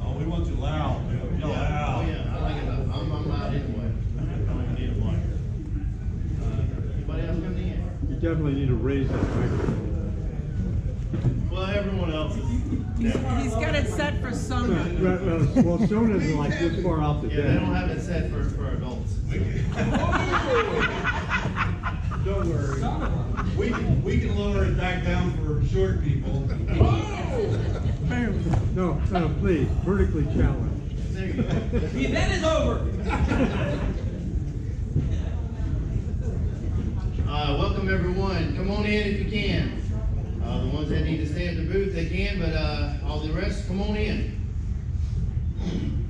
Oh, we want you loud. Yell loud. Oh yeah, I like it. I'm loud anyway. I don't need a mic. Anybody else coming in? You definitely need to raise that microphone. Well, everyone else is. He's got it set for Sona. Well, Sona's like this far out the Yeah, they don't deck. have it set for adults. Don't worry. We can lower it back down for short people. No, please, vertically challenged. There you go. The event is over. Welcome everyone. Come on in if you can. The ones that need to stay at the booth, they can, but all the rest, come on in.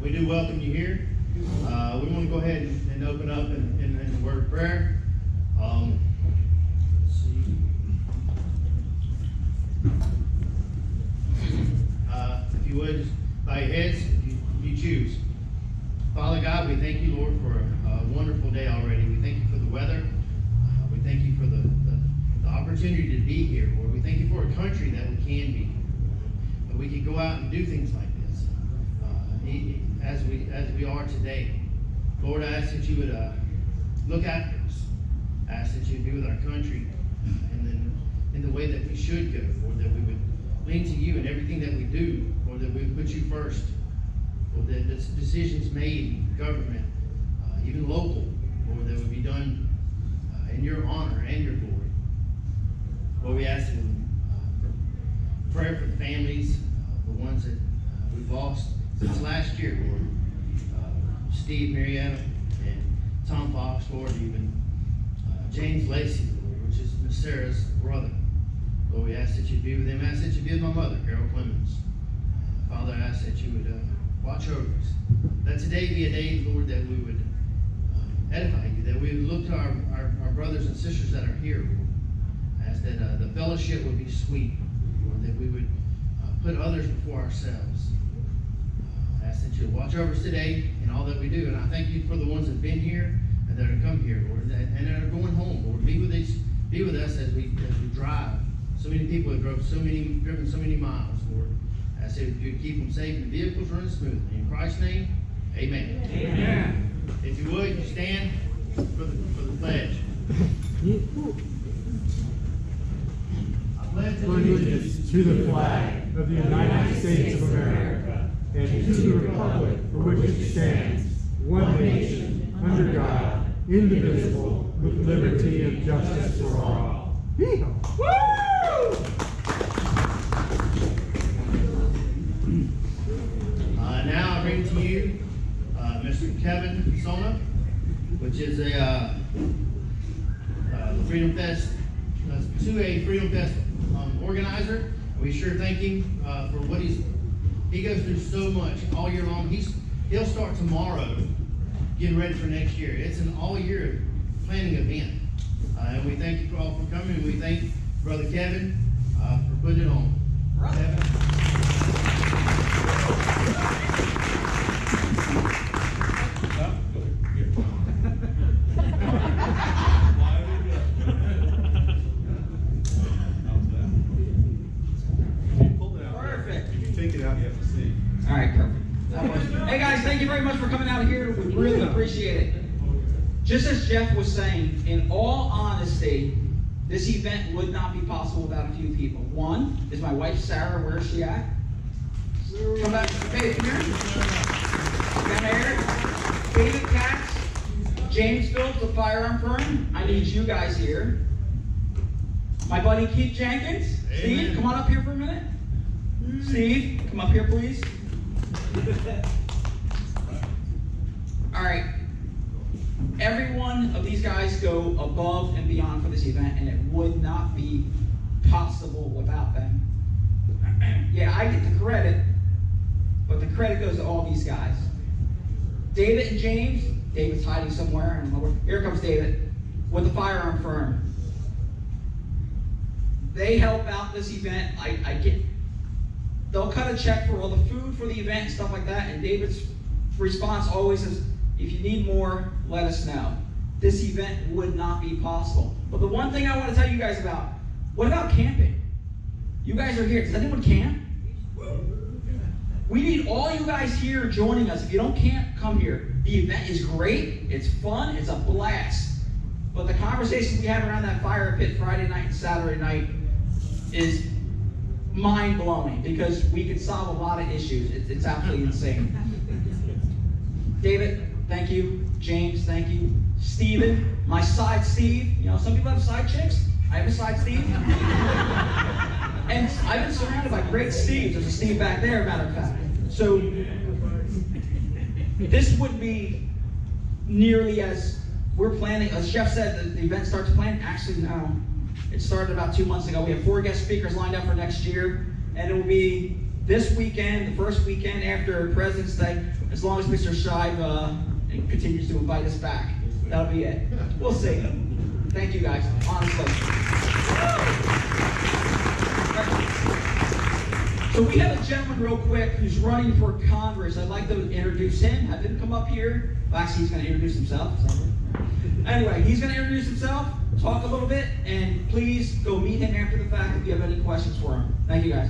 We do welcome you here. We want to go ahead and open up in a word of prayer. Let's see. If you would, just bow your heads if you choose. Father God, we thank you, Lord, for a wonderful day already. We thank you for the weather. We thank you for the opportunity to be here, Lord. We thank you for a country that we can be. That we can go out and do things like this as we are today. Lord, I ask that you would look after us. I ask that you would be with our country and then in the way that we should go, Lord, that we would lean to you in everything that we do, Lord, that we would put you first. Lord, that the decisions made in government, even local, Lord, that would be done in your honor and your glory. Lord, we ask for prayer for the families, the ones that we've lost since last year, Lord. Steve Marietta and Tom Fox, Lord, even James Lacey, Lord, which is Miss Sarah's brother. Lord, we ask that you be with them. I ask that you be with my mother, Carol Clemens. Father, I ask that you would watch over us. That today be a day, Lord, that we would edify you, that we would look to our brothers and sisters that are here, Lord. I ask that the fellowship would be sweet, Lord, that we would put others before ourselves. I ask that you would watch over us today in all that we do. And I thank you for the ones that have been here and that are come here, Lord, and that are going home, Lord. Be with us as we drive. So many people have driven so many miles, Lord. I ask that you would keep them safe and the vehicles running smoothly. In Christ's name, amen. Amen. If you would, you stand for the pledge. I pledge Allegiance to the flag of the United States of America and to the republic for which it stands, one nation, under God, indivisible, with liberty and justice for all. Now I bring to you Mr. Kevin Sona, which is a Freedom Fest, 2A Freedom Fest organizer. We sure thank him for what he goes through so much all year long. He'll start tomorrow getting ready for next year. It's an all year planning event. And we thank you all for coming, and we thank Brother Kevin for putting it on. Kevin. Perfect. If you take it out, you have to see. All right, perfect. That works. Hey guys, thank you very much for coming out here. We really appreciate it. Just as Jeff was saying, in all honesty, this event would not be possible without a few people. One is my wife, Sarah. Where is she at? Come back. Hey, come here. Down there. David Katz, James Phillips, the firearm firm. I need you guys here. My buddy Keith Jenkins. Amen. Steve, come on up here for a minute. Steve, come up here, please. All right. Every one of these guys go above and beyond for this event, and it would not be possible without them. Yeah, I get the credit, but the credit goes to all these guys. David and James. David's hiding somewhere. I don't know where. Here comes David with the firearm firm. They help out this event. They'll cut a check for all the food for the event and stuff like that, and David's response always is, if you need more, let us know. this event would not be possible. But the one thing I want to tell you guys about, what about camping? You guys are here. Does anyone camp? We need all you guys here joining us. If you don't camp, come here. The event is great. It's fun. It's a blast. But the conversations we have around that fire pit Friday night and Saturday night is mind-blowing because we can solve a lot of issues. It's absolutely insane. David, thank you. James, thank you. Steven, my side Steve. You know, some people have side chicks. I have a side Steve. And I've been surrounded by great Steves. There's a Steve back there, matter of fact. So this would be nearly as we're planning. As Chef said, the event starts planned. Actually, no. It started about 2 months ago. We have 4 guest speakers lined up for next year. And it will be this weekend, the first weekend after President's Day, as long as Mr. Shive continues to invite us back. That'll be it. We'll see. Thank you guys, honestly. So we have a gentleman real quick who's running for Congress. I'd like to introduce him. Have him come up here. Well, actually, he's going to introduce himself. Anyway, he's going to introduce himself, talk a little bit, and please go meet him after the fact if you have any questions for him. Thank you, guys.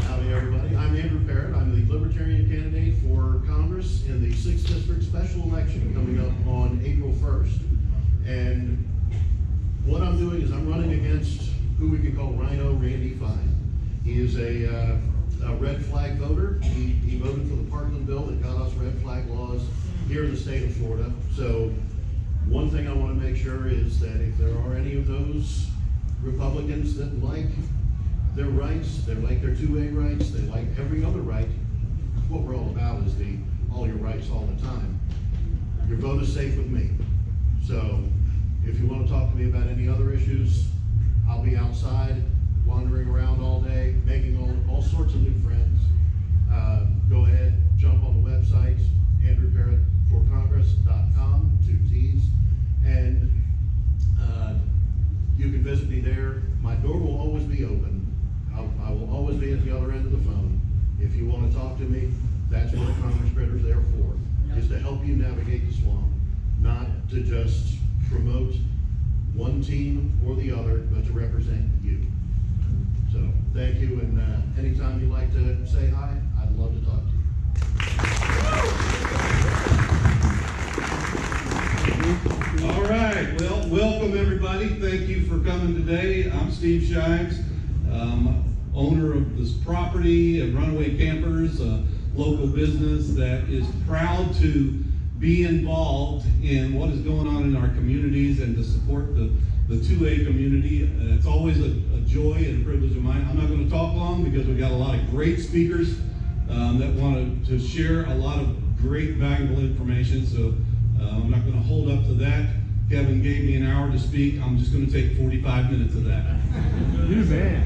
Howdy, everybody. I'm Andrew Parrott. I'm the Libertarian candidate for Congress in the 6th District special election coming up on April 1st. And what I'm doing is I'm running against who we could call Rhino Randy Fine. He is a red flag voter. He voted for the Parkland bill that got us red flag laws here in the state of Florida. So one thing I want to make sure is that if there are any of those Republicans that like their rights, they like their 2A rights, they like every other right, what we're all about is all your rights all the time. Your vote is safe with me. So if you want to talk to me about any other issues, I'll be outside, wandering around all day, making all sorts of new friends. Go ahead, jump on the website, andrewparrottforcongress.com, 2 T's, and you can visit me there. My door will always be open. I will always be at the other end of the phone. If you want to talk to me, that's what a Congress Printer's there for, is to help you navigate the swamp, not to just promote one team or the other, but to represent you. So thank you, and anytime you'd like to say hi, I'd love to talk to you. All right, well, welcome everybody. Thank you for coming today. I'm Steve Shives, owner of this property of Runaway Campers, a local business that is proud to be involved in what is going on in our communities and to support the 2A community. It's always a joy and a privilege of mine. I'm not going to talk long because we've got a lot of great speakers that want to share a lot of great valuable information. So I'm not going to hold up to that. Kevin gave me an hour to speak. I'm just going to take 45 minutes of that. You bet.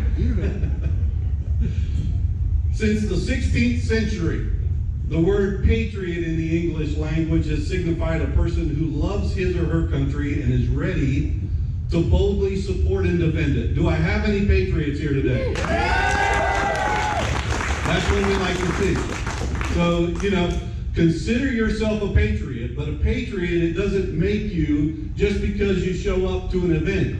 Since the 16th century, the word patriot in the English language has signified a person who loves his or her country and is ready to boldly support and defend it. Do I have any patriots here today? That's what we like to see. So, consider yourself a patriot, but a patriot, it doesn't make you just because you show up to an event.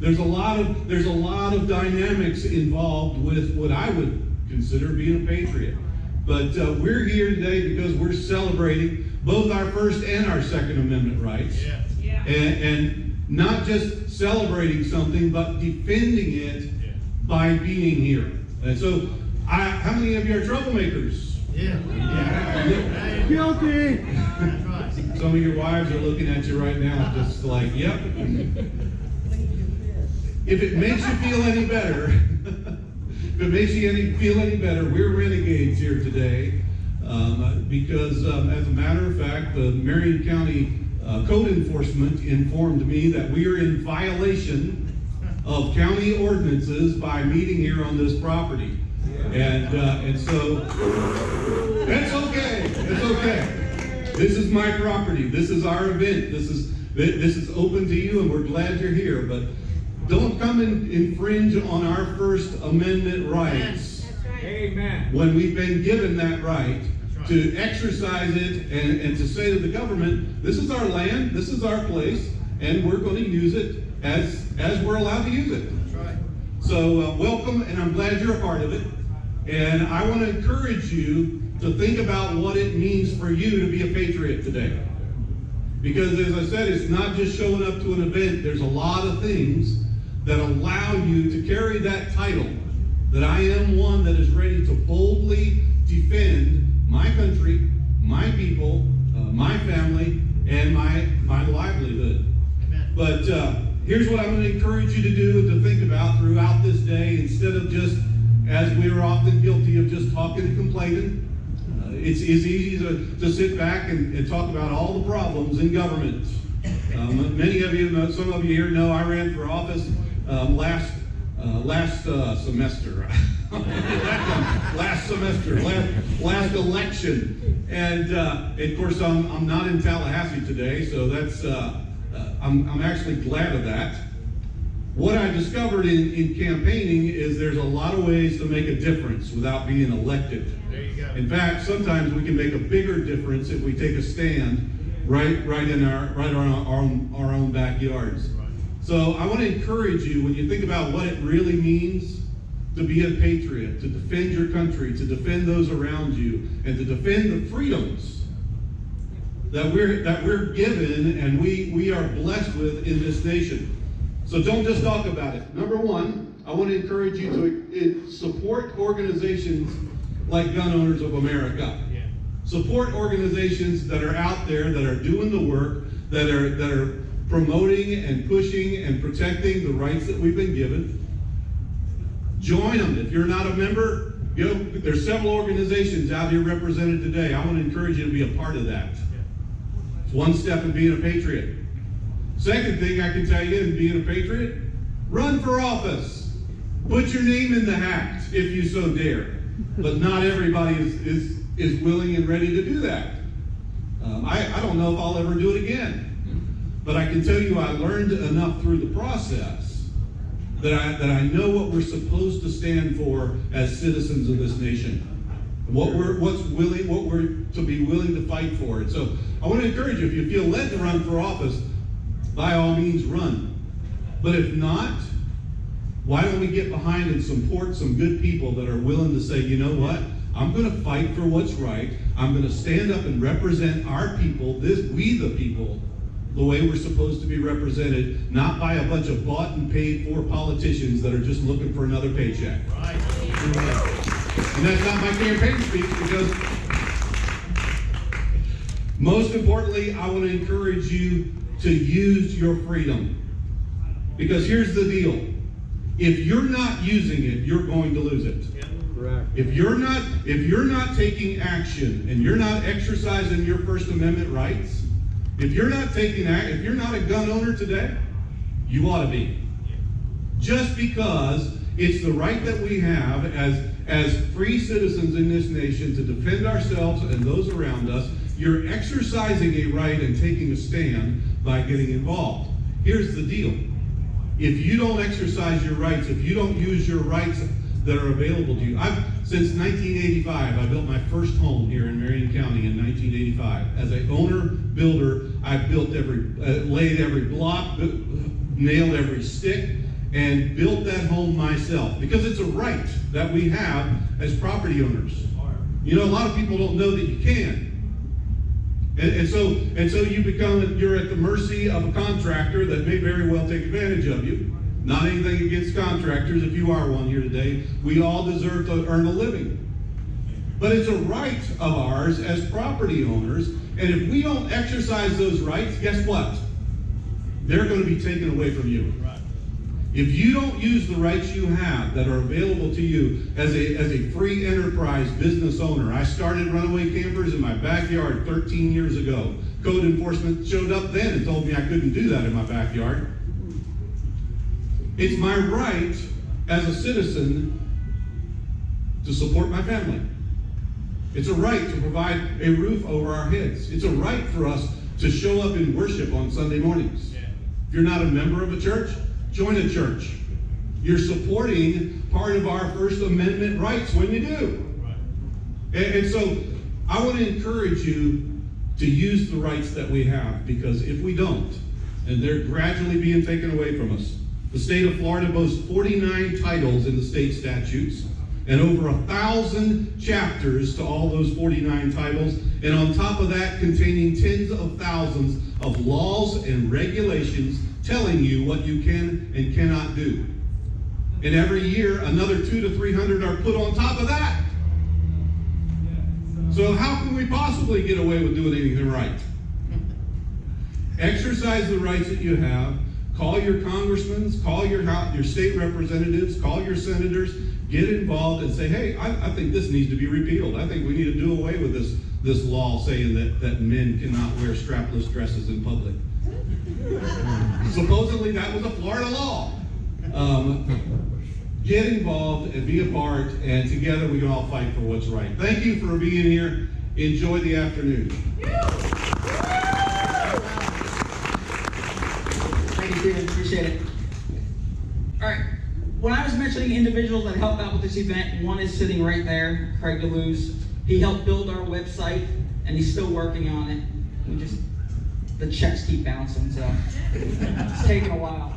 There's a lot of dynamics involved with what I would consider being a patriot. But we're here today because we're celebrating both our First and our Second Amendment rights. Yeah. And not just celebrating something, but defending it by being here. And so, how many of you are troublemakers? Yeah. Guilty. Some of your wives are looking at you right now just like, yep. If it makes you feel any better, we're renegades here today because, as a matter of fact, the Marion County Code Enforcement informed me that we are in violation of county ordinances by meeting here on this property. And so, that's okay. It's okay. This is my property. This is our event. This is open to you, and we're glad you're here. But don't come and infringe on our First Amendment rights. Amen. When we've been given that right to exercise it and to say to the government, this is our land, this is our place, and we're going to use it as we're allowed to use it. That's right. So welcome, and I'm glad you're a part of it. And I want to encourage you to think about what it means for you to be a patriot today. Because as I said, it's not just showing up to an event. There's a lot of things that allow you to carry that title, that I am one that is ready to boldly defend my country, my people, my family, and my livelihood. Amen. But here's what I'm going to encourage you to do and to think about throughout this day, instead of just, as we are often guilty of, just talking and complaining. It's easy to sit back and talk about all the problems in government. Many of you know, some of you here know I ran for office last semester. last election. And of course, I'm not in Tallahassee today, so that's I'm actually glad of that. What I discovered in campaigning is there's a lot of ways to make a difference without being elected. There you go. In fact, sometimes we can make a bigger difference if we take a stand right in our own backyards. So I want to encourage you, when you think about what it really means to be a patriot, to defend your country, to defend those around you, and to defend the freedoms that we're given and we are blessed with in this nation. So don't just talk about it. Number one, I want to encourage you to support organizations like Gun Owners of America. Yeah. Support organizations that are out there, that are doing the work, that are promoting and pushing and protecting the rights that we've been given. Join them. If you're not a member, there's several organizations out here represented today. I want to encourage you to be a part of that. It's one step in being a patriot. Second thing I can tell you in being a patriot, run for office. Put your name in the hat if you so dare. But not everybody is willing and ready to do that. I don't know if I'll ever do it again. But I can tell you I learned enough through the process that I know what we're supposed to stand for as citizens of this nation. What we're to be willing to fight for. And so I want to encourage you, if you feel led to run for office, by all means run. But if not, why don't we get behind and support some good people that are willing to say, you know what, I'm going to fight for what's right. I'm going to stand up and represent our people, we the people, the way we're supposed to be represented, not by a bunch of bought and paid for politicians that are just looking for another paycheck. Right. And that's not my campaign speech, because most importantly, I want to encourage you to use your freedom. Because here's the deal. If you're not using it, you're going to lose it. Correct. If you're not taking action and you're not exercising your First Amendment rights, if you're not a gun owner today, you ought to be. Just because it's the right that we have as free citizens in this nation to defend ourselves and those around us, you're exercising a right and taking a stand by getting involved. Here's the deal. If you don't exercise your rights, if you don't use your rights that are available to you, since 1985, I built my first home here in Marion County in 1985. As an owner builder, I built laid every block, nailed every stick, and built that home myself, because it's a right that we have as property owners. You know, a lot of people don't know that you can. And so you're at the mercy of a contractor that may very well take advantage of you. Not anything against contractors, if you are one here today. We all deserve to earn a living. But it's a right of ours as property owners, and if we don't exercise those rights, guess what? They're going to be taken away from you. If you don't use the rights you have that are available to you as a free enterprise business owner. I started Runaway Campers in my backyard 13 years ago. Code enforcement showed up then and told me I couldn't do that in my backyard. It's my right as a citizen to support my family. It's a right to provide a roof over our heads. It's a right for us to show up in worship on Sunday mornings. If you're not a member of a church, join a church. You're supporting part of our First Amendment rights when you do. And so I want to encourage you to use the rights that we have, because if we don't, and they're gradually being taken away from us. The state of Florida boasts 49 titles in the state statutes, and over 1,000 chapters to all those 49 titles, and on top of that, containing tens of thousands of laws and regulations telling you what you can and cannot do. And every year, another 200 to 300 are put on top of that. So how can we possibly get away with doing anything right? Exercise the rights that you have. Call your congressmen, call your state representatives, call your senators, get involved and say, hey, I think this needs to be repealed. I think we need to do away with this law saying that men cannot wear strapless dresses in public. Supposedly that was a Florida law. Get involved and be a part, and together we can all fight for what's right. Thank you for being here. Enjoy the afternoon. Thank you, Stephen. Appreciate it. All right. When I was mentioning individuals that helped out with this event, one is sitting right there, Craig DeLuz. He helped build our website, and he's still working on it. The checks keep bouncing, so it's taking a while.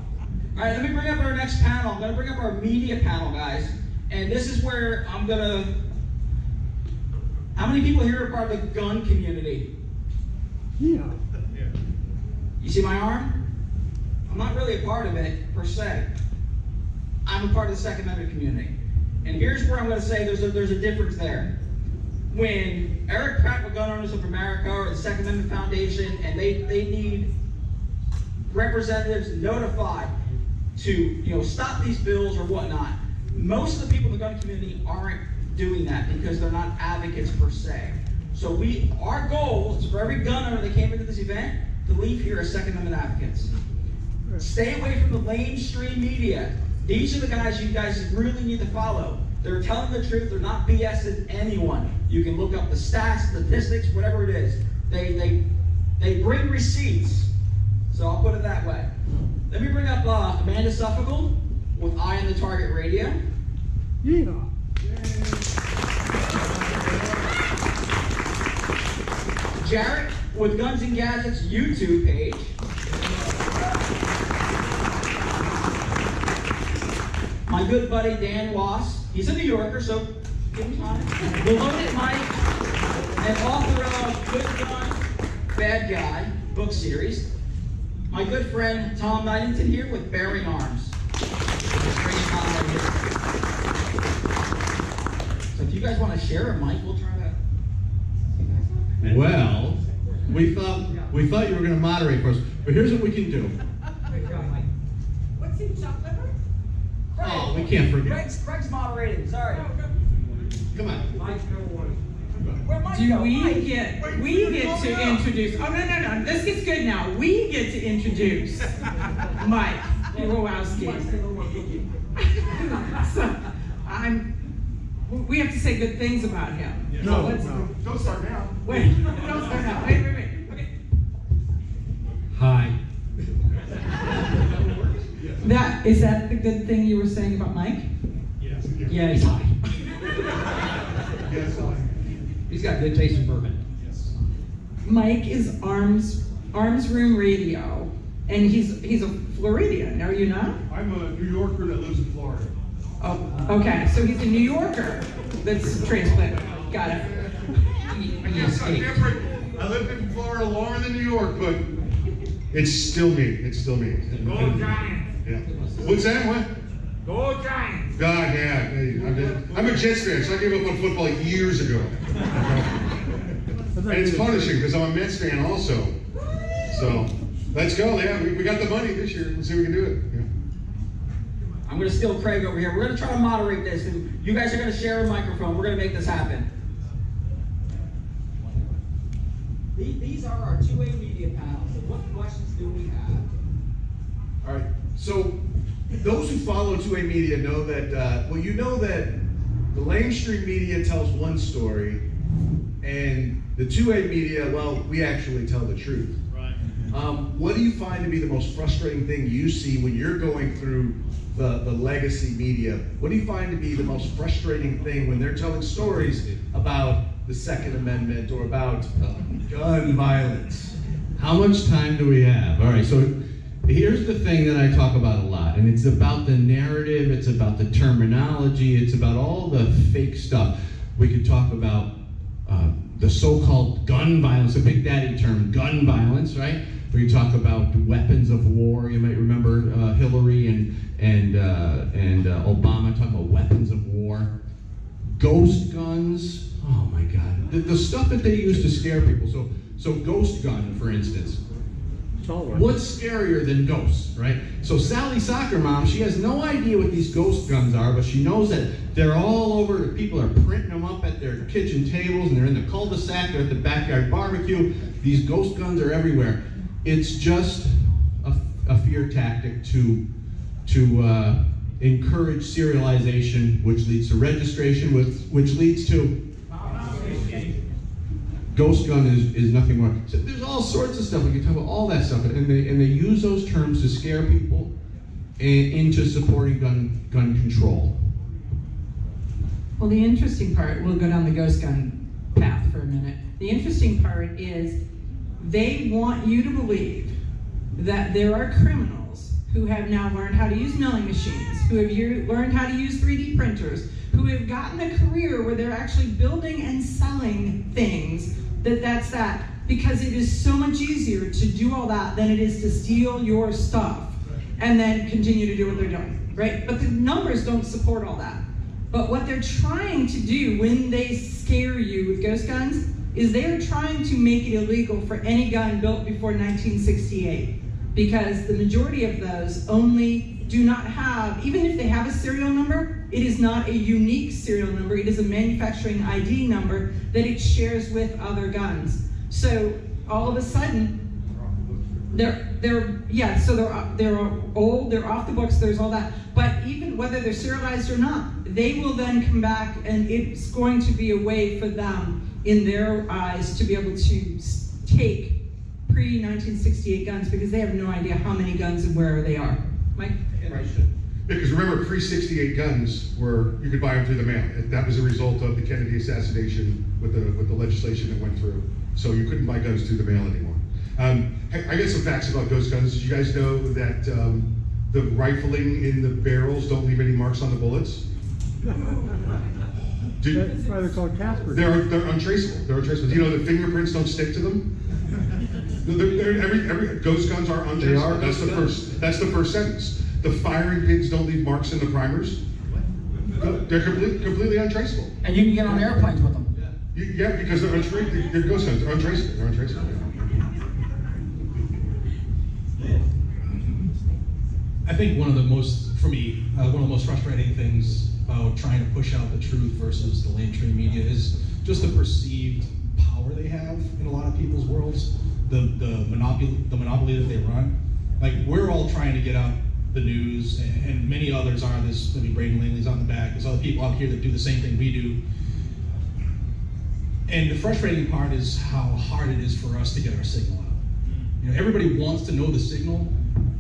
All right, let me bring up our next panel. I'm going to bring up our media panel, guys. And this is where I'm going to... How many people here are part of the gun community? Yeah. You see my arm? I'm not really a part of it, per se. I'm a part of the Second Amendment community. And here's where I'm going to say there's a difference there. When Eric Pratt with Gun Owners of America or the Second Amendment Foundation, and they need representatives notified to stop these bills or whatnot, most of the people in the gun community aren't doing that because they're not advocates per se. So our goal is for every gun owner that came into this event to leave here as Second Amendment advocates. Stay away from the mainstream media. These are the guys you guys really need to follow. They're telling the truth. They're not BSing anyone. You can look up the stats, statistics, whatever it is. They bring receipts. So I'll put it that way. Let me bring up Amanda Suffolk with Eye on the Target Radio. Yeah. Jarrett with Guns and Gadgets YouTube page. My good buddy Dan Wass. He's a New Yorker, so give him time. The Loaded Mike, and author of Good Gun, Bad Guy book series. My good friend Tom Knightington here with Bearing Arms. So if you guys want to share a mic, we'll try to. Well, we thought you were going to moderate for us, but here's what we can do. What's he, chopped liver? Oh, we can't forget. Craig's moderating. Sorry. Come on. Where Mike Do go? we Mike. get to introduce? Oh no! This gets good now. We get to introduce Mike Pirowowski. So we have to say good things about him. No, So no. Don't start now. Wait, don't start now. Wait. Okay. Hi. Is that the good thing you were saying about Mike? Yes. Yeah, he's high. Yes. He's got good taste in bourbon. Mike is Arms Room Radio, and he's a Floridian. Are you not? I'm a New Yorker that lives in Florida. Oh, okay. So he's a New Yorker that's transplanted. Got it. Yes, I lived in Florida longer than New York, but it's still me. It's still me. Go Giants! Yeah. What's that? What? Go Giants! God, yeah. I'm a Jets fan, so I gave up on football years ago. And it's punishing because I'm a Mets fan also. So let's go. Yeah, we got the money this year. Let's see if we can do it. Yeah. I'm going to steal Craig over here. We're going to try to moderate this. And you guys are going to share a microphone. We're going to make this happen. These are our two-way media panels. So what questions do we have? All right. So those who follow two-way media know that, you know that the mainstream media tells one story, and the two-way media, we actually tell the truth. Right. What do you find to be the most frustrating thing you see when you're going through the legacy media? What do you find to be the most frustrating thing when they're telling stories about the Second Amendment or about gun violence. How much time do we have? All right, so here's the thing that I talk about a lot, and it's about the narrative, it's about the terminology, it's about all the fake stuff. We could talk about the so-called gun violence, a big daddy term, gun violence, right? We could talk about weapons of war. You might remember Hillary and Obama talking about weapons of war. Ghost guns, oh my God. The stuff that they use to scare people. So ghost gun, for instance. What's scarier than ghosts, right? So Sally Soccer Mom, she has no idea what these ghost guns are, but she knows that they're all over. People are printing them up at their kitchen tables, and they're in the cul-de-sac, they're at the backyard barbecue. These ghost guns are everywhere. It's just a fear tactic to encourage serialization, which leads to registration, which leads to ghost gun is nothing more. So there's all sorts of stuff. We can talk about all that stuff, and they use those terms to scare people into supporting gun control. Well, the interesting part, we'll go down the ghost gun path for a minute. The interesting part is they want you to believe that there are criminals who have now learned how to use milling machines, who have learned how to use 3D printers, who have gotten a career where they're actually building and selling things, that's that. Because it is so much easier to do all that than it is to steal your stuff and then continue to do what they're doing, right? But the numbers don't support all that. But what they're trying to do when they scare you with ghost guns is they're trying to make it illegal for any gun built before 1968. Because the majority of those only do not have, even if they have a serial number, it is not a unique serial number, it is a manufacturing ID number that it shares with other guns. So all of a sudden, they're old, they're off the books, there's all that. But even whether they're serialized or not, they will then come back, and it's going to be a way for them, in their eyes, to be able to take pre-1968 guns, because they have no idea how many guns and where they are. Mike? Because remember, pre-68 guns you could buy them through the mail. That was a result of the Kennedy assassination with the legislation that went through. So you couldn't buy guns through the mail anymore. I got some facts about ghost guns. Did you guys know that the rifling in the barrels don't leave any marks on the bullets? That's why they're called Casper. They're untraceable. They're untraceable. Do you know the fingerprints don't stick to them? Every ghost guns are untraceable. That's the first sentence. The firing pins don't leave marks in the primers. They're completely untraceable. And you can get on airplanes with them. Yeah, because they're untraceable. They're ghost guns. They're untraceable. They're untraceable. I think one of the most frustrating things about trying to push out the truth versus the mainstream media is just the perceived power they have in a lot of people's worlds, the monopoly that they run. Like, we're all trying to get out the news, and many others are. Braden Langley's on the back. There's other people out here that do the same thing we do. And the frustrating part is how hard it is for us to get our signal out. Everybody wants to know the signal,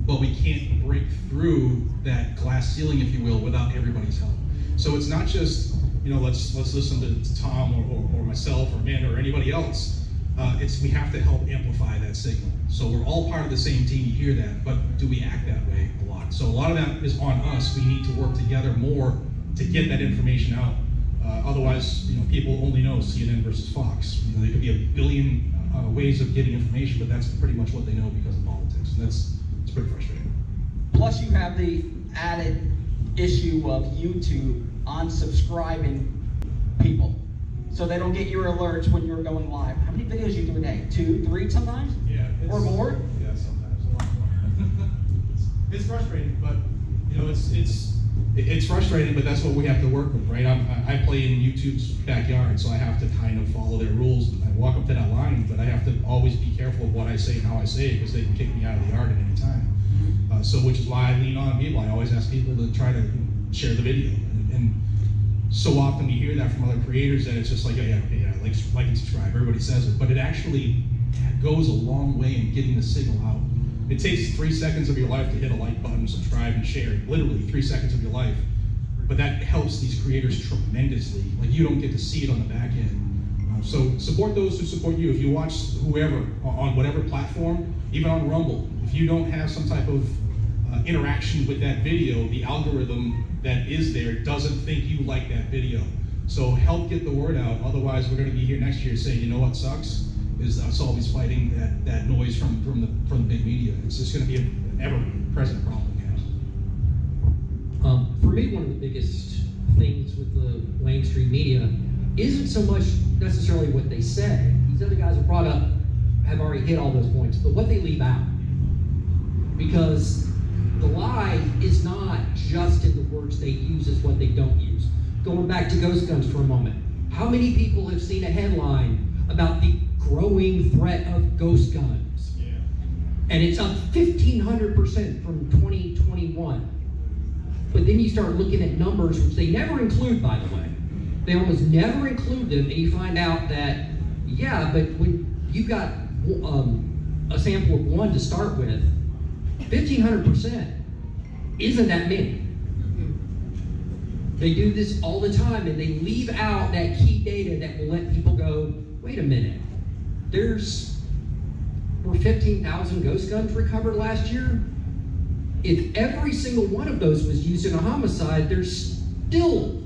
but we can't break through that glass ceiling, if you will, without everybody's help. So it's not just, let's listen to Tom or myself or Amanda or anybody else. We have to help amplify that signal. So we're all part of the same team, you hear that, but do we act that way a lot? So a lot of that is on us. We need to work together more to get that information out. Otherwise, people only know CNN versus Fox. There could be a billion ways of getting information, but that's pretty much what they know because of politics, and it's pretty frustrating. Plus, you have the added issue of YouTube unsubscribing people, so they don't get your alerts when you're going live. How many videos you do a day? 2, 3 sometimes? Yeah. Or more? Yeah, sometimes a lot more. It's frustrating, but it's frustrating, but that's what we have to work with, right? I play in YouTube's backyard, so I have to kind of follow their rules. I walk up to that line, but I have to always be careful of what I say and how I say it, because they can kick me out of the yard at any time. Which is why I lean on people. I always ask people to try to share the video. And so often we hear that from other creators that it's just like, yeah, like and subscribe. Everybody says it, but it actually goes a long way in getting the signal out. It takes 3 seconds of your life to hit a like button, subscribe, and share. Literally 3 seconds of your life. But that helps these creators tremendously. Like, you don't get to see it on the back end. So support those who support you. If you watch whoever on whatever platform, even on Rumble, if you don't have some type of interaction with that video, the algorithm that is there doesn't think you like that video. So help get the word out. Otherwise, we're going to be here next year saying, you know what sucks is us always fighting that noise from the big media. It's just going to be an ever-present problem. For me, one of the biggest things with the mainstream media isn't so much necessarily what they say. These other guys have brought up, have already hit all those points, but what they leave out. Because the lie is not just in the words they use, it's what they don't use. Going back to ghost guns for a moment. How many people have seen a headline about the growing threat of ghost guns? Yeah. And it's up 1,500% from 2021. But then you start looking at numbers, which they never include, by the way. They almost never include them, and you find out that, yeah, but when you've got a sample of one to start with, 1,500% isn't that many. They do this all the time, and they leave out that key data that will let people go, wait a minute, were 15,000 ghost guns recovered last year? If every single one of those was used in a homicide, there's still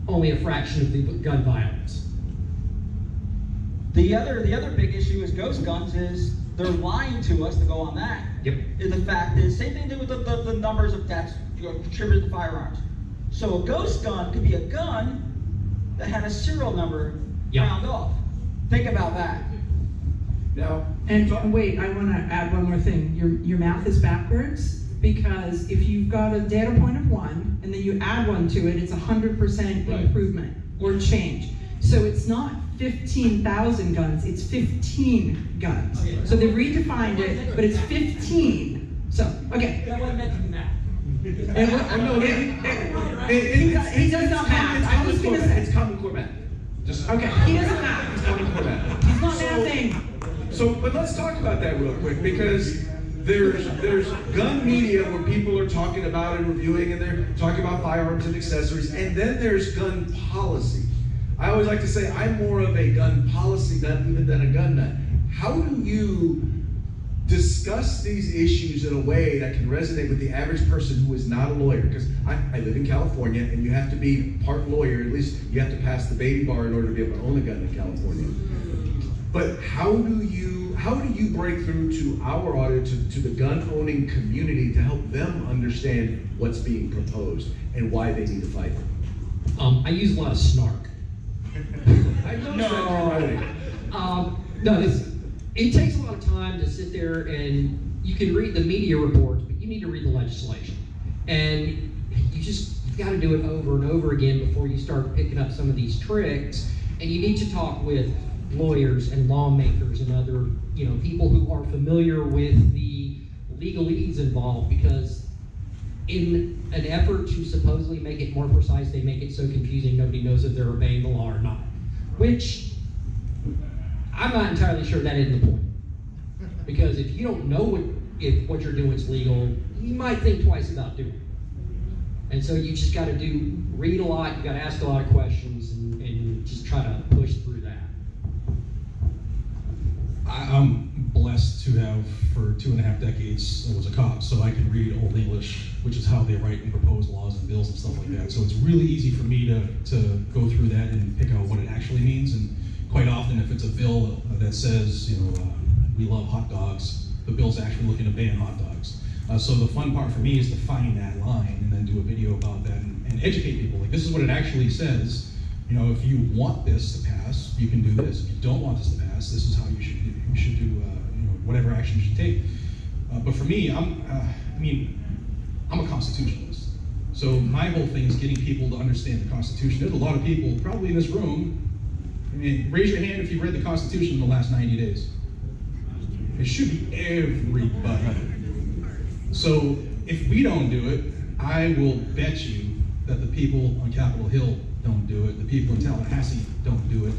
only a fraction of the gun violence. The other big issue is ghost guns is they're lying to us to go on that. Yep. The fact is, same thing to do with the numbers of deaths contributed to firearms. So a ghost gun could be a gun that had a serial number round off. Think about that. Now, And wait, I want to add one more thing. Your math is backwards, because if you've got a data point of 1 and then you add 1 to it, it's 100% improvement or change. So it's not 15,000 guns, it's 15 guns. Okay. So they redefined it, but it's 15. So, okay. That wasn't meant to be math. He does not math. I was going to say. It's Common Core math. Just okay, he doesn't math. It's Common Core math. He's not mathing. But let's talk about that real quick, because there's gun media where people are talking about and reviewing, and they're talking about firearms and accessories, and then there's gun policy. I always like to say I'm more of a gun policy nut even than a gun nut. How do you discuss these issues in a way that can resonate with the average person who is not a lawyer? Because I live in California, and you have to be part lawyer. At least you have to pass the baby bar in order to be able to own a gun in California. But how do you break through to our audience, to the gun-owning community, to help them understand what's being proposed and why they need to fight? I use a lot of snark. I know. No, it takes a lot of time to sit there, and you can read the media reports, but you need to read the legislation. And you've got to do it over and over again before you start picking up some of these tricks. And you need to talk with lawyers and lawmakers and other, people who are familiar with the legalese involved, because in an effort to supposedly make it more precise, they make it so confusing nobody knows if they're obeying the law or not. Which, I'm not entirely sure that is the point. Because if you don't know if what you're doing is legal, you might think twice about doing it. And so you just got to read a lot, you got to ask a lot of questions, and just try to push through that. I'm blessed to have, for 2.5 decades, I was a cop, so I can read Old English, which is how they write and propose laws and bills and stuff like that. So it's really easy for me to go through that and pick out what it actually means. And quite often, if it's a bill that says, we love hot dogs, the bill's actually looking to ban hot dogs. So the fun part for me is to find that line and then do a video about that and educate people. Like, this is what it actually says. If you want this to pass, you can do this. If you don't want this to pass, this is how you should do. You should do whatever action you should take. But for me, I'm a constitutionalist. So my whole thing is getting people to understand the Constitution. There's a lot of people probably in this room. Raise your hand if you've read the Constitution in the last 90 days. It should be everybody. So if we don't do it, I will bet you that the people on Capitol Hill don't do it, the people in Tallahassee don't do it,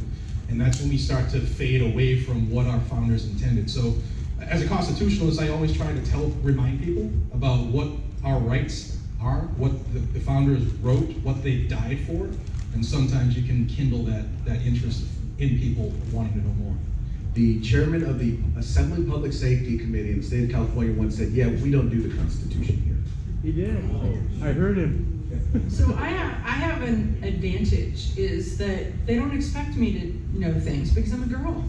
and that's when we start to fade away from what our founders intended. So as a constitutionalist, I always try to remind people about what our rights are, what the founders wrote, what they died for, and sometimes you can kindle that interest in people wanting to know more. The chairman of the Assembly Public Safety Committee in the state of California once said, yeah, we don't do the Constitution here. He did. I heard him. So I have an advantage, is that they don't expect me to know things because I'm a girl.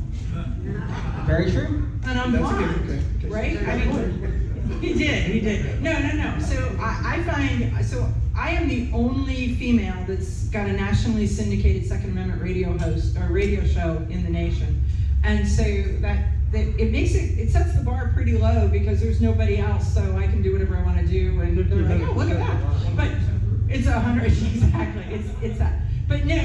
Very true. And I'm That's blonde, okay, okay. right? I mean, he did. No. So I find, so I am the only female that's got a nationally syndicated Second Amendment radio host, or radio show in the nation. And so that it makes it sets the bar pretty low because there's nobody else, so I can do whatever I want to do, and they're like, oh, look at that. But it's 100, exactly, it's that. But no,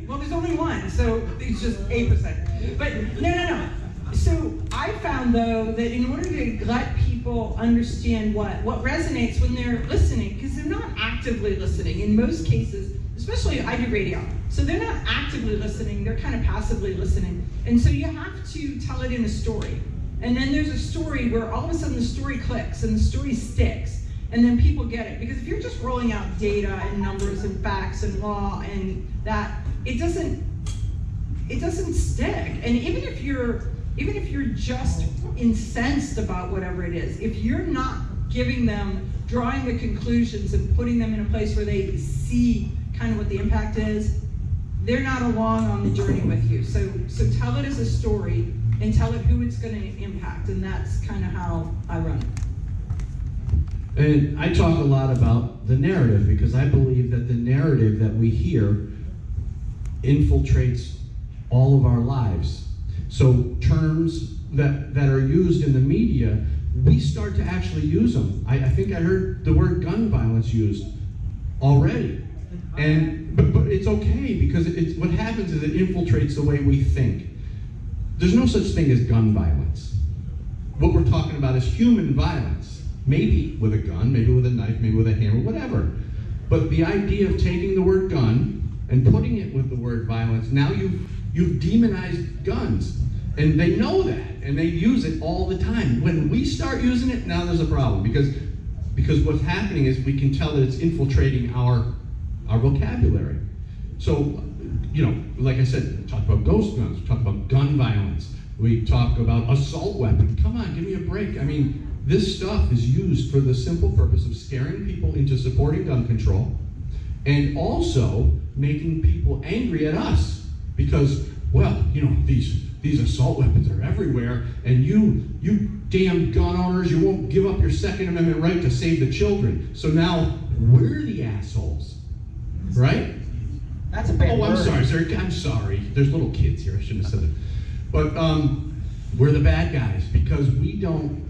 well, there's only one, so it's just 8%. But no. So I found, though, that in order to let people understand what resonates when they're listening, because they're not actively listening in most cases, especially I do radio, so they're not actively listening, they're kind of passively listening. And so you have to tell it in a story. And then there's a story where all of a sudden the story clicks and the story sticks, and then people get it. Because if you're just rolling out data and numbers and facts and law and that, it doesn't stick. And even if you're just incensed about whatever it is, if you're not giving them, drawing the conclusions and putting them in a place where they see kind of what the impact is, they're not along on the journey with you. So tell it as a story and tell it who it's going to impact, and that's kind of how I run it. And I talk a lot about the narrative because I believe that the narrative that we hear infiltrates all of our lives. So terms that are used in the media, we start to actually use them. I think I heard the word gun violence used already. But it's okay because it's what happens is it infiltrates the way we think. There's no such thing as gun violence. What we're talking about is human violence. Maybe with a gun, maybe with a knife, maybe with a hammer, whatever. But the idea of taking the word gun and putting it with the word violence, now you've demonized guns. And they know that, and they use it all the time. When we start using it, now there's a problem because what's happening is we can tell that it's infiltrating our vocabulary. So, like I said, we talk about ghost guns, we talk about gun violence, we talk about assault weapons. Come on, give me a break. I mean, this stuff is used for the simple purpose of scaring people into supporting gun control and also making people angry at us because, well, these assault weapons are everywhere, and you damn gun owners, you won't give up your Second Amendment right to save the children. So now we're the assholes, right? That's a bad word. I'm sorry. There's little kids here. I shouldn't have said it. But we're the bad guys because we don't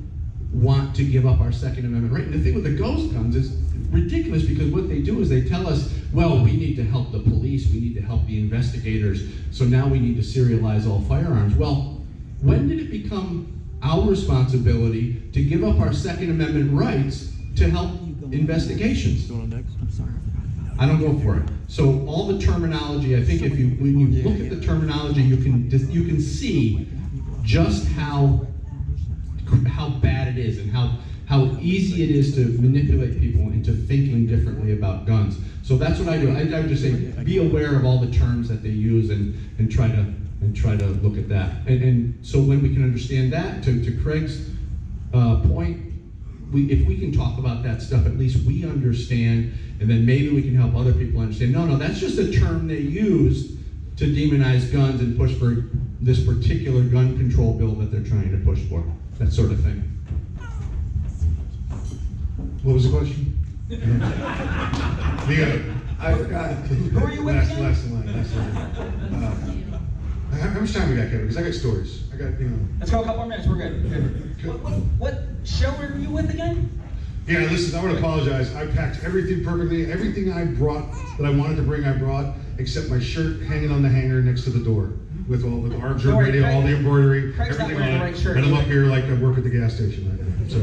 want to give up our Second Amendment right. And the thing with the ghost guns is ridiculous because what they do is they tell us, well, we need to help the police, we need to help the investigators, so now we need to serialize all firearms. Well, when did it become our responsibility to give up our Second Amendment rights to help investigations? I don't go for it. So all the terminology, I think when you look at the terminology, you can see just how bad it is and how easy it is to manipulate people into thinking differently about guns. So that's what I do. I would just say, be aware of all the terms that they use and try to look at that. And so when we can understand that, to Craig's point, if we can talk about that stuff, at least we understand, and then maybe we can help other people understand, no, that's just a term they use to demonize guns and push for this particular gun control bill that they're trying to push for, that sort of thing. What was the question? I forgot. Who are you with again? Last line. How much time we got, Kevin? Because I got stories. Let's go a couple more minutes. We're good. What show were you with again? Yeah, listen, I want to apologize. I packed everything perfectly. Everything I brought that I wanted to bring, I brought, except my shirt hanging on the hanger next to the door with Arms Room Radio, all the embroidery, Craig's not everything wearing on the it. right shirt And I'm up either. here like I work at the gas station right now. So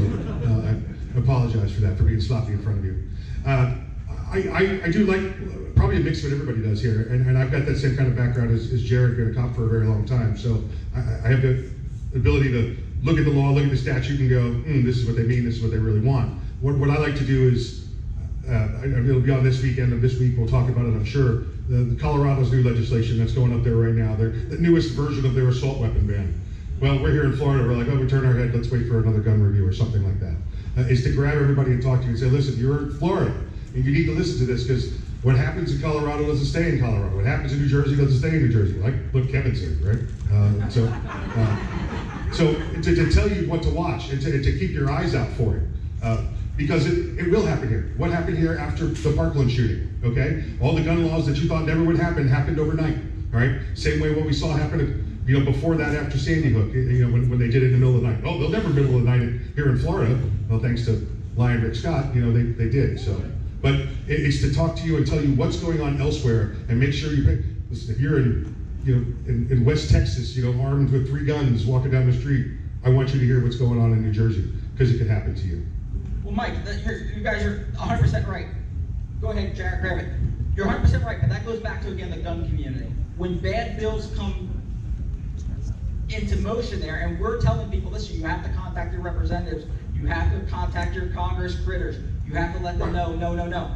I apologize for that, for being sloppy in front of you. I do like, probably a mix of what everybody does here, and I've got that same kind of background as Jared, been a cop for a very long time. So I have the ability to look at the law, look at the statute, and go, this is what they mean, this is what they really want. What I like to do is, it'll be on this weekend, and this week we'll talk about it, I'm sure, the Colorado's new legislation that's going up there right now, the newest version of their assault weapon ban. Well, we're here in Florida, we're like, oh, we turn our head, let's wait for another gun review or something like that. Is to grab everybody and talk to you and say, listen, you're in Florida, and you need to listen to this, because what happens in Colorado doesn't stay in Colorado. What happens in New Jersey doesn't stay in New Jersey, like what Kevin said, right? So to tell you what to watch and to keep your eyes out for it. Because it will happen here. What happened here after the Parkland shooting, okay? All the gun laws that you thought never would happen happened overnight, all right? Same way what we saw happen, before that after Sandy Hook, when they did it in the middle of the night. Oh, they'll never middle of the night here in Florida. Well, thanks to Lion Rick Scott, they did, so. But it's to talk to you and tell you what's going on elsewhere and make sure you pick, listen, if you're in West Texas, armed with 3 guns walking down the street, I want you to hear what's going on in New Jersey, because it could happen to you. Well, Mike, you guys are 100% right. Go ahead, Jared, grab it. You're 100% right, but that goes back to, again, the gun community. When bad bills come into motion there, and we're telling people, listen, you have to contact your representatives, you have to contact your Congress critters, you have to let them know, no.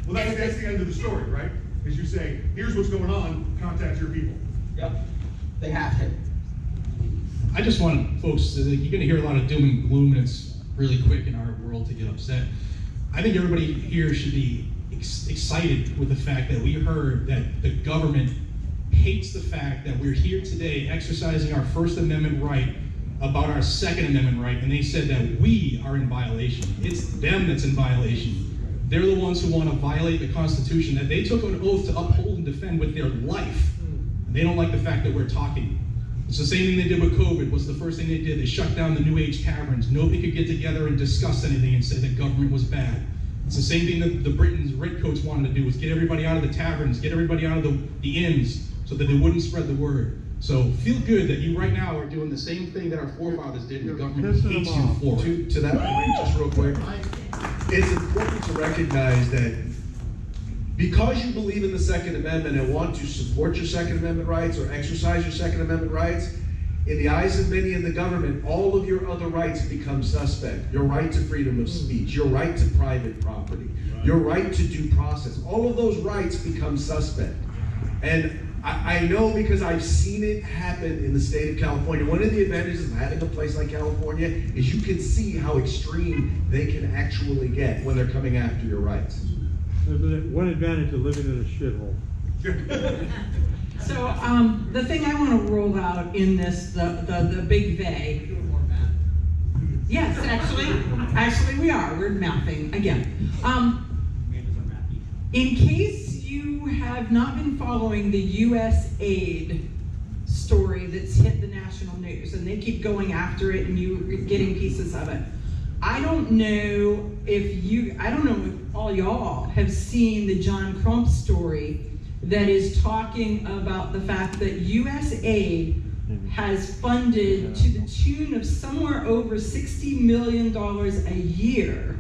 Well, that's the end of the story, right? Is you say, here's what's going on, contact your people. Yep, they have to. I just want folks, you're going to hear a lot of doom and gloom, and it's really quick in our world to get upset. I think everybody here should be excited with the fact that we heard that the government hates the fact that we're here today exercising our First Amendment right about our Second Amendment right, and they said that we are in violation. It's them that's in violation. They're the ones who want to violate the Constitution that they took an oath to uphold and defend with their life. And they don't like the fact that we're talking. It's the same thing they did with COVID. What's the first thing they did? They shut down the New Age taverns. Nobody could get together and discuss anything and say that government was bad. It's the same thing that the Britons, redcoats wanted to do, was get everybody out of the taverns, get everybody out of the inns, so that they wouldn't spread the word. So feel good that you right now are doing the same thing that our forefathers did, and the government hates you for it. To that point, just real quick, it's important to recognize that because you believe in the Second Amendment and want to support your Second Amendment rights or exercise your Second Amendment rights, in the eyes of many in the government, all of your other rights become suspect. Your right to freedom of speech, your right to private property, your right to due process, all of those rights become suspect. And I know because I've seen it happen in the state of California. One of the advantages of having a place like California is you can see how extreme they can actually get when they're coming after your rights. There's one advantage of living in a shithole. So the thing I want to roll out in this, the big they. Yes, actually we are. We're mouthing again. In case you have not been following the USAID story that's hit the national news, and they keep going after it, and you're getting pieces of it. I don't know if all y'all have seen the John Crump story that is talking about the fact that USAID has funded to the tune of somewhere over $60 million a year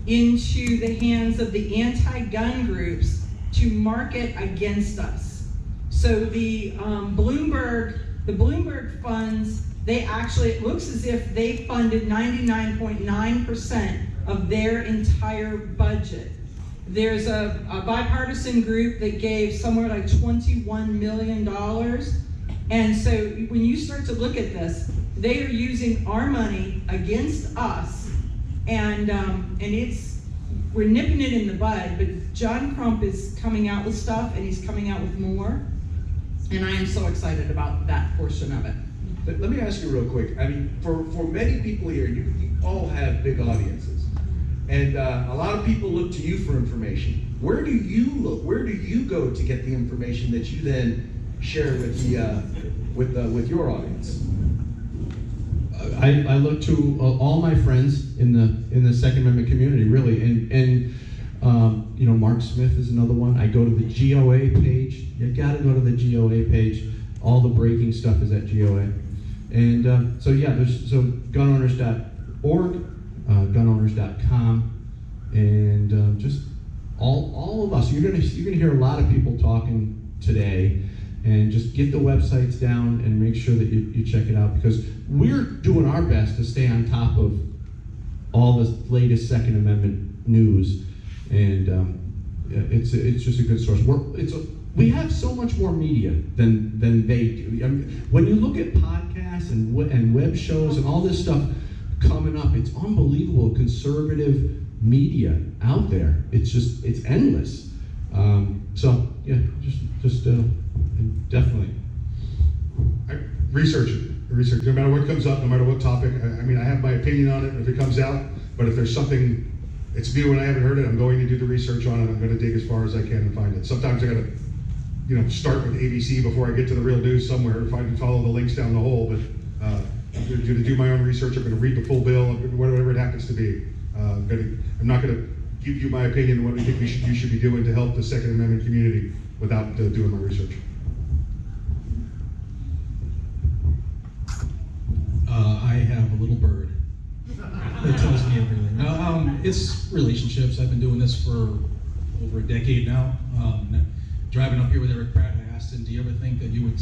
into the hands of the anti-gun groups to market against us. So the Bloomberg funds, it looks as if they funded 99.9% of their entire budget. There's a bipartisan group that gave somewhere like $21 million. And so when you start to look at this, they are using our money against us. And we're nipping it in the bud, but John Crump is coming out with stuff, and he's coming out with more. And I am so excited about that portion of it. Let me ask you real quick. I mean, for many people here, you all have big audiences. And a lot of people look to you for information. Where do you look? Where do you go to get the information that you then share with your audience? I look to all my friends in the Second Amendment community, really, and Mark Smith is another one. I go to the GOA page. You got to go to the GOA page. All the breaking stuff is at GOA, and there's gunowners.org, gunowners.com, and just all of us. You're gonna hear a lot of people talking today. And just get the websites down and make sure that you check it out, because we're doing our best to stay on top of all the latest Second Amendment news. And it's just a good source. We have so much more media than they do. I mean, when you look at podcasts and web shows and all this stuff coming up, it's unbelievable conservative media out there. It's endless. So yeah, just definitely. Research it. Research. No matter what comes up, no matter what topic. I mean, I have my opinion on it if it comes out. But if there's something, it's new and I haven't heard it, I'm going to do the research on it. I'm going to dig as far as I can and find it. Sometimes I got to, start with ABC before I get to the real news somewhere. If I can follow the links down the hole, but I'm going to do my own research. I'm going to read the full bill, whatever it happens to be. I'm not going to give you my opinion on what I think you should be doing to help the Second Amendment community without doing my research. I have a little bird that tells me everything. It's relationships. I've been doing this for over a decade now. Driving up here with Eric Pratt, I asked him, "Do you ever think that you would,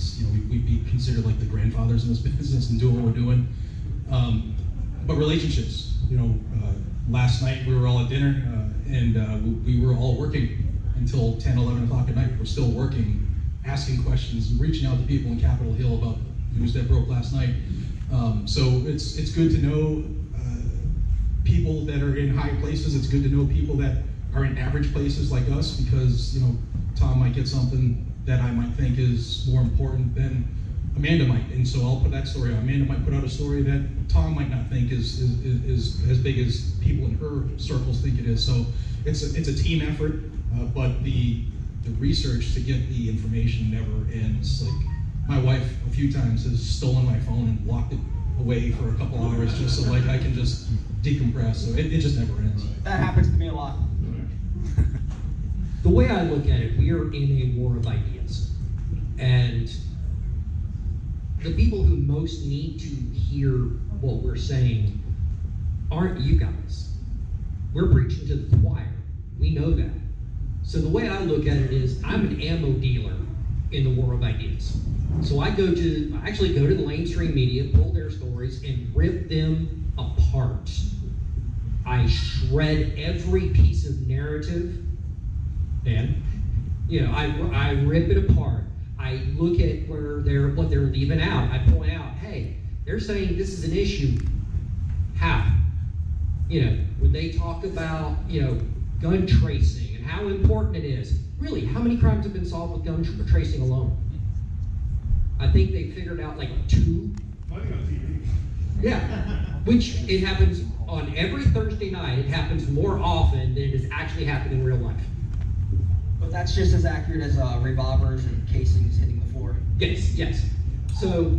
we'd be considered like the grandfathers in this business and doing what we're doing?" But relationships. Last night we were all at dinner and we were all working until 10, 11 o'clock at night. We're still working, asking questions, reaching out to people in Capitol Hill about news that broke last night. So it's good to know people that are in high places. It's good to know people that are in average places like us, because Tom might get something that I might think is more important than Amanda might, and so I'll put that story out. Amanda might put out a story that Tom might not think is as big as people in her circles think it is. So it's a team effort, but the research to get the information never ends. Like, my wife a few times has stolen my phone and locked it away for a couple hours just so I can just decompress. So it just never ends. That happens to me a lot. The way I look at it, we are in a war of ideas. And the people who most need to hear what we're saying aren't you guys. We're preaching to the choir. We know that. So the way I look at it is, I'm an ammo dealer in the war of ideas. So I actually go to the mainstream media, pull their stories, and rip them apart. I shred every piece of narrative, and I rip it apart. I look at what they're leaving out. I point out, hey, they're saying this is an issue. How? When they talk about gun tracing and how important it is. Really, how many crimes have been solved with gun tracing alone? I think they figured out like 2. Yeah, which it happens on every Thursday night. It happens more often than it has actually happened in real life. But that's just as accurate as revolvers and casings hitting the floor. Yes. So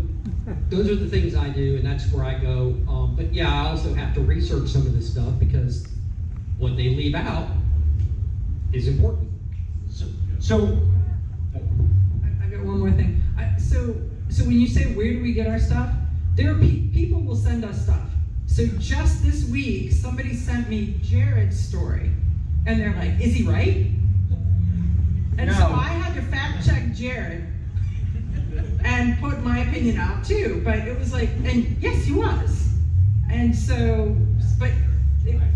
those are the things I do, and that's where I go. But yeah, I also have to research some of this stuff because what they leave out is important. So I got one more thing. So when you say where do we get our stuff, there are people will send us stuff. So just this week, somebody sent me Jared's story, and they're like, "Is he right?" And so I had to fact check Jared and put my opinion out too. But it was like, and yes, he was. And so, but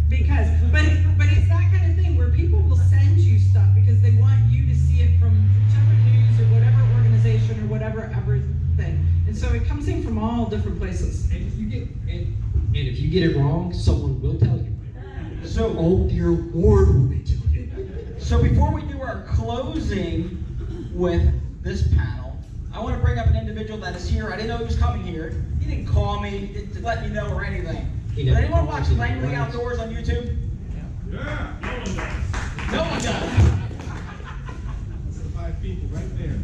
it's that kind of thing where people will send you stuff because they want you to see it from whichever news or whatever organization or whatever everything. And so it comes in from all different places. And if you get it wrong, someone will tell you. So, oh dear Lord, will they tell you? So before we do our closing with this panel, I want to bring up an individual that is here. I didn't know he was coming here. He didn't call me to let me know or anything. Did anyone watch Langley Outdoors on YouTube? Yeah, no one does. No one does. That's 5 people right there.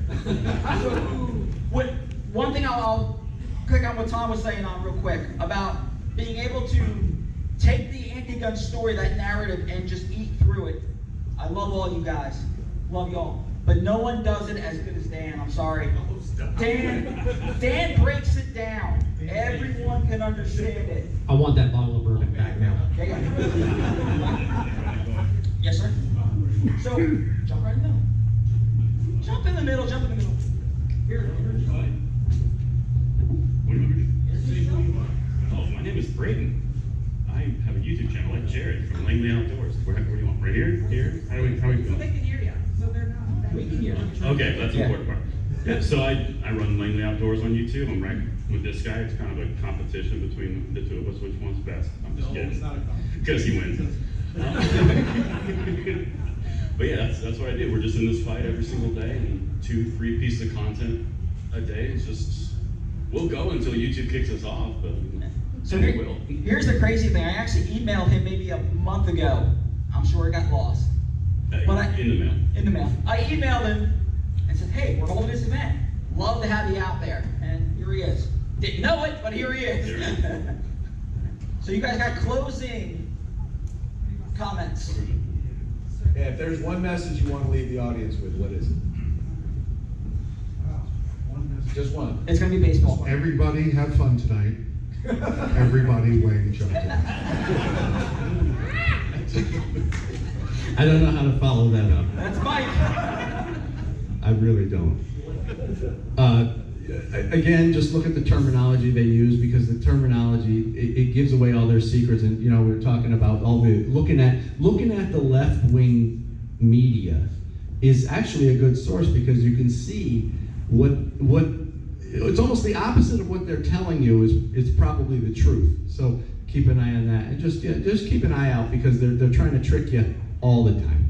One thing I'll click on what Tom was saying on real quick about being able to take the anti-gun story, that narrative, and just eat through it. I love all you guys. Love y'all. But no one does it as good as Dan. I'm sorry. Dan breaks it down. Everyone can understand it. I want that bottle of bourbon back now. Yeah. Yes, sir. So, jump right in the middle. Jump in the middle. Jump in the middle. Here. Oh, my name is Braden. I have a YouTube channel like Jared from Langley Outdoors. Where do you want? Right here? Here? How do we go? Okay, that's the Yeah. important part. Yeah, so I run Langley Outdoors on YouTube. I'm right with this guy. It's kind of a competition between the two of us, which one's best. I'm just kidding. It's not a competition. Because he wins. But yeah, that's what I do. We're just in this fight every single day, and 2-3 pieces of content a day. It's just, we'll go until YouTube kicks us off, but So we will. here's the crazy thing. I actually emailed him maybe a month ago. I'm sure it got lost. But In the mail. In the mail. I emailed him and said, hey, we're holding this event. Love to have you out there. And here he is. Didn't know it, but here he is. So you guys got closing comments. Yeah, if there's one message you want to leave the audience with, what is it? Just one. It's going to be baseball. Everybody have fun tonight. Everybody Wayne Johnson. I don't know how to follow that up. That's Mike. I really don't. Again, just look at the terminology they use, because the terminology, it gives away all their secrets. And you know, we're talking about all the looking at the left-wing media is actually a good source, because you can see what it's almost the opposite of what they're telling you is probably the truth. So keep an eye on that, and just keep an eye out, because they're trying to trick you all the time.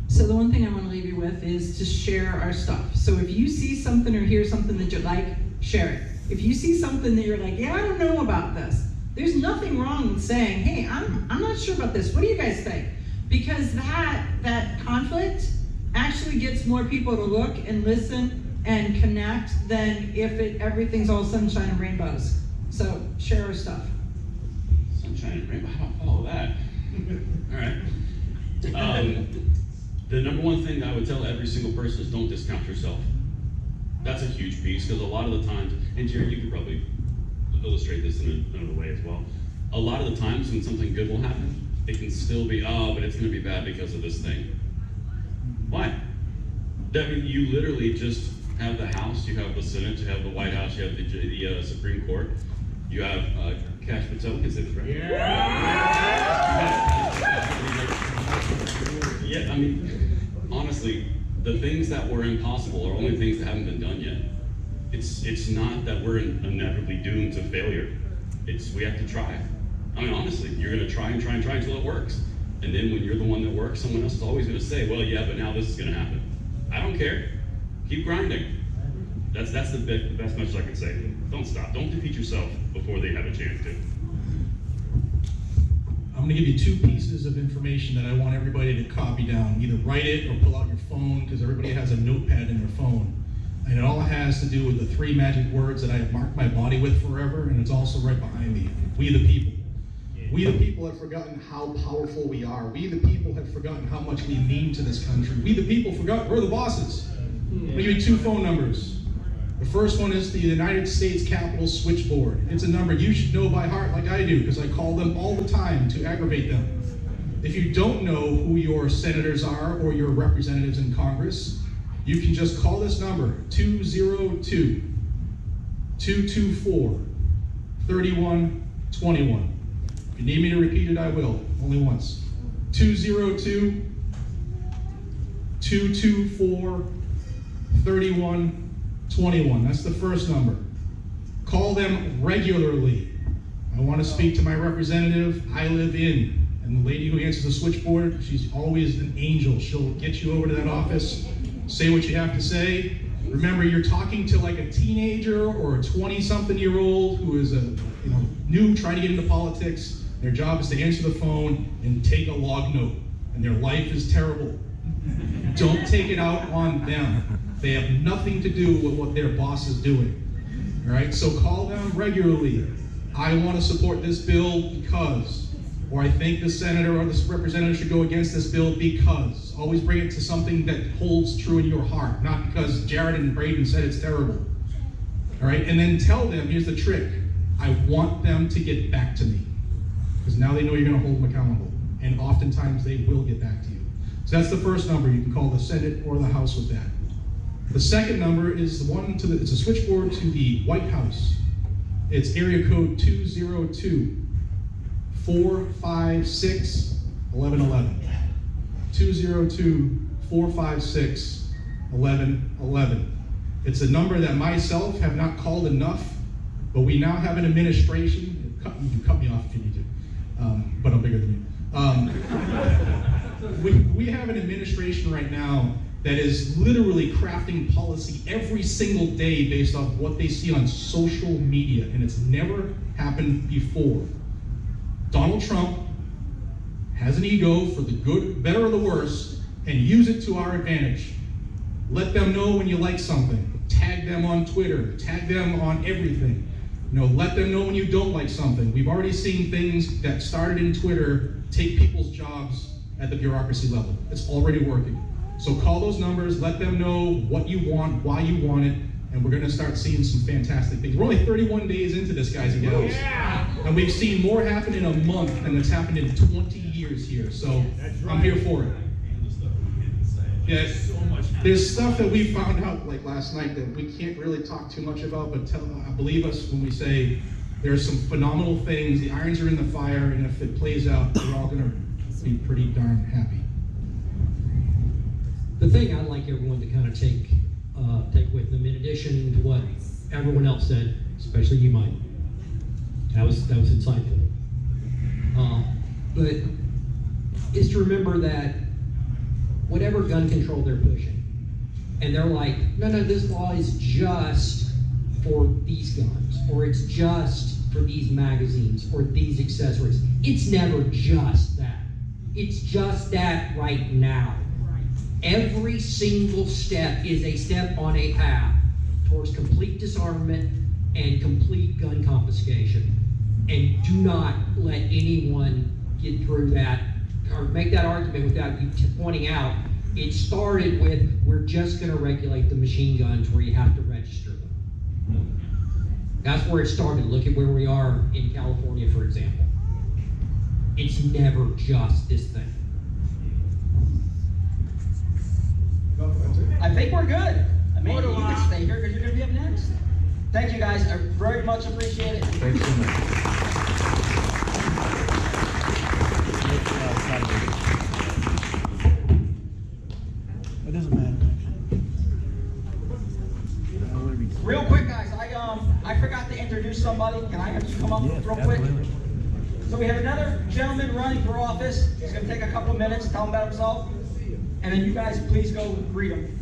So the one thing I want to leave you with is to share our stuff. So if you see something or hear something that you like, share it. If you see something that you're like, yeah, I don't know about this, there's nothing wrong with saying, hey, I'm not sure about this. What do you guys think? Because that conflict actually gets more people to look and listen and connect than if everything's all sunshine and rainbows. So share our stuff. Sunshine and rainbow, how about follow that? All right. The number one thing that I would tell every single person is don't discount yourself. That's a huge piece, because a lot of the times, and Jared, you could probably illustrate this in another way as well. A lot of the times when something good will happen, it can still be, oh, but it's going to be bad because of this thing. Why? I mean, you literally just have the House, you have the Senate, you have the White House, you have the Supreme Court, you have Kash Patel, we can say this, right? Yeah, I mean, honestly, the things that were impossible are only things that haven't been done yet. It's not that we're inevitably doomed to failure. We have to try. I mean, honestly, you're going to try and try and try until it works. And then when you're the one that works, someone else is always going to say, well, yeah, but now this is going to happen. I don't care. Keep grinding. That's the best message I can say. Don't stop. Don't defeat yourself before they have a chance to. I'm going to give you 2 pieces of information that I want everybody to copy down. Either write it or pull out your phone, because everybody has a notepad in their phone. And it all has to do with the 3 magic words that I have marked my body with forever, and it's also right behind me. We the people. We the people have forgotten how powerful we are. We the people have forgotten how much we mean to this country. We the people forgot we're the bosses. I'm going to give you 2 phone numbers. The first one is the United States Capitol switchboard. It's a number you should know by heart like I do, because I call them all the time to aggravate them. If you don't know who your senators are or your representatives in Congress, you can just call this number, 202-224-3121. If you need me to repeat it, I will, only once. 202-224-3121. That's the first number. Call them regularly. I want to speak to my representative I live in. And the lady who answers the switchboard, she's always an angel. She'll get you over to that office, say what you have to say. Remember, you're talking to like a teenager or a 20-something-year-old who is new, trying to get into politics. Their job is to answer the phone and take a log note. And their life is terrible. Don't take it out on them. They have nothing to do with what their boss is doing. All right, so call them regularly. I want to support this bill because, or I think the senator or this representative should go against this bill because. Always bring it to something that holds true in your heart, not because Jared and Braden said it's terrible. All right, and then tell them, here's the trick. I want them to get back to me, because now they know you're going to hold them accountable, and oftentimes they will get back to you. So that's the first number. You can call the Senate or the House with that. The second number is the one it's a switchboard to the White House. It's area code 202-456-1111. 202-456-1111. 1111. It's a number that myself have not called enough, but we now have an administration. You can cut me off if you need to, but I'm bigger than you. We have an administration right now that is literally crafting policy every single day based off what they see on social media, and it's never happened before. Donald Trump has an ego for the good, better, or the worse, and use it to our advantage. Let them know when you like something. Tag them on Twitter, tag them on everything. Let them know when you don't like something. We've already seen things that started in Twitter take people's jobs at the bureaucracy level. It's already working. So call those numbers, let them know what you want, why you want it, and we're gonna start seeing some fantastic things. We're only 31 days into this, guys and gals. Yeah. And we've seen more happen in a month than that's happened in 20 years here, so I'm here for it. Yeah, there's stuff that we found out like last night that we can't really talk too much about, but believe us when we say there's some phenomenal things. The irons are in the fire, and if it plays out, we're all gonna be pretty darn happy. The thing I'd like everyone to kind of take with them, in addition to what everyone else said, especially you, Mike, that was insightful. But is to remember that whatever gun control they're pushing, and they're like, no, this law is just for these guns, or it's just for these magazines, or these accessories. It's never just that. It's just that right now. Every single step is a step on a path towards complete disarmament and complete gun confiscation. And do not let anyone get through that or make that argument without you pointing out it started with, we're just going to regulate the machine guns where you have to register them. That's where it started. Look at where we are in California, for example. It's never just this thing. I think we're good. Amanda, you can stay here because you're going to be up next. Thank you, guys. I very much appreciate it. Thanks so much. It doesn't matter. Real quick, guys, I forgot to introduce somebody. Can I have you come up real quick? So we have another gentleman running for office. He's going to take a couple of minutes, tell him about himself, and then you guys please go greet him.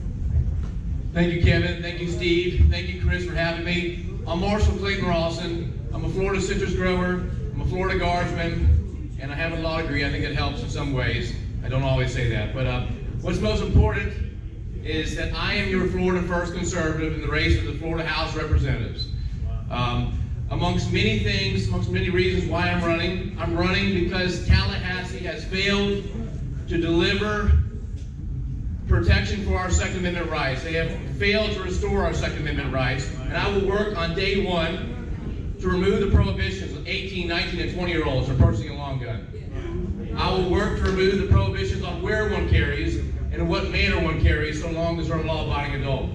Thank you, Kevin. Thank you, Steve. Thank you, Chris, for having me. I'm Marshall Clayton Rawson. I'm a Florida citrus grower. I'm a Florida guardsman, and I have a law degree. I think it helps in some ways. I don't always say that, but what's most important is that I am your Florida First conservative in the race of the Florida House of Representatives. Amongst many things, amongst many reasons why I'm running because Tallahassee has failed to deliver protection for our Second Amendment rights. They have failed to restore our Second Amendment rights, and I will work on day one to remove the prohibitions on 18, 19, and 20-year-olds from purchasing a long gun. I will work to remove the prohibitions on where one carries and in what manner one carries, so long as they're a law-abiding adult.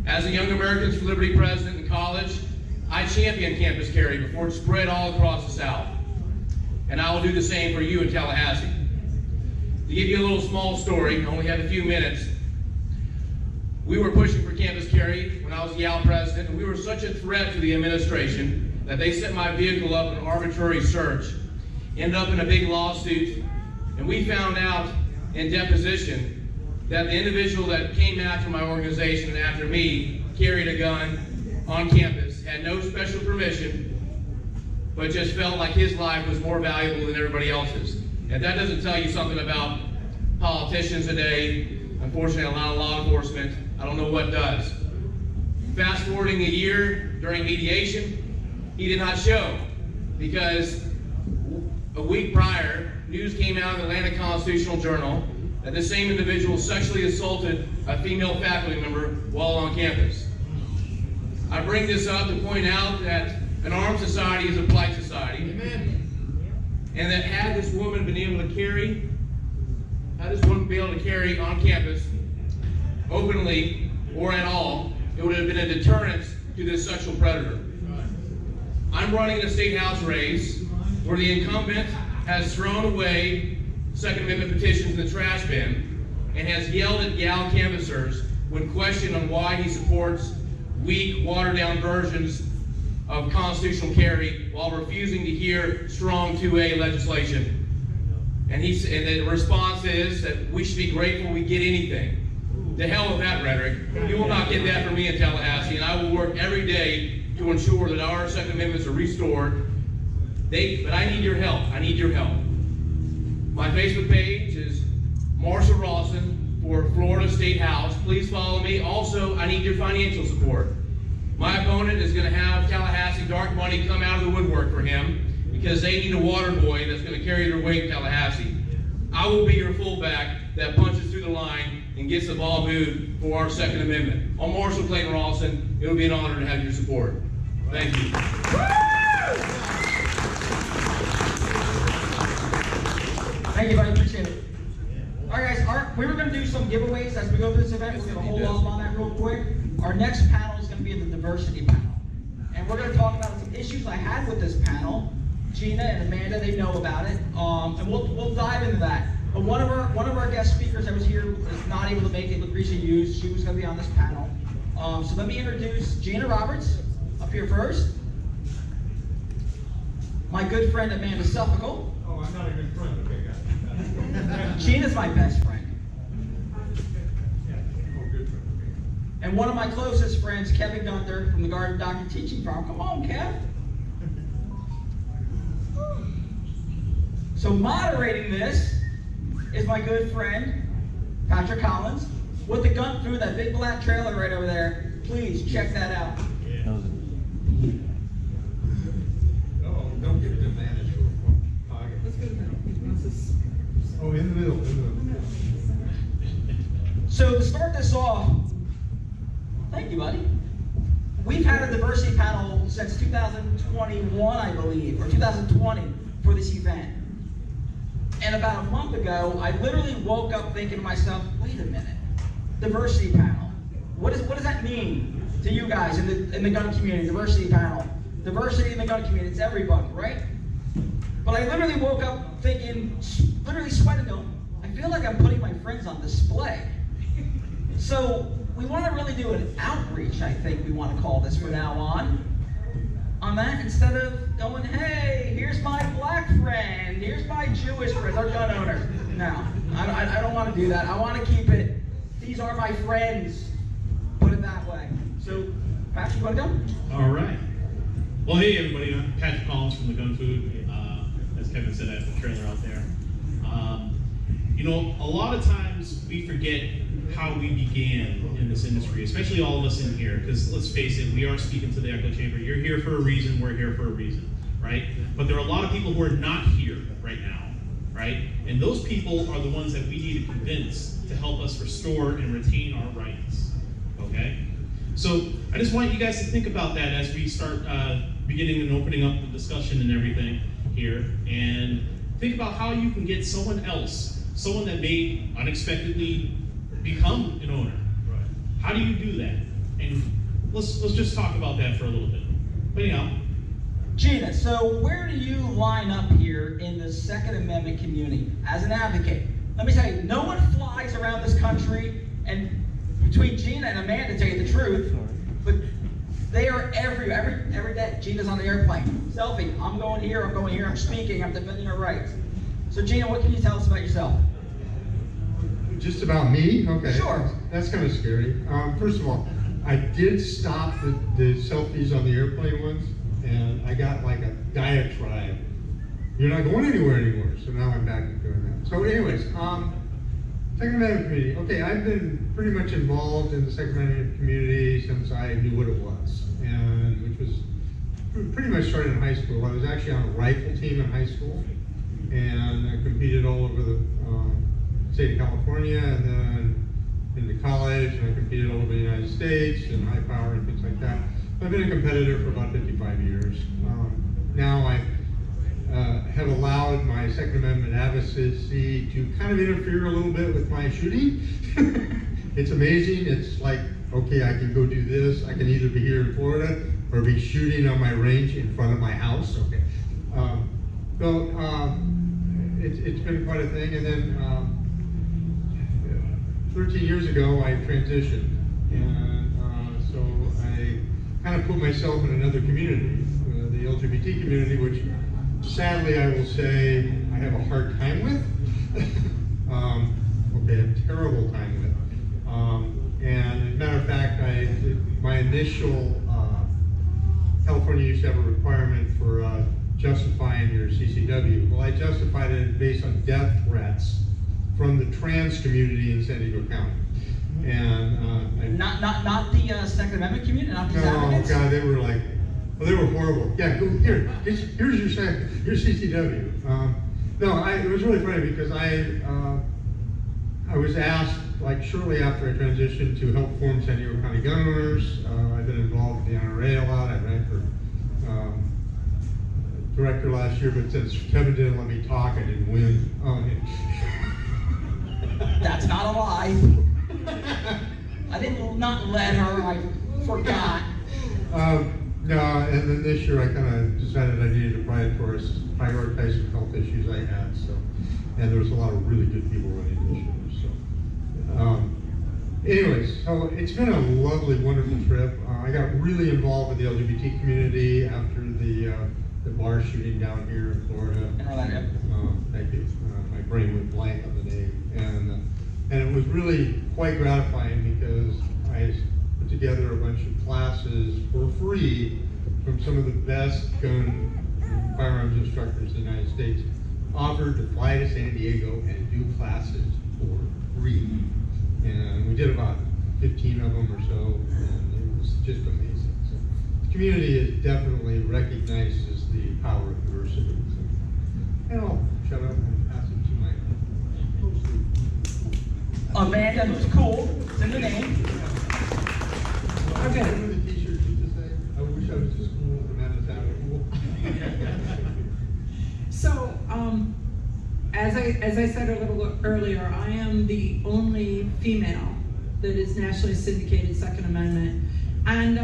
As a Young Americans for Liberty president in college, I championed campus carry before it spread all across the South. And I will do the same for you in Tallahassee. To give you a little small story, I only have a few minutes. We were pushing for campus carry when I was the YAL president, and we were such a threat to the administration that they set my vehicle up in an arbitrary search, ended up in a big lawsuit, and we found out in deposition that the individual that came after my organization and after me carried a gun on campus, had no special permission, but just felt like his life was more valuable than everybody else's. And that doesn't tell you something about politicians today. Unfortunately, a lot of law enforcement. I don't know what does. Fast forwarding a year during mediation, he did not show because a week prior, news came out in the Atlanta Constitutional Journal that the same individual sexually assaulted a female faculty member while on campus. I bring this up to point out that an armed society is a polite society. Amen. And that had this woman been able to carry, on campus openly or at all, it would have been a deterrent to this sexual predator. I'm running a state house race where the incumbent has thrown away Second Amendment petitions in the trash bin and has yelled at YAL canvassers when questioned on why he supports weak, watered-down versions of constitutional carry while refusing to hear strong 2A legislation. And the response is that we should be grateful we get anything. To hell with that rhetoric. You will not get that from me in Tallahassee, and I will work every day to ensure that our Second Amendments are restored. But I need your help. I need your help. My Facebook page is Marshall Rawson for Florida State House. Please follow me. Also, I need your financial support. My opponent is going to have Tallahassee dark money come out of the woodwork for him because they need a water boy that's going to carry their weight in Tallahassee. I will be your fullback that punches through the line and gets the ball moved for our Second Amendment. I'm Marshall Clayton Rawson. It'll be an honor to have your support. Thank you. Thank you, buddy. Appreciate it. All right, guys. We were going to do some giveaways as we go through this event. We're going to hold off on that real quick. Our next panel is going to be the diversity panel. And we're going to talk about some issues I had with this panel. Gina and Amanda, they know about it. And we'll dive into that. But one of our guest speakers that was here is not able to make it, Lucretia Hughes. She was going to be on this panel. So let me introduce Gina Roberts, up here first. My good friend Amanda Suffolk. Oh, I'm not a good friend. Okay, got it. Gina's my best friend. And one of my closest friends, Kevin Gunther from the Garden Doctor Teaching Farm. Come on, Kev. So moderating this is my good friend, Patrick Collins, with the gun through that big black trailer right over there. Please check that out. Yeah. Oh, don't give it to manage for pocket. Let's go to the middle. Oh, in the middle, in the middle. So to start this off, thank you, buddy. We've had a diversity panel since 2021, I believe, or 2020 for this event. And about a month ago, I literally woke up thinking to myself, wait a minute, diversity panel. What does that mean to you guys in the gun community, diversity panel? Diversity in the gun community, it's everybody, right? But I literally woke up thinking, literally sweating, going, I feel like I'm putting my friends on display. So we want to really do an outreach, I think we want to call this from now on that, instead of going, hey, here's my black friend, here's my Jewish friend, our gun owner. No, I don't want to do that. I want to keep it, these are my friends, put it that way. So, Patrick, you want to go? All right. Well, hey, everybody, I'm Patrick Collins from the Gun Food. As Kevin said, I have the trailer out there. You know, a lot of times we forget how we began in this industry, especially all of us in here, because let's face it, we are speaking to the echo chamber. You're here for a reason, we're here for a reason, right? But there are a lot of people who are not here right now, right? And those people are the ones that we need to convince to help us restore and retain our rights, okay? So I just want you guys to think about that as we start beginning and opening up the discussion and everything here, and think about how you can get someone else, someone that may unexpectedly become an owner. Right. How do you do that? And let's just talk about that for a little bit. But anyhow. Gina, so where do you line up here in the Second Amendment community as an advocate? Let me tell you, no one flies around this country, and between Gina and Amanda, to tell you the truth, but they are every day. Gina's on the airplane. Selfie, I'm going here, I'm speaking, I'm defending our rights. So Gina, what can you tell us about yourself? Just about me? Okay. Sure. That's kind of scary. First of all, I did stop the selfies on the airplane once, and I got like a diatribe. You're not going anywhere anymore. So now I'm back to doing that. So anyways, Second Amendment community. Okay, I've been pretty much involved in the Second Amendment community since I knew what it was, and which was pretty much started in high school. I was actually on a rifle team in high school, and I competed all over the state of California, and then into college, and I competed all over the United States and high power and things like that. I've been a competitor for about 55 years. Now I have allowed my Second Amendment advocacy to kind of interfere a little bit with my shooting. It's amazing. It's like, okay, I can go do this. I can either be here in Florida or be shooting on my range in front of my house. Okay. It's been quite a thing. And then 13 years ago, I transitioned. and so I kind of put myself in another community, the LGBT community, which sadly I will say I have a hard time with. Okay, a terrible time with. And as a matter of fact, my initial California used to have a requirement for justifying your CCW. Well, I justified it based on death threats from the trans community in San Diego County. And not the Second Amendment community, not these advocates? God, they were like, well, they were horrible. Yeah, go here. Here's your CCW. No, it was really funny because I was asked, like shortly after I transitioned, to help form San Diego County Gun Owners. I've been involved with the NRA a lot. I ran for director last year, but since Kevin didn't let me talk, I didn't win. That's not a lie. I didn't not let her, I forgot. No, and then this year I kind of decided I needed to prioritize some health issues I had, so, and there was a lot of really good people running this year, so. Anyways, so it's been a lovely, wonderful trip. I got really involved with the LGBT community after the bar shooting down here in Florida. Thank you. My brain went blank on the name, and it was really quite gratifying because I put together a bunch of classes for free from some of the best gun and firearms instructors in the United States, offered to fly to San Diego and do classes for free. And we did about 15 of them or so, and it was just amazing. So the community definitely recognizes the power of diversity. So, and I'll shut up and pass it to my Amanda, who's cool. It's in the name. Okay. Remember the t-shirt used to say, I wish I was just cool, Amanda's out of cool. So, as I said a little earlier, I am the only female that is nationally syndicated Second Amendment, and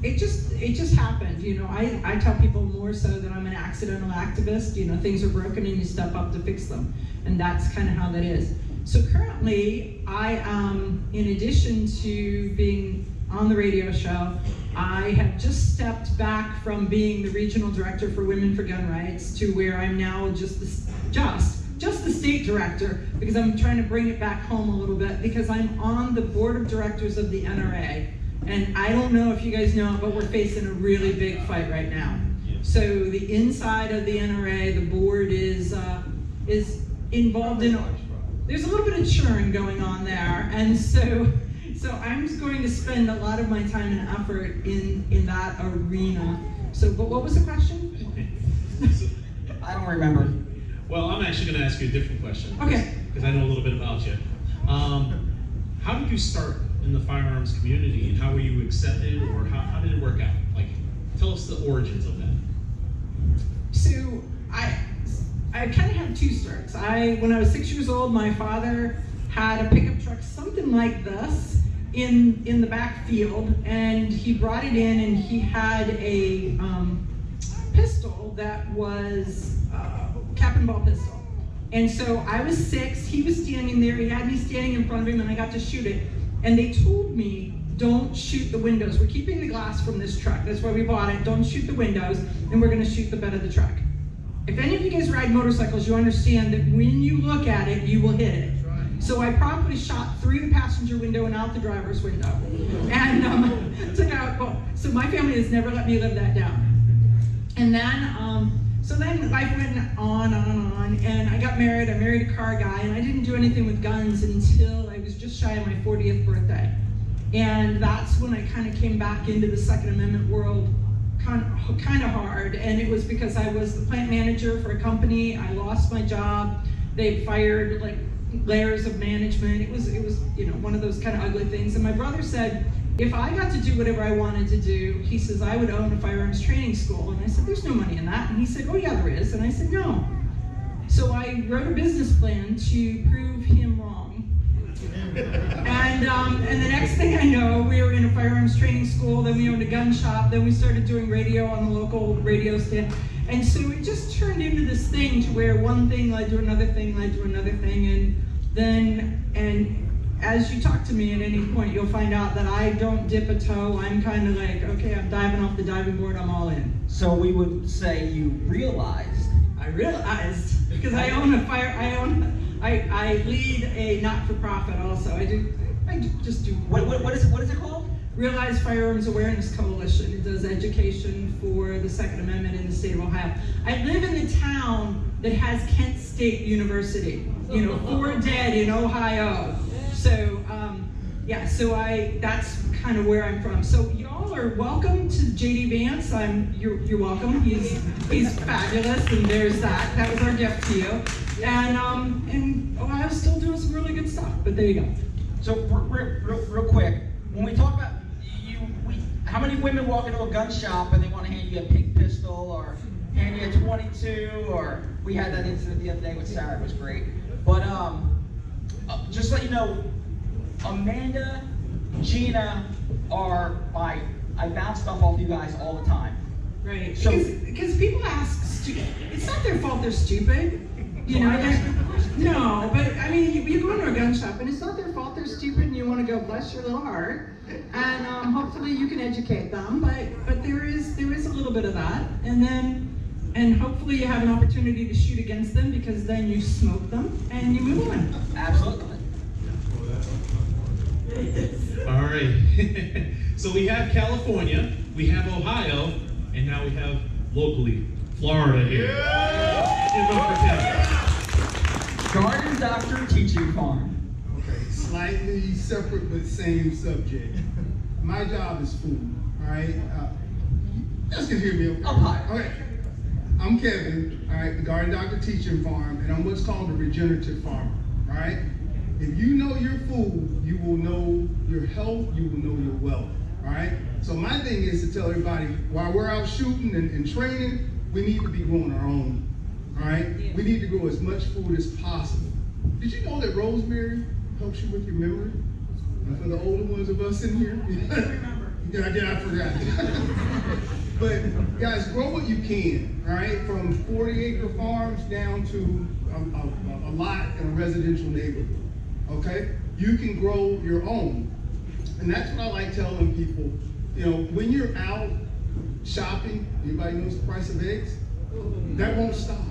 it just happened. You know, I tell people more so that I'm an accidental activist. You know, things are broken and you step up to fix them, and that's kind of how that is. So currently, I am, in addition to being on the radio show, I have just stepped back from being the regional director for Women for Gun Rights to where I'm now just the state director, because I'm trying to bring it back home a little bit, because I'm on the board of directors of the NRA. And I don't know if you guys know, but we're facing a really big fight right now. So the inside of the NRA, the board is involved in, there's a little bit of churn going on there. And so I'm just going to spend a lot of my time and effort in that arena. So, but what was the question? I don't remember. Well, I'm actually going to ask you a different question. Okay. Because I know a little bit about you. How did you start in the firearms community, and how were you accepted, or how did it work out? Like, tell us the origins of that. So I kind of have two starts. When I was 6 years old, my father had a pickup truck, something like this, in the back field, and he brought it in, and he had a pistol that was cap and ball pistol. And so I was 6, he was standing there, he had me standing in front of him, and I got to shoot it. And they told me, don't shoot the windows. We're keeping the glass from this truck. That's why we bought it. Don't shoot the windows, and we're gonna shoot the bed of the truck. If any of you guys ride motorcycles, you understand that when you look at it, you will hit it. So I promptly shot through the passenger window and out the driver's window. And took out, so my family has never let me live that down. And then, so then life went on, and I got married. I married a car guy, and I didn't do anything with guns until I was just shy of my 40th birthday. And that's when I kind of came back into the Second Amendment world kind of hard. And it was because I was the plant manager for a company. I lost my job. They fired like layers of management. It was you know, one of those kind of ugly things. And my brother said, if I got to do whatever I wanted to do, he says, I would own a firearms training school. And I said, there's no money in that. And he said, oh yeah, there is. And I said, no. So I wrote a business plan to prove him wrong. And the next thing I know, we were in a firearms training school, then we owned a gun shop, then we started doing radio on the local radio stand. And so it just turned into this thing to where one thing led to another thing, led to another thing, and then, as you talk to me at any point, you'll find out that I don't dip a toe. I'm kind of like, okay, I'm diving off the diving board, I'm all in. So we would say you realized. I realized, because I lead a not-for-profit also. I just do. What is it called? Realize Firearms Awareness Coalition. It does education for the Second Amendment in the state of Ohio. I live in the town that has Kent State University. You know, 4 dead in Ohio. So, that's kind of where I'm from. So y'all are welcome to JD Vance. You're welcome. He's fabulous, and there's that. That was our gift to you. And Ohio's still doing some really good stuff. But there you go. So real quick, when we talk about how many women walk into a gun shop and they want to hand you a pink pistol or hand you a 22, or we had that incident the other day with Sarah. It was great. But just to let you know, Amanda, Gina I bounce stuff off you guys all the time. Right. So, because people ask, it's not their fault they're stupid. You know, no, but I mean, you go into a gun shop and it's not their fault they're stupid, and you want to go bless your little heart, and hopefully you can educate them. But there is a little bit of that, and hopefully you have an opportunity to shoot against them, because then you smoke them and you move on. Absolutely. All right. So we have California, we have Ohio, and now we have locally Florida here. In Boca County. Garden Doctor Teaching Farm. Okay, slightly separate but same subject. My job is food, all right? You guys can hear me okay? Up high. Okay. I'm Kevin, all right, the Garden Doctor Teaching Farm, and I'm what's called a regenerative farmer, all right? If you know your food, you will know your health, you will know your wealth, all right? So my thing is to tell everybody, while we're out shooting and training, we need to be growing our own, all right? Yeah. We need to grow as much food as possible. Did you know that rosemary helps you with your memory? And for the older ones of us in here? I forgot. But guys, grow what you can, all right? From 40-acre farms down to a lot in a residential neighborhood, okay? You can grow your own. And that's what I like telling people. You know, when you're out shopping, anybody knows the price of eggs? That won't stop,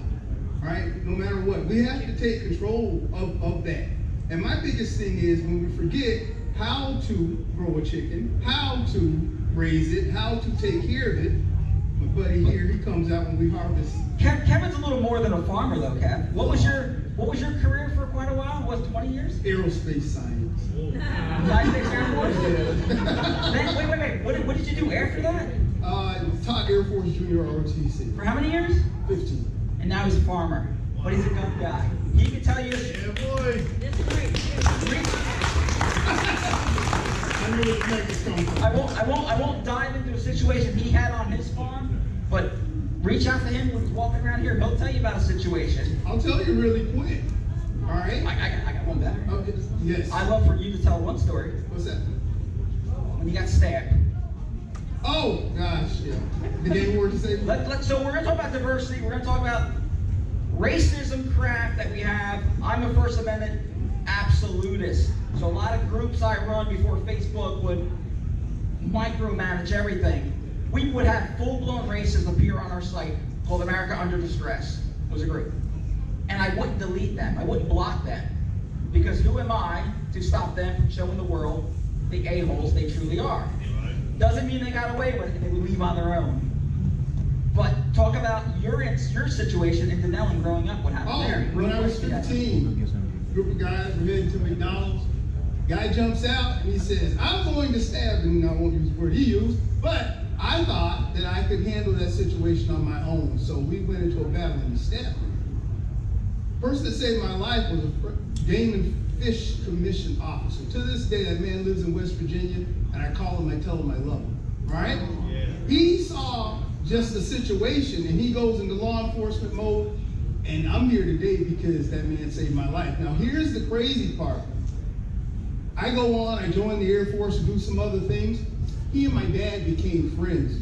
right? No matter what. We have to take control of that. And my biggest thing is when we forget how to grow a chicken, how to raise it, how to take care of it. My buddy here, he comes out when we harvest. Kevin's a little more than a farmer though, Kev. What was your career for quite a while? Was 20 years? Aerospace science. United States Air Force? Wait. What did you do after that? Taught Air Force Junior ROTC. For how many years? 15. And now he's a farmer, but he's a gun guy. He can tell you. Yeah, boy. I knew it make us come. I won't dive into a situation he had on his farm, but reach out to him when he's walking around here. He'll tell you about a situation. I'll tell you really quick. All right. I got one better. Okay. Yes. I'd love for you to tell one story. What's that? When you got stabbed. Oh gosh, yeah. The game word to say. So we're gonna talk about diversity. We're gonna talk about racism crap that we have. I'm a First Amendment absolutist. So a lot of groups I run before Facebook would micromanage everything. We would have full-blown racists appear on our site called America Under Distress. It was a group. And I wouldn't delete them. I wouldn't block them. Because who am I to stop them from showing the world the a-holes they truly are? Doesn't mean they got away with it and they would leave on their own. But talk about your situation in Denellen growing up. What happened there? When I was 15, group of guys were heading to McDonald's. Guy jumps out and he says, I'm going to stab him. I won't use the word he used, but I thought that I could handle that situation on my own. So we went into a battle and he stabbed me. Person that saved my life was a Game and Fish Commission officer. To this day, that man lives in West Virginia, and I call him, I tell him I love him, all right? Yeah. He saw just the situation, and he goes into law enforcement mode, and I'm here today because that man saved my life. Now, here's the crazy part. I go on, I join the Air Force and do some other things. He and my dad became friends.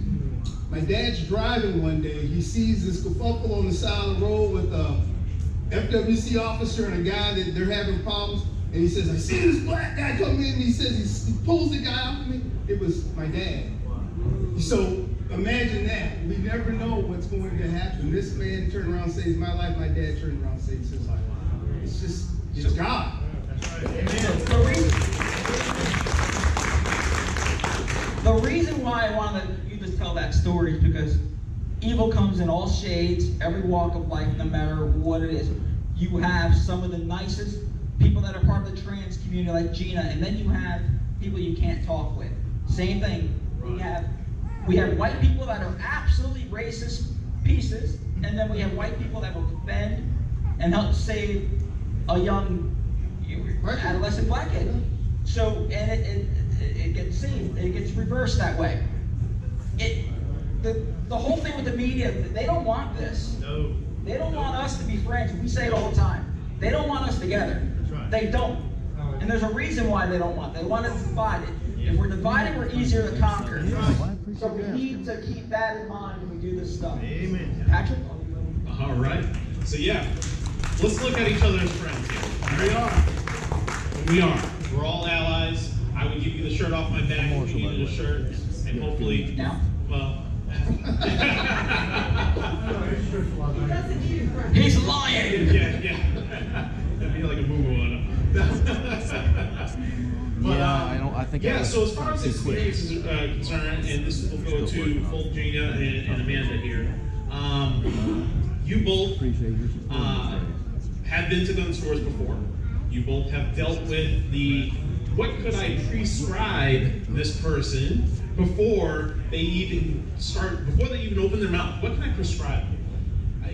My dad's driving one day, he sees this kerfuffle on the side of the road with a FWC officer and a guy that they're having problems. And he says, I see this black guy come in, and he says, he pulls the guy off of me. It was my dad. So imagine that. We never know what's going to happen. This man turned around and saves my life. My dad turned around and saves his life. It's just, it's God. The reason why I wanted you to tell that story is because evil comes in all shades, every walk of life, no matter what it is. You have some of the nicest people that are part of the trans community, like Gina, and then you have people you can't talk with. Same thing. We have white people that are absolutely racist pieces, and then we have white people that will defend and help save a young adolescent black kid. So, and it gets seen, it gets reversed that way. The whole thing with the media, they don't want this. No. They don't want us to be friends. We say it all the time. They don't want us together. That's right. They don't. And there's a reason why they don't want it. They want us divided. If we're divided, we're easier to conquer. So we need to keep that in mind when we do this stuff. Amen. Patrick? All right. So yeah, let's look at each other as friends here. We are. We are. We're all allies. I would give you the shirt off my back if you needed a shirt, and hopefully, now, well. He's lying. Yeah. That'd be like a moo-moo on him. But, I think. Yeah. So as far as experience is concerned, and this will go to both Gina and Amanda here. You both have been to gun stores before. You both have dealt with the what could I prescribe this person before they even open their mouth. What can I prescribe?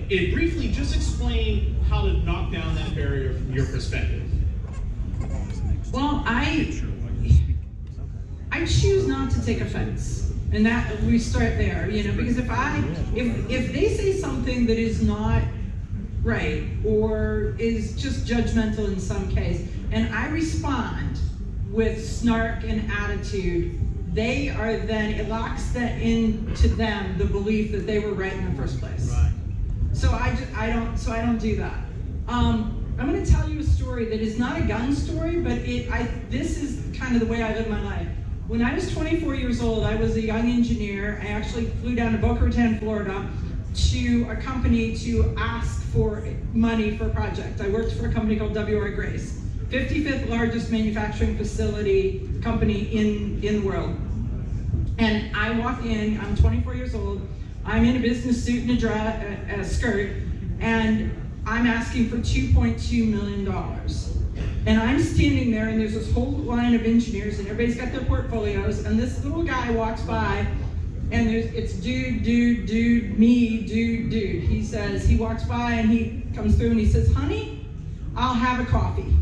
It briefly just explain how to knock down that barrier from your perspective. Well, I choose not to take offense, and that we start there, because if they say something that is not right or is just judgmental in some case, and I respond with snark and attitude, they are then, it locks that into them the belief that they were right in the first place. Right. So I don't do that. I'm going to tell you a story that is not a gun story, but this is kind of the way I live my life. When I was 24 years old, I was a young engineer. I actually flew down to Boca Raton, Florida, to a company to ask for money for a project. I worked for a company called W.R. Grace, 55th largest manufacturing facility company in the world. And I walk in, I'm 24 years old, I'm in a business suit and a skirt, and I'm asking for $2.2 million. And I'm standing there, and there's this whole line of engineers, and everybody's got their portfolios, and this little guy walks by, and it's dude, me, dude. He walks by, and he comes through, and he says, honey, I'll have a coffee.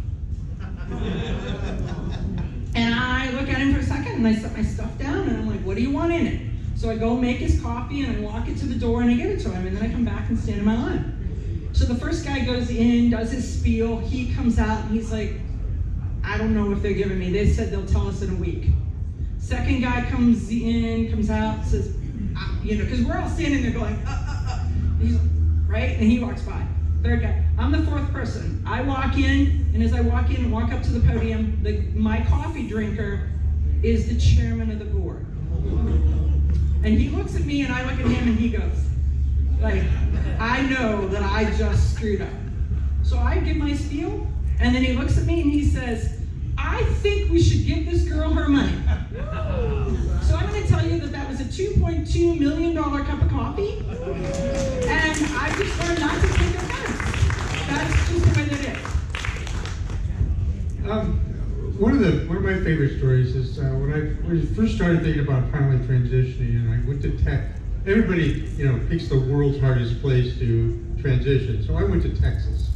And I look at him for a second, and I set my stuff down, and I'm like, what do you want in it? So I go make his coffee, and I walk it to the door, and I give it to him, and then I come back and stand in my line. So the first guy goes in, does his spiel, he comes out, and he's like, I don't know if they're giving me. They said they'll tell us in a week. Second guy comes out, says, because we're all standing there going, He's like, right? And he walks by. Third guy. I'm the fourth person. I walk in, and as I walk in and walk up to the podium, my coffee drinker is the chairman of the board. And he looks at me, and I look at him, and he goes, I know that I just screwed up. So I give my spiel, and then he looks at me and he says, I think we should give this girl her money. So I'm going to tell you that was a $2.2 million cup of coffee, and I just learned not to take offense. That's just the way that it is. One of my favorite stories is when I first started thinking about finally transitioning, and I went to tech. Everybody, picks the world's hardest place to transition. So I went to Texas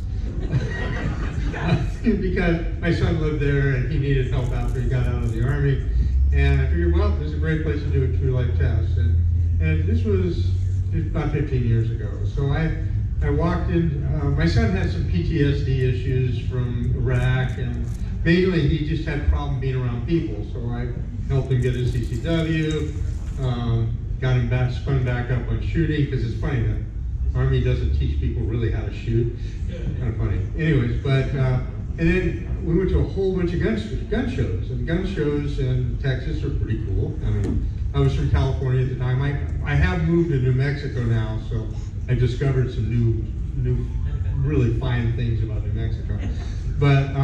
because my son lived there and he needed help after he got out of the Army. And I figured, well, this is a great place to do a true life test. And this was about 15 years ago. So I walked in. My son had some PTSD issues from Iraq, and mainly he just had a problem being around people. So I helped him get his CCW. Got him spun back up on shooting, because it's funny that Army doesn't teach people really how to shoot. Kind of funny. Anyways, but And then we went to a whole bunch of gun shows. And gun shows in Texas are pretty cool. I mean, I was from California at the time. I have moved to New Mexico now, so I discovered some new really fine things about New Mexico. But,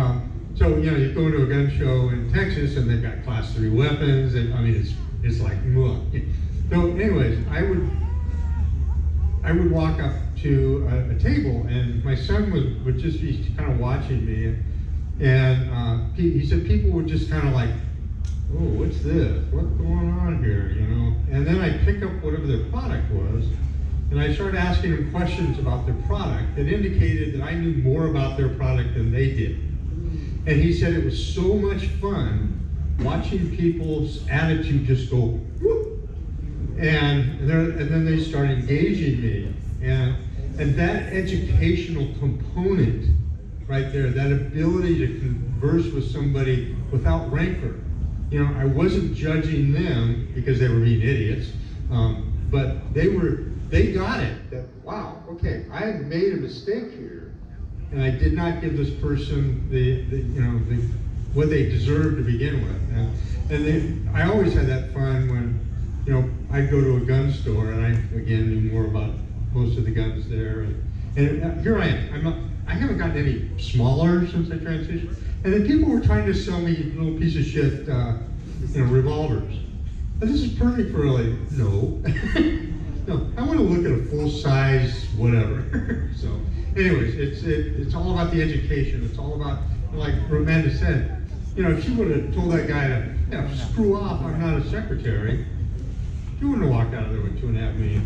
so, you know, you go to a gun show in Texas and they've got class 3 weapons, and I mean, it's like, mwah. So anyways, I would walk up to a table, and my son would just be kind of watching me, and he said people would just kind of like, oh, what's this? What's going on here, you know? And then I'd pick up whatever their product was, and I started asking them questions about their product that indicated that I knew more about their product than they did. And he said it was so much fun watching people's attitude just go, whoop. And then they start engaging me. And that educational component right there, that ability to converse with somebody without rancor. You know, I wasn't judging them because they were being idiots, but they got it, that, wow, okay, I had made a mistake here, and I did not give this person what they deserved to begin with. I always had that fun when, you know, I'd go to a gun store, and I, again, knew more about most of the guns there. And here I am. I haven't gotten any smaller since I transitioned. And then people were trying to sell me little piece of shit, revolvers. And this is perfect for no. No, I want to look at a full size whatever. So, anyways, it's all about the education. It's all about, like Amanda said, you know, if she would have told that guy to screw off, I'm not a secretary, she wouldn't have walked out of there with $2.5 million.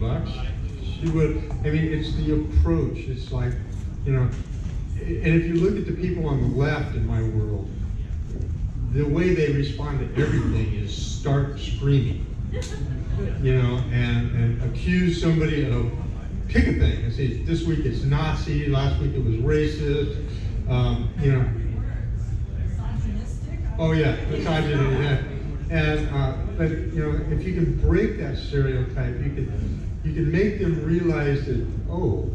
She would. I mean, it's the approach. It's like, you know, and if you look at the people on the left in my world, the way they respond to everything is start screaming, you know, and accuse somebody of, pick a thing. I say, this week it's Nazi, last week it was racist, you know. Oh yeah, misogyny, yeah. And, but, you know, if you can break that stereotype, you can make them realize that, oh,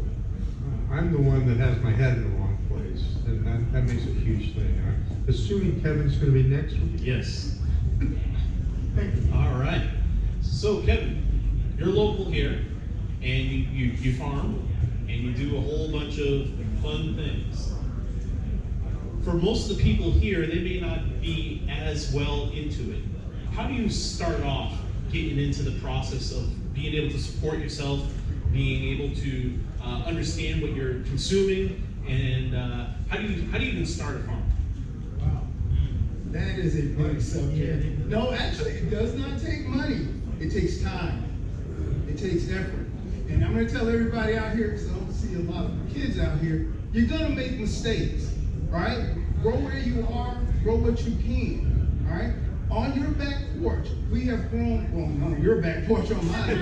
I'm the one that has my head in the wrong place, and that makes a huge thing. Right? Assuming Kevin's going to be next week. Yes. All right. So Kevin, you're local here, and you farm, and you do a whole bunch of fun things. For most of the people here, they may not be as well into it. How do you start off getting into the process of being able to support yourself, being able to understand what you're consuming, and how do you even start a farm? Wow, that is a big subject. No, actually, it does not take money. It takes time. It takes effort. And I'm going to tell everybody out here, because I don't see a lot of kids out here, you're going to make mistakes, right? Grow where you are, grow what you can, all right? On your back porch, we have grown, well, not on your back porch, on mine.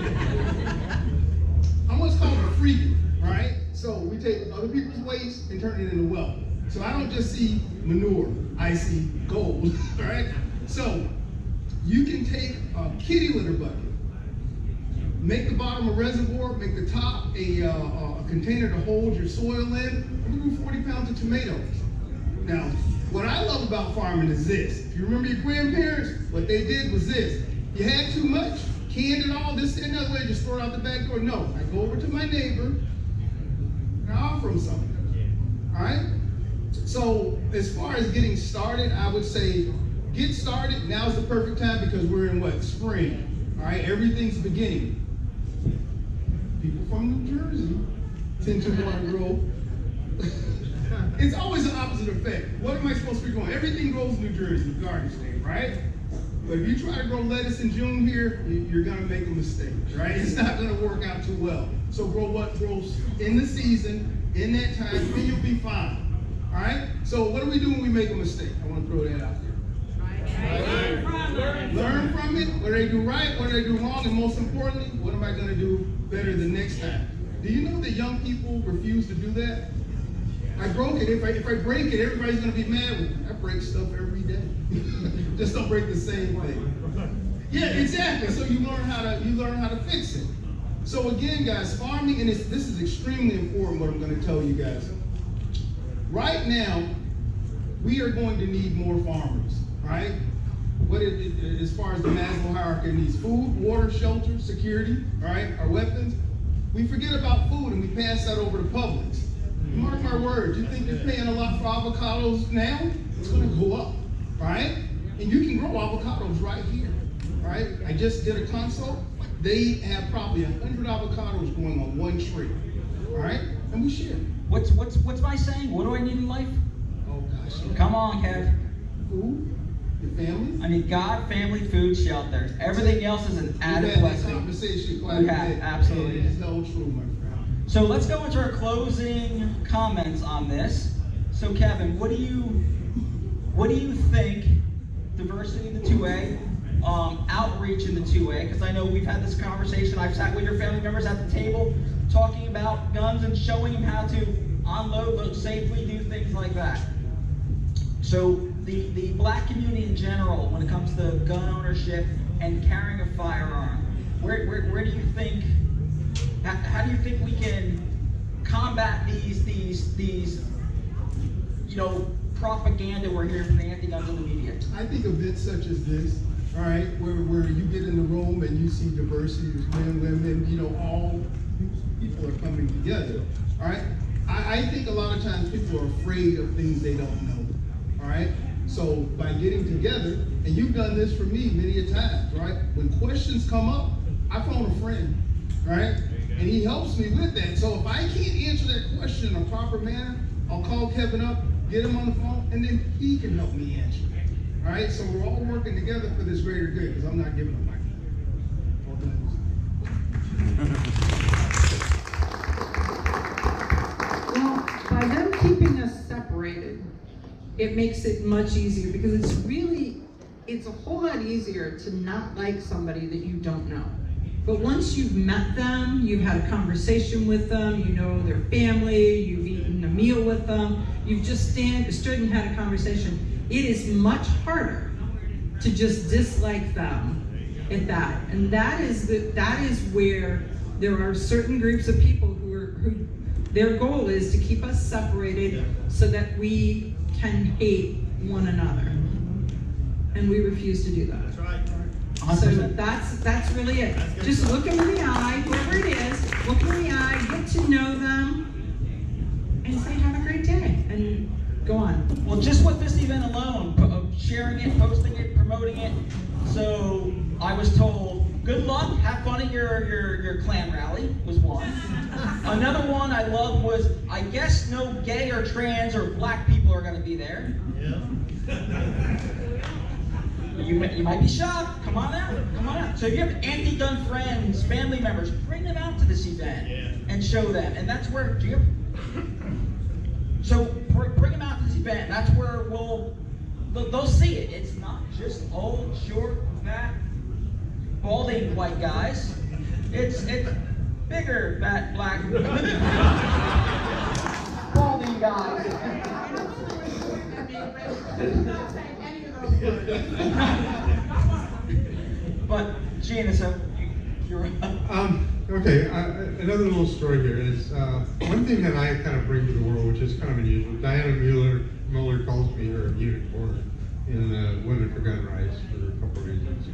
I'm what's called a freebie, right? So we take other people's waste and turn it into wealth. So I don't just see manure, I see gold, right? So you can take a kitty litter bucket, make the bottom a reservoir, make the top a container to hold your soil in, and we grew 40 pounds of tomatoes. Now, what I love about farming is this. If you remember your grandparents, what they did was this. You had too much, canned it all, this and that way, just throw it out the back door. No, I go over to my neighbor, and I offer him something, all right? So as far as getting started, I would say get started. Now's the perfect time because we're in what, spring, all right? Everything's beginning. People from New Jersey tend to want to grow. It's always the opposite effect. What am I supposed to be growing? Everything grows in New Jersey, Garden State, right? But if you try to grow lettuce in June here, you're gonna make a mistake, right? It's not gonna work out too well. So grow what grows in the season, in that time, and you'll be fine, all right? So what do we do when we make a mistake? I wanna throw that out there. Learn from it. What do they do right? What do they do wrong? And most importantly, what am I gonna do better the next time? Do you know that young people refuse to do that? I broke it. If I break it, everybody's gonna be mad with me. I break stuff every day. Just don't break the same thing. Yeah, exactly. So you learn how to fix it. So again, guys, farming, and this is extremely important. What I'm gonna tell you guys. Right now, we are going to need more farmers, right? As far as the Maslow hierarchy needs food, water, shelter, security, right? Our weapons. We forget about food and we pass that over to Publix. Mark my words, you think you're paying a lot for avocados now? It's gonna go up, right? And you can grow avocados right here, right? I just did a consult. They have probably 100 avocados growing on one tree, all right? And we share. What's my saying? What do I need in life? Oh gosh. Come on, Kev. Food, your family. I need God, family, food, shelter. Everything else is an added blessing. Conversation We have, absolutely. It's held true, my friend. So let's go into our closing comments on this. So Kevin, what do you think diversity in the 2A, outreach in the 2A? Because I know we've had this conversation. I've sat with your family members at the table talking about guns and showing them how to unload, load safely, do things like that. So the black community in general, when it comes to gun ownership and carrying a firearm, where do you think? How do you think we can combat these propaganda we're hearing from the anti-guns in the media? I think events such as this, all right, where you get in the room and you see diversity, there's men, women, all people are coming together, all right? I think a lot of times people are afraid of things they don't know, all right? So by getting together, and you've done this for me many a times, right? When questions come up, I phone a friend, right? And he helps me with that. So if I can't answer that question in a proper manner, I'll call Kevin up, get him on the phone, and then he can help me answer it. All right? So we're all working together for this greater good, because I'm not giving up my Well, by them keeping us separated, it makes it much easier, because it's a whole lot easier to not like somebody that you don't know. But once you've met them, you've had a conversation with them, you know their family, you've eaten a meal with them, you've just stood and had a conversation, it is much harder to just dislike them at that. And that is where there are certain groups of people who their goal is to keep us separated so that we can hate one another. And we refuse to do that. That's right. So that's really it. Just look them in the eye, whoever it is, look them in the eye, get to know them, and say have a great day, and go on. Well, just with this event alone, sharing it, posting it, promoting it, so I was told, good luck, have fun at your Klan rally, was one. Another one I loved was, I guess no gay or trans or black people are going to be there. Yeah. You might be shocked. Come on out. So if you have anti-gun friends, family members, bring them out to this event and show them. And that's where, so bring them out to this event. That's where they'll see it. It's not just old, short, fat, balding white guys. It's bigger, fat, black, balding guys. But Gina, so you're okay. Another little story here is one thing that I kind of bring to the world, which is kind of unusual. Diana Mueller calls me her unicorn in Women for Gun Rights for a couple of reasons.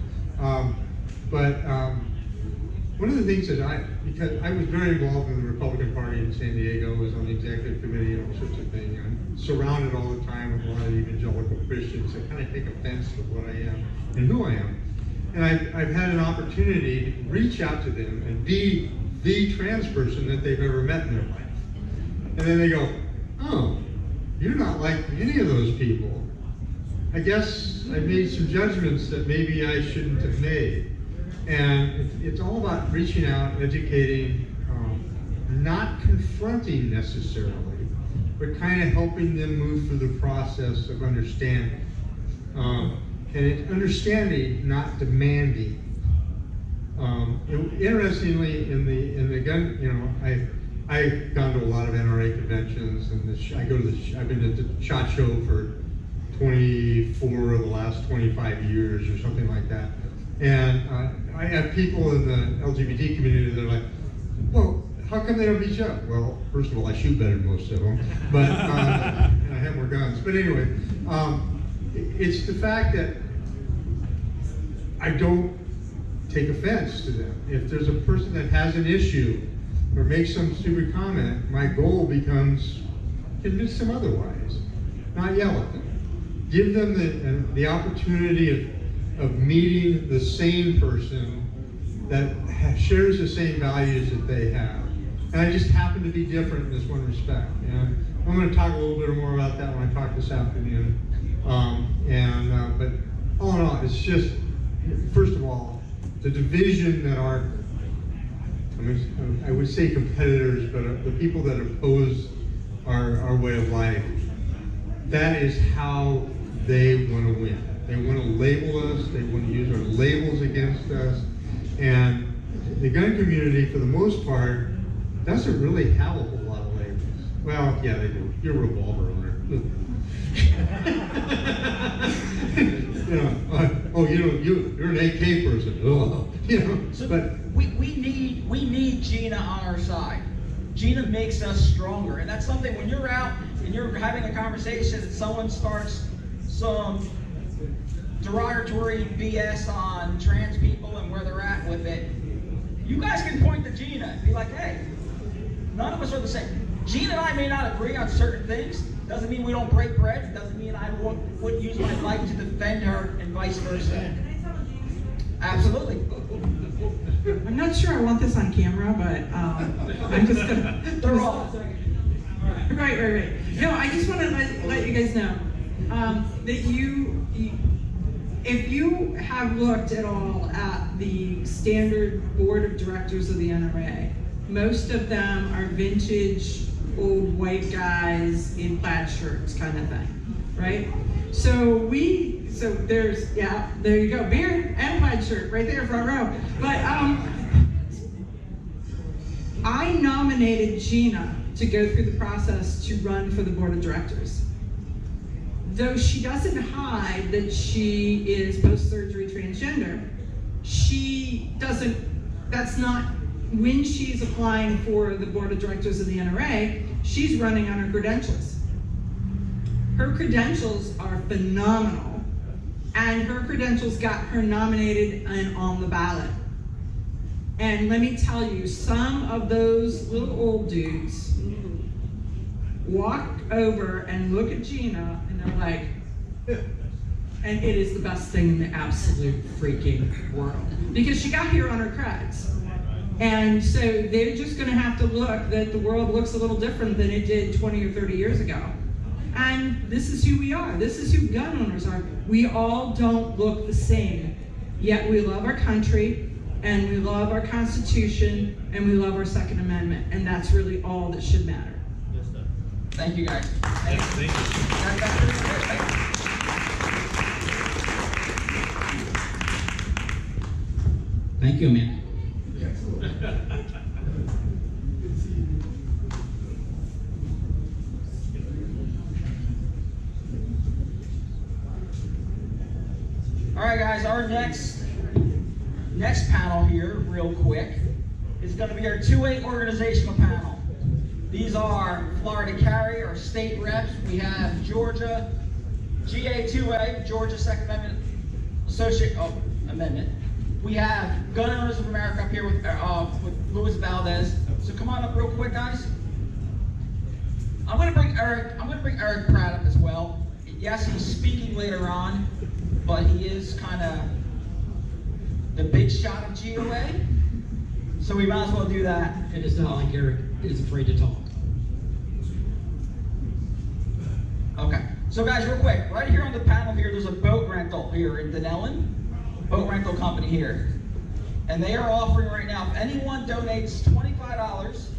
One of the things that because I was very involved in the Republican Party in San Diego, was on the executive committee and all sorts of things. I'm surrounded all the time with a lot of evangelical Christians that kind of take offense with what I am and who I am. And I've had an opportunity to reach out to them and be the trans person that they've ever met in their life. And then they go, oh, you're not like any of those people. I guess I made some judgments that maybe I shouldn't have made. And it's all about reaching out, educating, not confronting necessarily, but kind of helping them move through the process of understanding. And it's understanding, not demanding. Interestingly, in the gun, I've gone to a lot of NRA conventions, and I've been at the SHOT Show for 24 of the last 25 years or something like that. And I have people in the LGBT community that are like, well, how come they don't beat you up? Well, first of all, I shoot better than most of them, but and I have more guns. But anyway, it's the fact that I don't take offense to them. If there's a person that has an issue or makes some stupid comment, my goal becomes convince them otherwise, not yell at them. Give them the opportunity of meeting the sane person that shares the same values that they have. And I just happen to be different in this one respect. And I'm going to talk a little bit more about that when I talk this afternoon. But all in all, it's just, first of all, the division that I would say competitors, but the people that oppose our way of life, that is how they want to win. They want to label us, they want to use our labels against us, and the gun community, for the most part, doesn't really have a whole lot of labels. Well, yeah, they do. You're a revolver owner. You're an AK person. Oh, but we need Gina on our side. Gina makes us stronger, and that's something when you're out and you're having a conversation and someone starts some derogatory BS on trans people and where they're at with it, you guys can point to Gina and be like, hey, none of us are the same. Gina and I may not agree on certain things. Doesn't mean we don't break bread. Doesn't mean I wouldn't use my life to defend her and vice versa. Absolutely. I'm not sure I want this on camera, but I'm just gonna. They're all. Right. No, I just want to let you guys know that if you have looked at all at the standard board of directors of the NRA, most of them are vintage old white guys in plaid shirts kind of thing, right? So there's, yeah, there you go, beard and plaid shirt right there, front row. But I nominated Gina to go through the process to run for the board of directors. Though she doesn't hide that she is post-surgery transgender, she doesn't, that's not, when she's applying for the board of directors of the NRA, she's running on her credentials. Her credentials are phenomenal, and her credentials got her nominated and on the ballot. And let me tell you, some of those little old dudes walk over and look at Gina and they're like, and it is the best thing in the absolute freaking world. Because she got here on her creds. And so they're just gonna have to look that the world looks a little different than it did 20 or 30 years ago. And this is who we are. This is who gun owners are. We all don't look the same, yet we love our country, and we love our Constitution, and we love our Second Amendment, and that's really all that should matter. Thank you, guys. Thank you. Thank you, man. All right, guys, our next panel here, real quick, is going to be our 2A organizational panel. These are Florida Carry, our state reps. We have Georgia, GA2A, Georgia Second Amendment Amendment. We have Gun Owners of America up here with Luis Valdez. So come on up real quick, guys. I'm going to bring Eric Pratt up as well. Yes, he's speaking later on, but he is kind of the big shot of GOA. So we might as well do that. And it's not like Eric is afraid to talk. Okay. So guys, real quick, right here on the panel here, there's a boat rental here in Denellen. Boat rental company here. And they are offering right now, if anyone donates $25,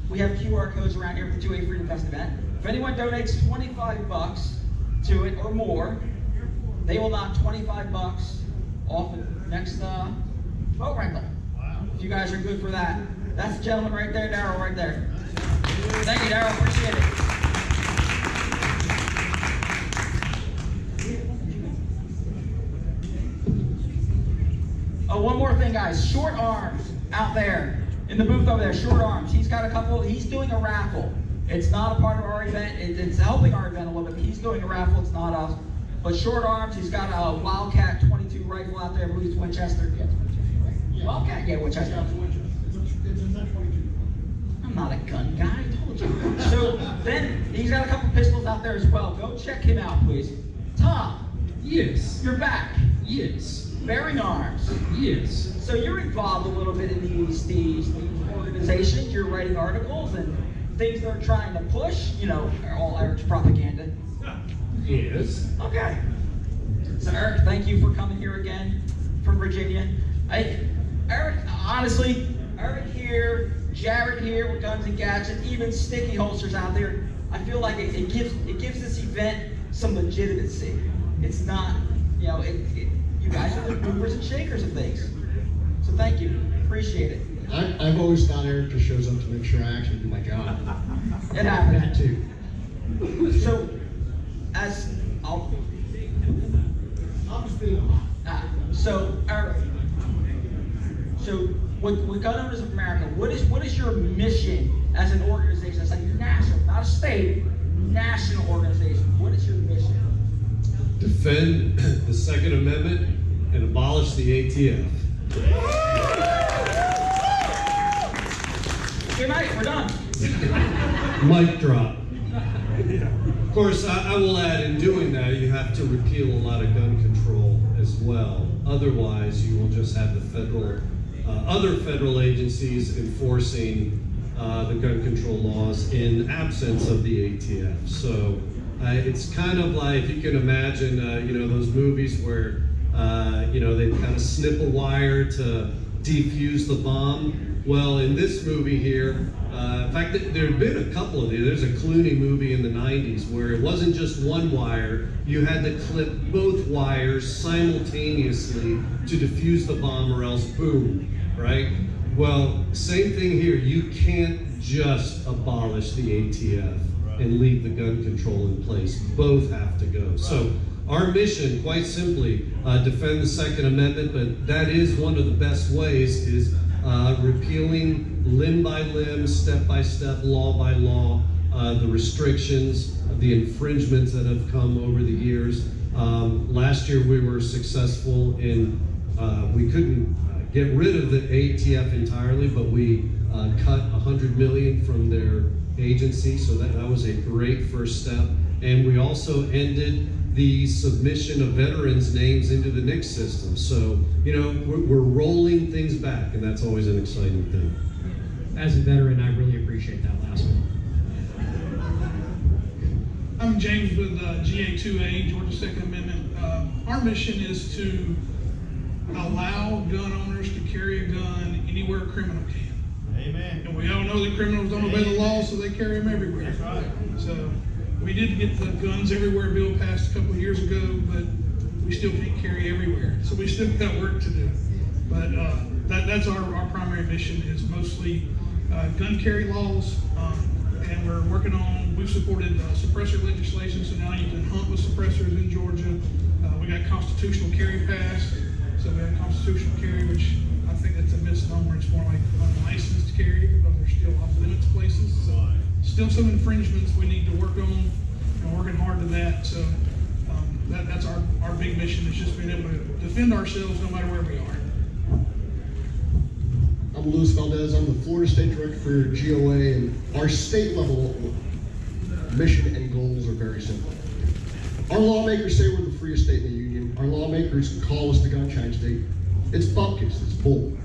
we have QR codes around here for 2A Freedom Fest event. If anyone donates $25 to it or more, they will knock $25 off the next boat rental. Wow. If you guys are good for that. That's the gentleman right there, Daryl, right there. Thank you, Daryl, appreciate it. Oh, one more thing, guys. Short arms out there. in the booth over there, Short Arms. He's got a couple, he's doing a raffle. It's not a part of our event, it's helping our event a little bit, but he's doing a raffle, it's not us. But Short Arms, he's got a Wildcat 22 rifle out there, I believe it's Winchester. Yeah, it's Winchester, right? Yeah. Wildcat, yeah, Winchester. I'm not a gun guy, I told you. So then, he's got a couple pistols out there as well. Go check him out, please. Tom. Yes. You're back. Yes. Bearing Arms. Yes. So you're involved a little bit in these organizations. You're writing articles and things they're trying to push. You know, all Eric's propaganda. Yes. Okay. So Eric, thank you for coming here again from Virginia. Eric, honestly, Eric here, Jared here with Guns and Gadgets, even Sticky Holsters out there. I feel like it gives this event some legitimacy. It's not, you know, you guys are the movers and shakers of things. So thank you, appreciate it. I've always thought Eric just shows up to make sure I actually do my job. It happens. That too. So, Eric, so with Gun Owners of America, what is your mission as an organization? It's like national, not a state, national organization. What is your mission? Defend the Second Amendment and abolish the ATF. Good night, we're done. Mic drop. Of course, I will add, in doing that, you have to repeal a lot of gun control as well. Otherwise, you will just have the other federal agencies enforcing the gun control laws in absence of the ATF. So it's kind of like, if you can imagine, you know, those movies where, you know, they kind of snip a wire to defuse the bomb. Well, in this movie here, in fact, there have been a couple of these. There's a Clooney movie in the 90s where it wasn't just one wire. You had to clip both wires simultaneously to defuse the bomb, or else boom, right? Well, same thing here. You can't just abolish the ATF and leave the gun control in place. Both have to go. So our mission, quite simply, defend the Second Amendment, but that is one of the best ways, is repealing limb by limb, step by step, law by law, the restrictions, the infringements that have come over the years. Last year we were successful in, we couldn't get rid of the ATF entirely, but we cut $100 million from their agency, so that was a great first step. And we also ended the submission of veterans' names into the NICS system. So, you know, we're rolling things back, and that's always an exciting thing. As a veteran, I really appreciate that last one. I'm James with GA2A, Georgia Second Amendment. Our mission is to allow gun owners to carry a gun anywhere a criminal can. Amen. And we all know that criminals don't obey the law, so they carry them everywhere. That's right. So we did get the guns everywhere bill passed a couple of years ago, but we still can't carry everywhere. So we still got work to do. But that's our primary mission, is mostly gun carry laws, and we're working on, we've supported suppressor legislation, so now you can hunt with suppressors in Georgia. We got constitutional carry passed, so we have constitutional carry, which I think that's a misnomer. It's more like unlicensed carry, because they're still off limits places. So still some infringements we need to work on, and working hard to that. So that's our big mission, is just being able to defend ourselves no matter where we are. I'm Luis Valdez. I'm the Florida State Director for GOA, and our state level mission and goals are very simple. Our lawmakers say we're the freest state in the union. Our lawmakers call us the gunshine state. It's bupkis, it's bull.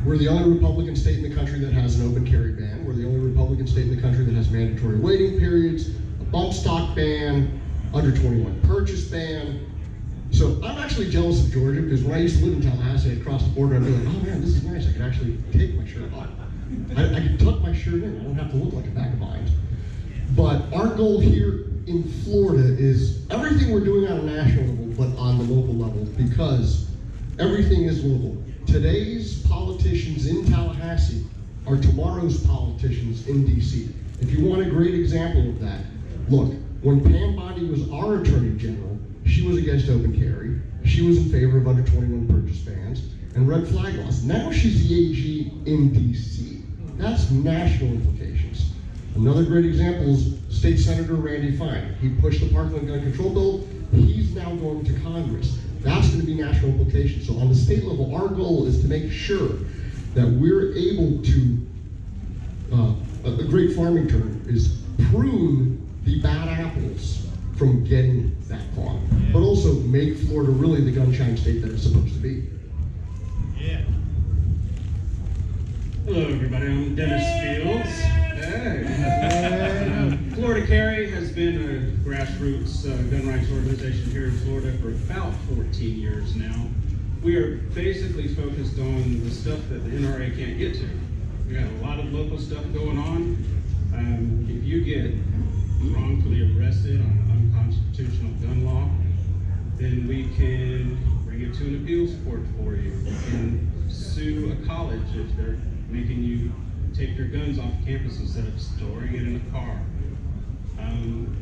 We're the only Republican state in the country that has an open carry ban. We're the only Republican state in the country that has mandatory waiting periods, a bump stock ban, under 21 purchase ban. So I'm actually jealous of Georgia, because when I used to live in Tallahassee, I'd cross the border and I'd be like, oh man, this is nice. I could actually take my shirt off. I could tuck my shirt in. I don't have to look like a vagabond. But our goal here in Florida is everything we're doing on a national level, but on the local level, because everything is local. Today's politicians in Tallahassee are tomorrow's politicians in DC. If you want a great example of that, look, when Pam Bondi was our Attorney General, she was against open carry. She was in favor of under 21 purchase bans. and red flag laws. Now she's the AG in DC. That's national implications. Another great example is State Senator Randy Fine. He pushed the Parkland gun control bill. He's now going to Congress. That's going to be national implications. So on the state level, our goal is to make sure that we're able to, a great farming term is prune the bad apples from getting that far, but also make Florida really the gun-shy state that it's supposed to be. Yeah. Hello, everybody. I'm Dennis Fields. Hey. Florida Carry has been a grassroots gun rights organization here in Florida for about 14 years now. We are basically focused on the stuff that the NRA can't get to. We got a lot of local stuff going on. If you get wrongfully arrested on unconstitutional gun law, then we can bring it to an appeals court for you. You can sue a college if they're making you take your guns off campus instead of storing it in a car.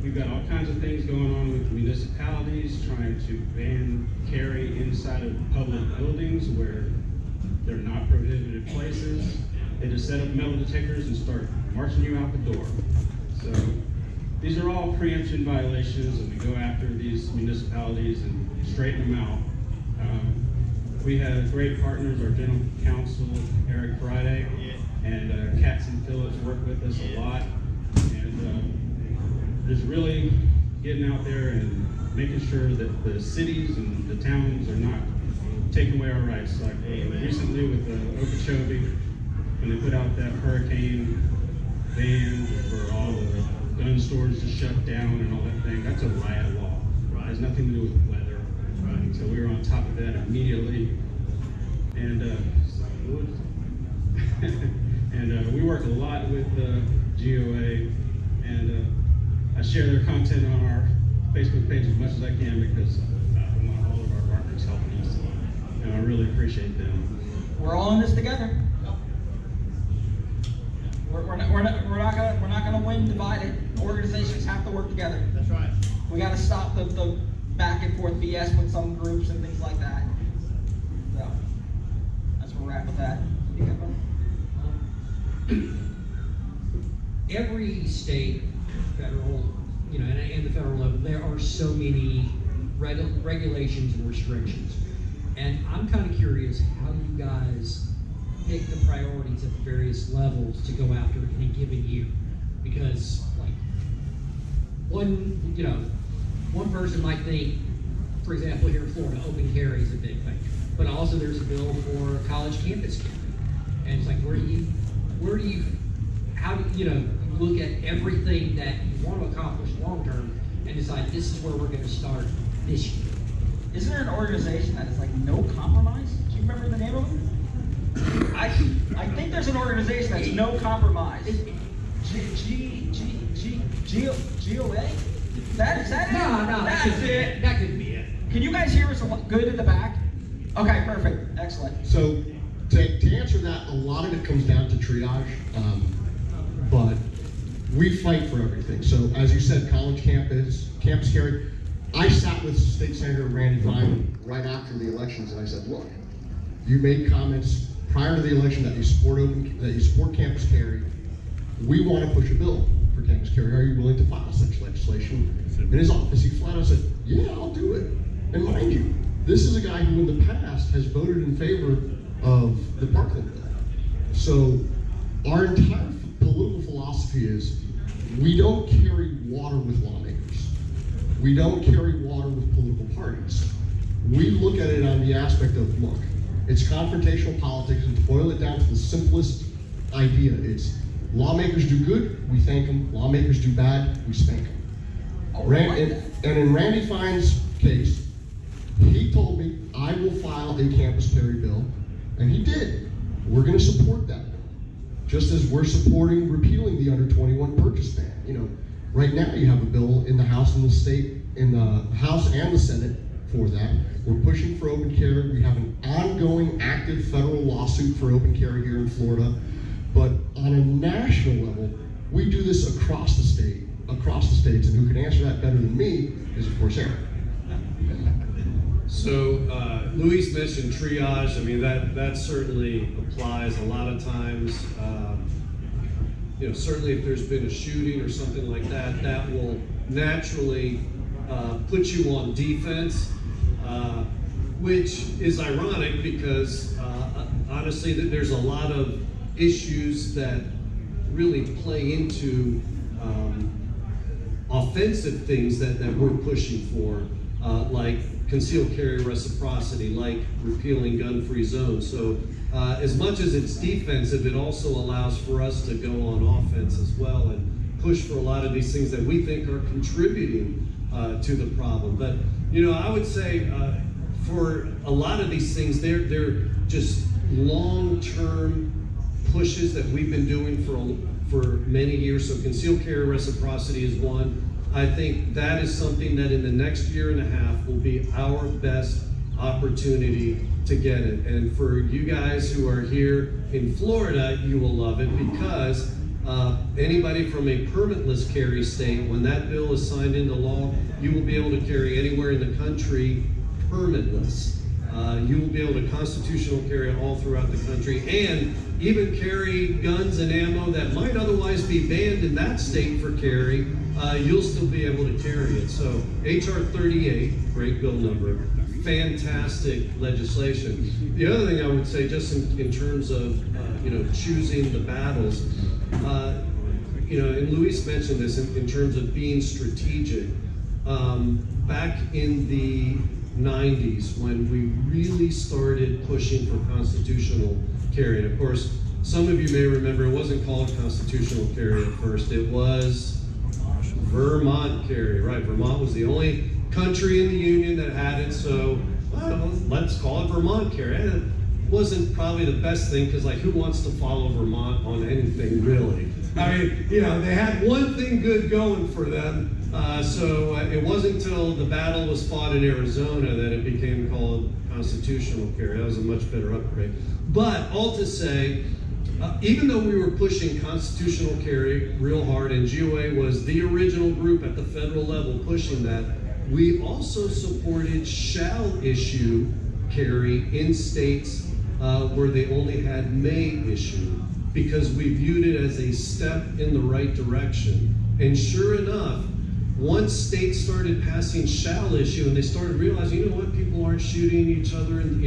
We've got all kinds of things going on with municipalities trying to ban carry inside of public buildings where they're not prohibited places. They just set up metal detectors and start marching you out the door. So these are all preemption violations, and we go after these municipalities and straighten them out. We have great partners, our general counsel, Eric Friday, and Katz and Phillips work with us a lot. And just really getting out there and making sure that the cities and the towns are not taking away our rights. Like recently with Okeechobee, when they put out that hurricane ban for all the gun stores to shut down and all that thing, that's a riot law. It has nothing to do with weather. So we were on top of that immediately. And we work a lot with GOA, and I share their content on our Facebook page as much as I can because I want all of our partners helping us, and I really appreciate them. We're all in this together. We're not gonna win divided. Organizations have to work together. That's right. We got to stop the back and forth BS with some groups and things like that. So that's where we're at with that. Every state, federal, and the federal level, there are so many regulations and restrictions. And I'm kind of curious how you guys pick the priorities at the various levels to go after in a given year. Because, like, one person might think, for example, here in Florida, open carry is a big thing. But also there's a bill for college campus carry. And it's like, how do you look at everything that you want to accomplish long term and decide this is where we're going to start this year? Isn't there an organization that is like No Compromise? Do you remember the name of it? I think there's an organization that's No Compromise. GOA? Is that it? No, That's it. That could be it. Can you guys hear us good at the back? Okay, perfect. Excellent. So to answer that, a lot of it comes down to triage, but we fight for everything. So as you said, college campus carry. I sat with State Senator Randy Fine right after the elections, and I said, look, you made comments prior to the election that you support campus carry. We want to push a bill for campus carry. Are you willing to file such legislation? In his office, he flat out said, yeah, I'll do it. And mind you, this is a guy who in the past has voted in favor of the Parkland bill. So our entire political philosophy is we don't carry water with lawmakers. We don't carry water with political parties. We look at it on the aspect of, look, it's confrontational politics, and to boil it down to the simplest idea, it's lawmakers do good, we thank them. Lawmakers do bad, we spank them. And in Randy Fine's case, he told me, I will file a campus carry bill, and he did. We're going to support that bill, just as we're supporting repealing the under 21 purchase ban. Right now you have a bill in the House and the House and the Senate for that. We're pushing for open carry. We have an ongoing active federal lawsuit for open carry here in Florida. But on a national level, we do this across the states, and who can answer that better than me is, of course, Aaron. So Luis mentioned triage. I mean, that certainly applies a lot of times. Certainly if there's been a shooting or something like that, that will naturally put you on defense, which is ironic because honestly, there's a lot of issues that really play into offensive things that we're pushing for, like concealed carry reciprocity, like repealing gun-free zones. So as much as it's defensive, it also allows for us to go on offense as well and push for a lot of these things that we think are contributing to the problem. But I would say for a lot of these things, they're just long-term pushes that we've been doing for many years. So concealed carry reciprocity is one. I think that is something that in the next year and a half will be our best opportunity to get it. And for you guys who are here in Florida, you will love it because anybody from a permitless carry state, when that bill is signed into law, you will be able to carry anywhere in the country permitless. You will be able to constitutional carry all throughout the country and even carry guns and ammo that might otherwise be banned in that state for carry. You'll still be able to carry it. So HR 38, great bill number, fantastic legislation. The other thing I would say, just in terms of choosing the battles, and Luis mentioned this in terms of being strategic. Back in the 90s, when we really started pushing for constitutional carry, and of course, some of you may remember it wasn't called constitutional carry at first. It was Vermont carry, right? Vermont was the only country in the Union that had it, so let's call it Vermont carry. And it wasn't probably the best thing because, who wants to follow Vermont on anything, really? I mean, they had one thing good going for them. So it wasn't until the battle was fought in Arizona that it became called constitutional carry. That was a much better upgrade. But all to say, even though we were pushing constitutional carry real hard, and GOA was the original group at the federal level pushing that, we also supported shall issue carry in states where they only had may issue, because we viewed it as a step in the right direction. And sure enough, once states started passing shall issue and they started realizing, people aren't shooting each other, and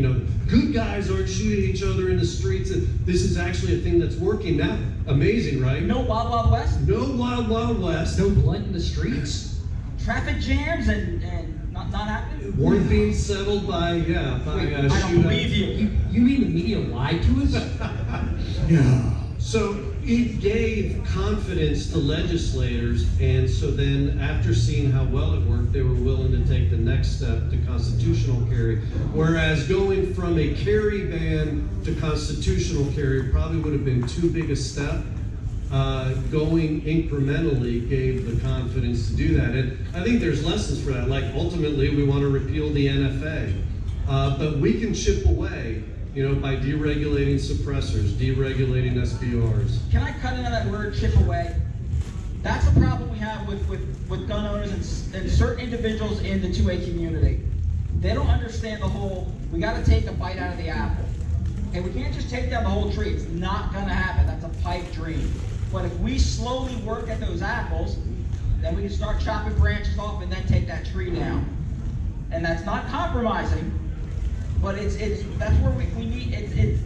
good guys aren't shooting each other in the streets, and this is actually a thing that's working now. Amazing, right? No Wild Wild West? No Wild Wild West. No blood in the streets. Traffic jams and not happening? Weren't being settled by I don't believe you. You mean the media lied to us? Yeah. So it gave confidence to legislators, and so then after seeing how well it worked, they were willing to take the next step to constitutional carry. Whereas going from a carry ban to constitutional carry probably would have been too big a step. Going incrementally gave the confidence to do that. And I think there's lessons for that. Like ultimately we want to repeal the NFA, but we can chip away by deregulating suppressors, deregulating SBRs. Can I cut into that word, chip away? That's a problem we have with gun owners and certain individuals in the 2A community. They don't understand the whole, we got to take a bite out of the apple. And we can't just take down the whole tree. It's not going to happen. That's a pipe dream. But if we slowly work at those apples, then we can start chopping branches off and then take that tree down. And that's not compromising. But that's where we need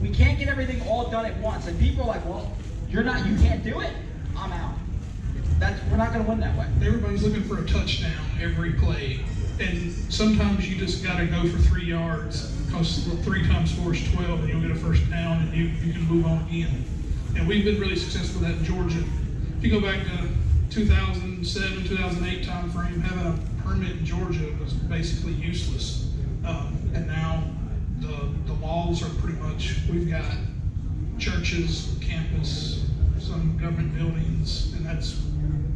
we can't get everything all done at once. And people are like, well, you can't do it. I'm out. We're not going to win that way. Everybody's looking for a touchdown every play, and sometimes you just got to go for 3 yards because 3 times 4 is 12, and you'll get a first down, and you can move on again. And we've been really successful with that in Georgia. If you go back to 2007, 2008 time frame, having a permit in Georgia was basically useless. And now the laws are pretty much, we've got churches, campus, some government buildings, and that's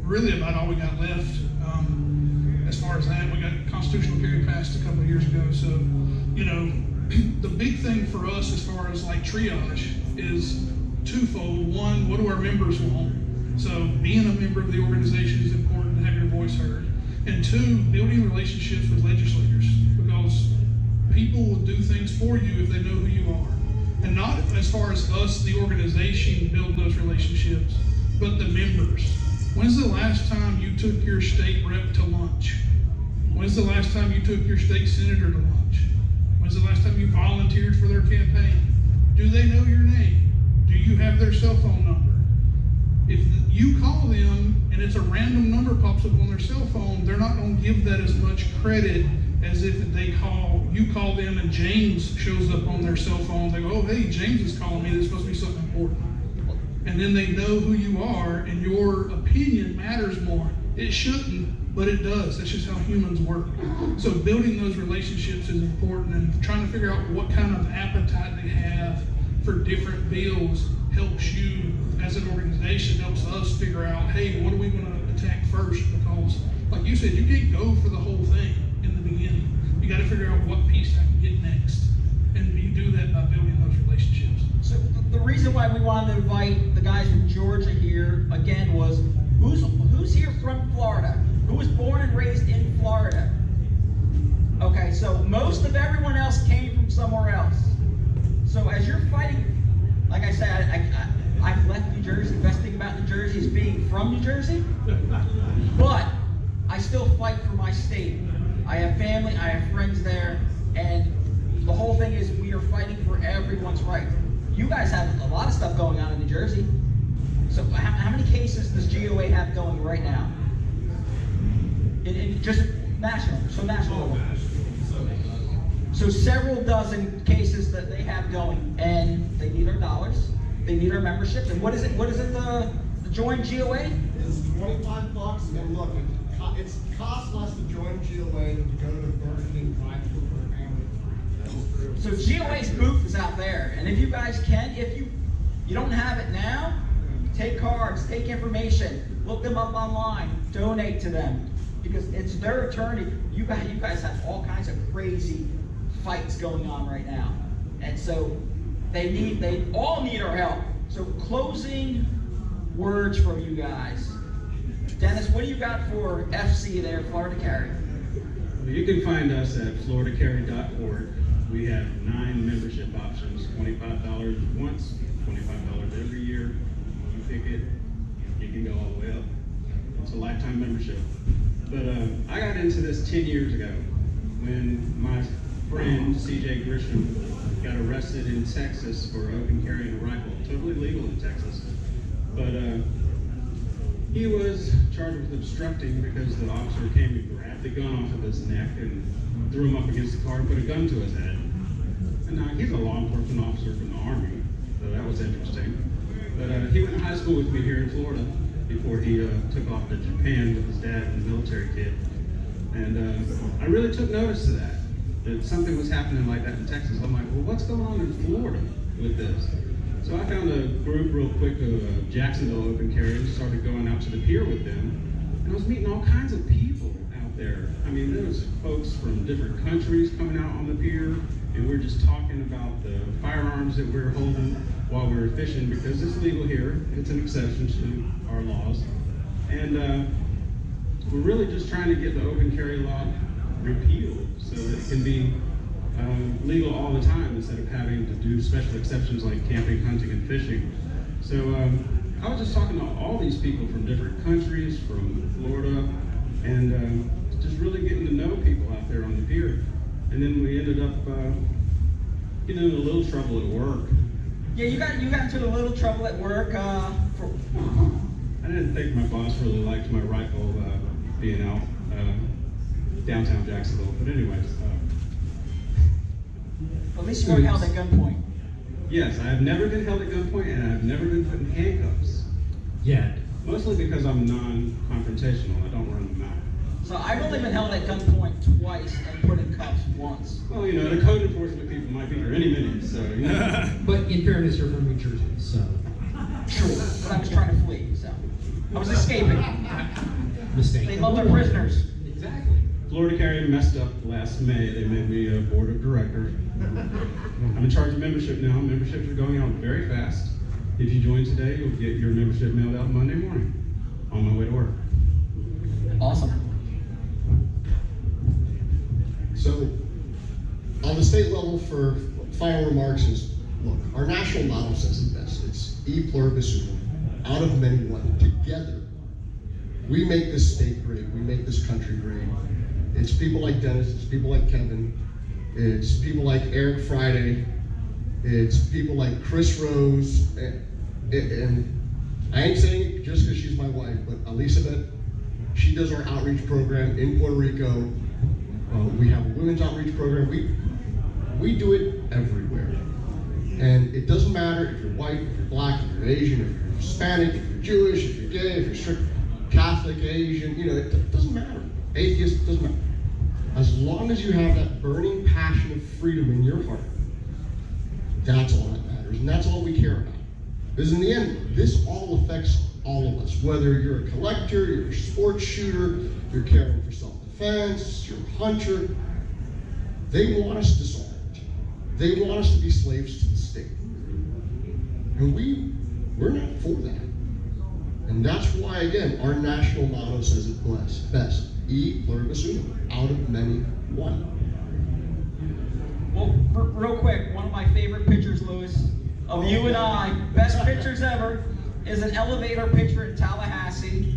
really about all we got left. As far as that, we got constitutional carry passed a couple of years ago. So, the big thing for us as far as triage is twofold. One, what do our members want? So being a member of the organization is important to have your voice heard. And 2, building relationships with legislators, because People will do things for you if they know who you are. And not as far as us, the organization, build those relationships, but the members. When's the last time you took your state rep to lunch? When's the last time you took your state senator to lunch? When's the last time you volunteered for their campaign? Do they know your name? Do you have their cell phone number? If you call them and it's a random number pops up on their cell phone, they're not going to give that as much credit as if you call them and James shows up on their cell phone. They go, oh, hey, James is calling me. This must be something important. And then they know who you are, and your opinion matters more. It shouldn't, but it does. That's just how humans work. So building those relationships is important, and trying to figure out what kind of appetite they have for different bills helps you as an organization, helps us figure out, hey, what are we going to attack first? Because, like you said, you can't go for the whole thing in the beginning. You got to figure out what piece I can get next. And you do that by building those relationships. So the reason why we wanted to invite the guys from Georgia here again was, who's here from Florida? Who was born and raised in Florida? Okay, so most of everyone else came from somewhere else. So as you're fighting, like I said, I've left New Jersey. The best thing about New Jersey is being from New Jersey. But I still fight for my state. I have family, I have friends there, and the whole thing is we are fighting for everyone's right. You guys have a lot of stuff going on in New Jersey. So how many cases does GOA have going right now? In just national, so national. So several dozen cases that they have going, and they need our dollars, they need our membership. And what is it? The join GOA? It's $25, and look, it costs less to join GOA than to go to the Burger King drive-thru for a family. So GOA's booth is out there, and if you guys can, if you don't have it now, take cards, take information, look them up online, donate to them, because it's their attorney. You guys have all kinds of crazy fights going on right now, and so they all need our help. So closing words from you guys. Dennis, what do you got for FC there, Florida Carry? Well, you can find us at floridacarry.org. We have 9 membership options, $25 once, $25 every year. You pick it, you can go all the way up. It's a lifetime membership. But I got into this 10 years ago when my friend, CJ Grisham, got arrested in Texas for open carrying a rifle. Totally legal in Texas. But he was charged with obstructing because the officer came and grabbed the gun off of his neck and threw him up against the car and put a gun to his head. And now he's a law enforcement officer from the Army, so that was interesting. But he went to high school with me here in Florida before he took off to Japan with his dad and the military kid. And I really took notice to that something was happening like that in Texas. I'm like, well, what's going on in Florida with this? So I found a group real quick of Jacksonville open carriers, started going out to the pier with them, and I was meeting all kinds of people out there. I mean, there was folks from different countries coming out on the pier, and we're just talking about the firearms that we're holding while we're fishing, because it's legal here. It's an exception to our laws. And we're really just trying to get the open carry law repealed so that it can be legal all the time instead of having to do special exceptions like camping, hunting, and fishing. So I was just talking to all these people from different countries, from Florida, and just really getting to know people out there on the pier. And then we ended up getting in a little trouble at work. Yeah, you got into a little trouble at work. I didn't think my boss really liked my rifle being out downtown Jacksonville, but anyways. At least you weren't held at gunpoint. Yes, I have never been held at gunpoint, and I've never been put in handcuffs. Yet. Mostly because I'm non-confrontational. I don't run the mouth. So I've only been held at gunpoint twice and put in cuffs once. Well, you know, the code enforcement people might be here any minute, so, you know. But in fairness, you're from New Jersey, so. True, but I was trying to flee, so. I was escaping. Mistake. They love their prisoners. Exactly. Florida Carry messed up last May. They made me a board of directors. I'm in charge of membership now. Memberships are going out very fast. If you join today, you'll get your membership mailed out Monday morning on my way to work. Awesome. So, on the state level, for final remarks is, look, our national model says it best. It's e pluribus unum, out of many one. Together, we make this state great. We make this country great. It's people like Dennis. It's people like Kevin. It's people like Eric Friday. It's people like Chris Rose. And I ain't saying it just because she's my wife, but Elizabeth, she does our outreach program in Puerto Rico. We have a women's outreach program. We do it everywhere. And it doesn't matter if you're white, if you're black, if you're Asian, if you're Hispanic, if you're Jewish, if you're gay, if you're strict Catholic, Asian, it doesn't matter. Atheist, doesn't matter. As long as you have that burning passion of freedom in your heart, that's all that matters. And that's all we care about. Because in the end, this all affects all of us. Whether you're a collector, you're a sports shooter, you're caring for self-defense, you're a hunter, they want us disarmed. They want us to be slaves to the state. And we're not for that. And that's why, again, our national motto says it best. E pluribus unum, out of many, one. Well, real quick, one of my favorite pictures, Louis, of you and I, best pictures ever, is an elevator picture in Tallahassee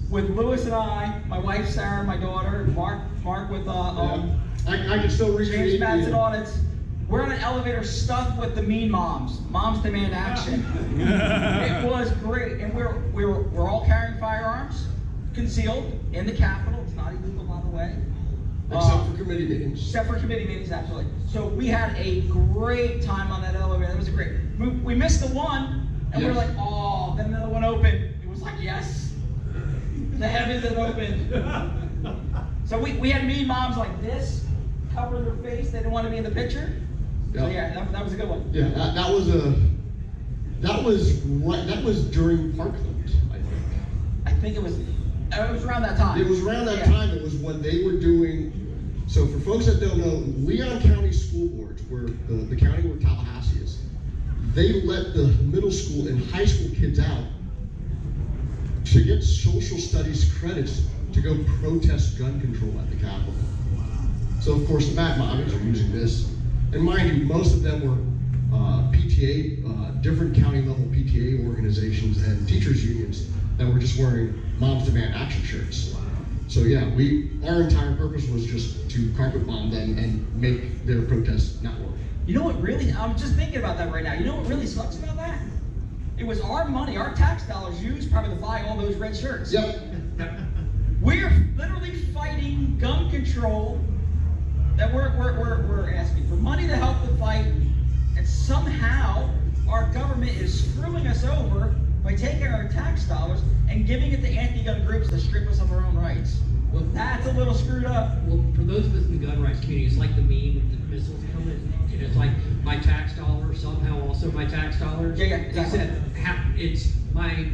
with Louis and I, my wife Sarah, my daughter, Mark with I can still read James Batson audits. We're on an elevator stuffed with the mean moms. Moms demand action. It was great, and we're all carrying firearms, concealed in the Capitol. It's not illegal, by the way. Except for committee meetings. Except for committee meetings, absolutely. So we had a great time on that elevator. That was great. We missed the one, and we were like, oh, then another one opened. It was like, yes, the heavens had opened. So we had mean moms like this, covering their face. They didn't want to be in the picture. So yeah, that was a good one. Yeah, that was during Parkland, I think. I think it was around that time. It was around that time. It was when they were doing. So for folks that don't know, Leon County School Boards, where the county where Tallahassee is, they let the middle school and high school kids out to get social studies credits to go protest gun control at the Capitol. So of course the Matt Moggins are using this. And mind you, most of them were PTA, different county level PTA organizations and teachers unions that were just wearing Moms Demand Action shirts. So yeah, our entire purpose was just to carpet bomb them and make their protest not work. You know what really, I'm just thinking about that right now. You know what really sucks about that? It was our money, our tax dollars used probably to buy all those red shirts. Yep. We're literally fighting gun control, that we're asking for money to help the fight, and somehow our government is screwing us over by taking our tax dollars and giving it to anti-gun groups to strip us of our own rights. Well, that's a little screwed up. Well, for those of us in the gun rights community, it's like the meme with the missiles coming. And it's like my tax dollar, somehow also my tax dollars. Yeah, exactly. Except it's my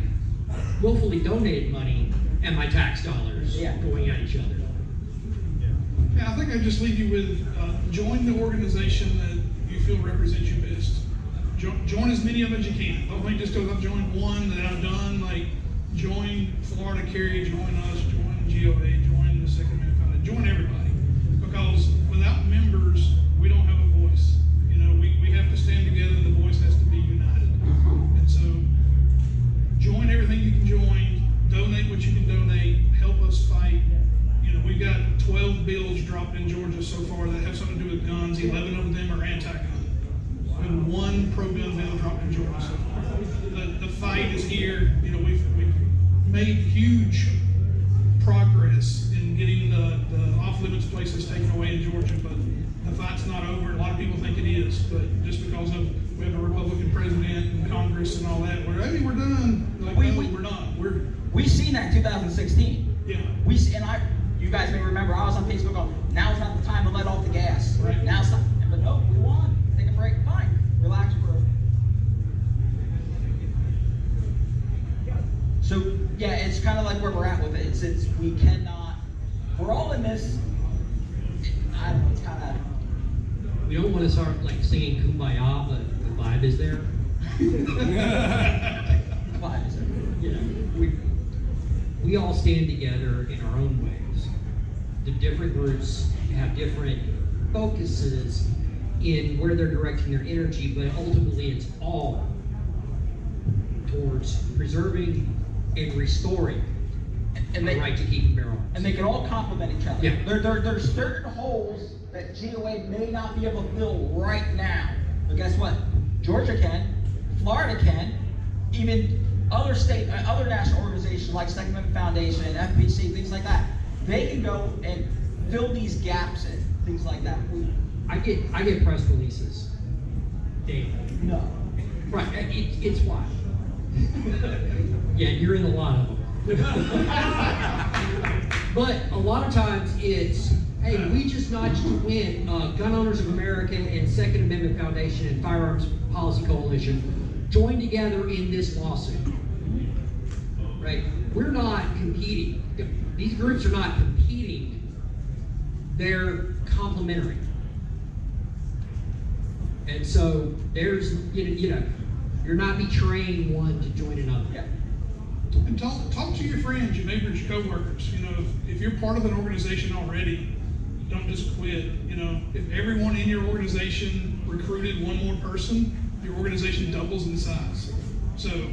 willfully donated money and my tax dollars going at each other. Yeah, I think I just leave you with join the organization that you feel represents you best. Join as many of them as you can. Don't think just because I've joined one that I'm done. Like join Florida Carry, join us, join GOA, join the Second Amendment, join everybody. Because without members, we don't have a voice. We have to stand together. The voice has to be united. And so join everything you can join. Donate what you can donate. Help us fight. We've got 12 bills dropped in Georgia so far that have something to do with guns. 11 of them are anti-gun. And one pro-gun bill dropped in Georgia so far. The fight is here. We've made huge progress in getting the off-limits places taken away in Georgia, but the fight's not over. A lot of people think it is, but just because we have a Republican president and Congress and all that, we're done. Like, we're not. We've seen that in 2016. Yeah. You guys may remember, I was on Facebook going, now's not the time to let off the gas. Right. Now it's not. But no, we won. Take a break. Fine. Relax for So, yeah, it's kind of like where we're at with it. It's we cannot, we're all in this, I don't know, it's kind of. We don't want to start like singing Kumbaya, but the vibe is there. Vibe is there. We all stand together in our own ways. The different groups have different focuses in where they're directing their energy, but ultimately it's all towards preserving and restoring And the they- right to keep and bear arms. And they can all complement each other. Yeah. There's certain holes that GOA may not be able to fill right now. But guess what? Georgia can, Florida can, even other other national organizations like Second Amendment Foundation, FPC, things like that. They can go and fill these gaps in, things like that. I get press releases daily. No. Right, it's why. Yeah, you're in a lot of them. But a lot of times it's, hey, we just notched to win. Gun Owners of America and Second Amendment Foundation and Firearms Policy Coalition joined together in this lawsuit. Right? We're not competing. These groups are not competing. They're complementary. And so there's, you know, you're not betraying one to join another. Yeah. And talk to your friends, your neighbors, your coworkers. You know, if you're part of an organization already, don't just quit. You know, if everyone in your organization recruited one more person, your organization doubles in size. So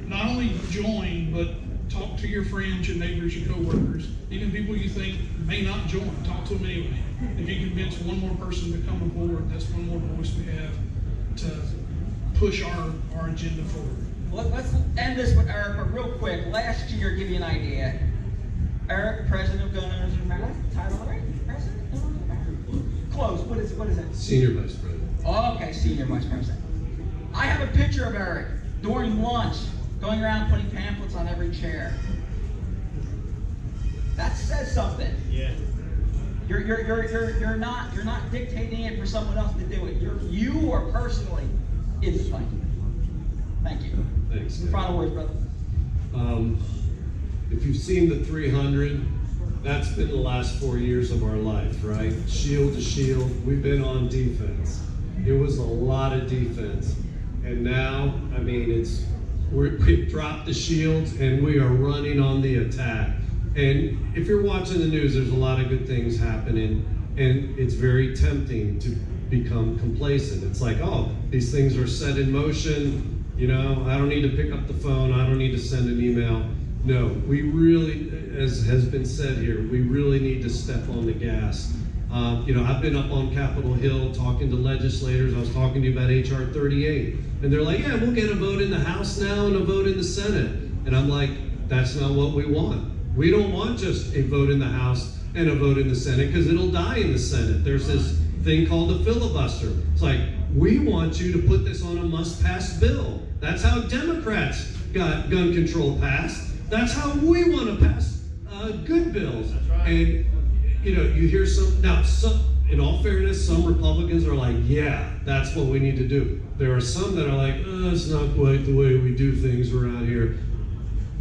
not only join, but talk to your friends, your neighbors, your coworkers, even people you think may not join. Talk to them anyway. If you convince one more person to come aboard, that's one more voice we have to push our agenda forward. Let's end this with Eric, but real quick. Last year, give you an idea. Eric, President of Gun Owners of America. Title right? President of Gun Owners of America. Close. What is it? Senior Vice President. Oh, okay, Senior Vice President. I have a picture of Eric during lunch, going around putting pamphlets on every chair. That says something. Yeah. You're not dictating it for someone else to do it. You are personally in the fight. Thank you. Thanks. Final words, brother. If you've seen the 300, that's been the last 4 years of our life, right? Shield to shield, we've been on defense. It was a lot of defense. And now, I mean, we've dropped the shields and we are running on the attack. And if you're watching the news, there's a lot of good things happening, and it's very tempting to become complacent. It's like, oh, these things are set in motion. You know, I don't need to pick up the phone. I don't need to send an email. No, we really, as has been said here, we really need to step on the gas. You know, I've been up on Capitol Hill talking to legislators. I was talking to you about HR 38. And they're like, yeah, we'll get a vote in the House now and a vote in the Senate. And I'm like, that's not what we want. We don't want just a vote in the House and a vote in the Senate, because it'll die in the Senate. There's this thing called a filibuster. It's like, we want you to put this on a must-pass bill. That's how Democrats got gun control passed. That's how we want to pass good bills. That's right. And, you know, you hear in all fairness, some Republicans are like, yeah, that's what we need to do. There are some that are like, oh, it's not quite the way we do things around here.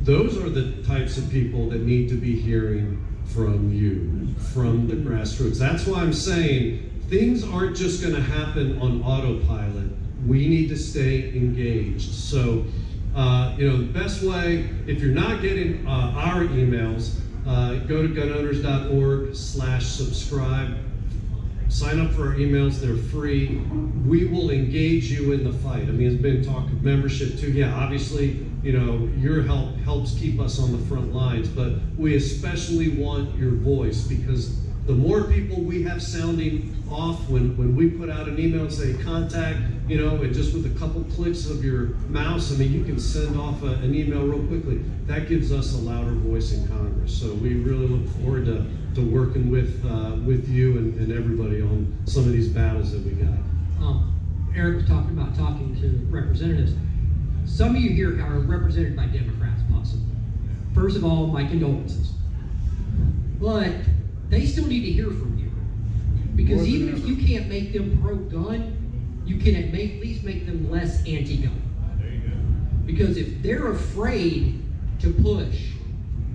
Those are the types of people that need to be hearing from you, from the grassroots. That's why I'm saying things aren't just going to happen on autopilot. We need to stay engaged. So, you know, the best way, if you're not getting our emails, go to gunowners.org/subscribe. Sign up for our emails, they're free. We will engage you in the fight. I mean, it's been talk of membership too. Yeah, obviously, you know, your help helps keep us on the front lines, but we especially want your voice, because the more people we have sounding off when we put out an email and say contact, you know, and just with a couple clicks of your mouse, I mean, you can send off an email real quickly. That gives us a louder voice in Congress. So we really look forward to working with you and everybody on some of these battles that we got. Eric was talking about talking to representatives. Some of you here are represented by Democrats, possibly. First of all, my condolences. But they still need to hear from you. Because even if you can't make them pro-gun, you can at least make them less anti-gun. There you go. Because if they're afraid to push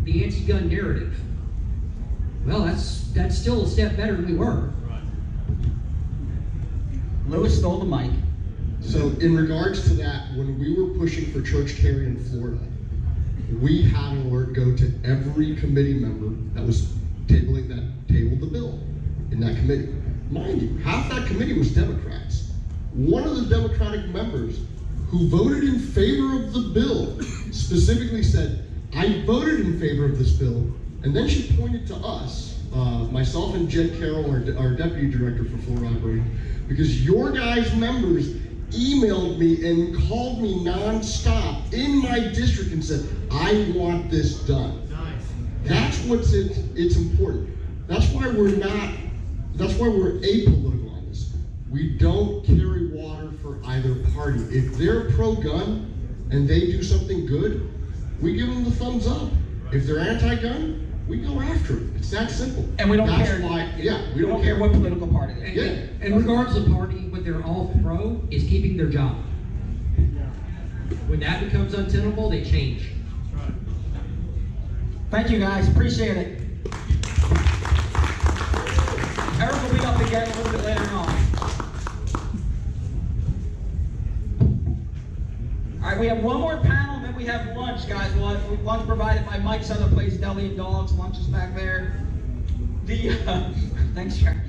the anti-gun narrative, well, that's still a step better than we were. Right. Lewis stole the mic. So in regards to that, when we were pushing for church carry in Florida, we had an alert go to every committee member that was tabled the bill in that committee. Mind you, half that committee was Democrats. One of the Democratic members who voted in favor of the bill specifically said, I voted in favor of this bill, and then she pointed to us, myself and Jed Carroll, our deputy director for Florida Operating, because your guys' members emailed me and called me nonstop in my district and said, I want this done. Nice. That's what's it's important. That's why we're apolitical on this. We don't carry water for either party. If they're pro-gun and they do something good, we give them the thumbs up. If they're anti-gun, we go after them. It's that simple. And we don't That's care. Why, yeah, we don't care what political party they're in. Yeah. And regardless of party, what they're all pro is keeping their job. When that becomes untenable, they change. Thank you, guys. Appreciate it. Eric will be up again a little bit later on. All right, we have one more panel, and then we have lunch, guys. We'll have lunch provided by Mike's Other Place Deli and Dogs. Lunch is back there. Thanks, Sharon.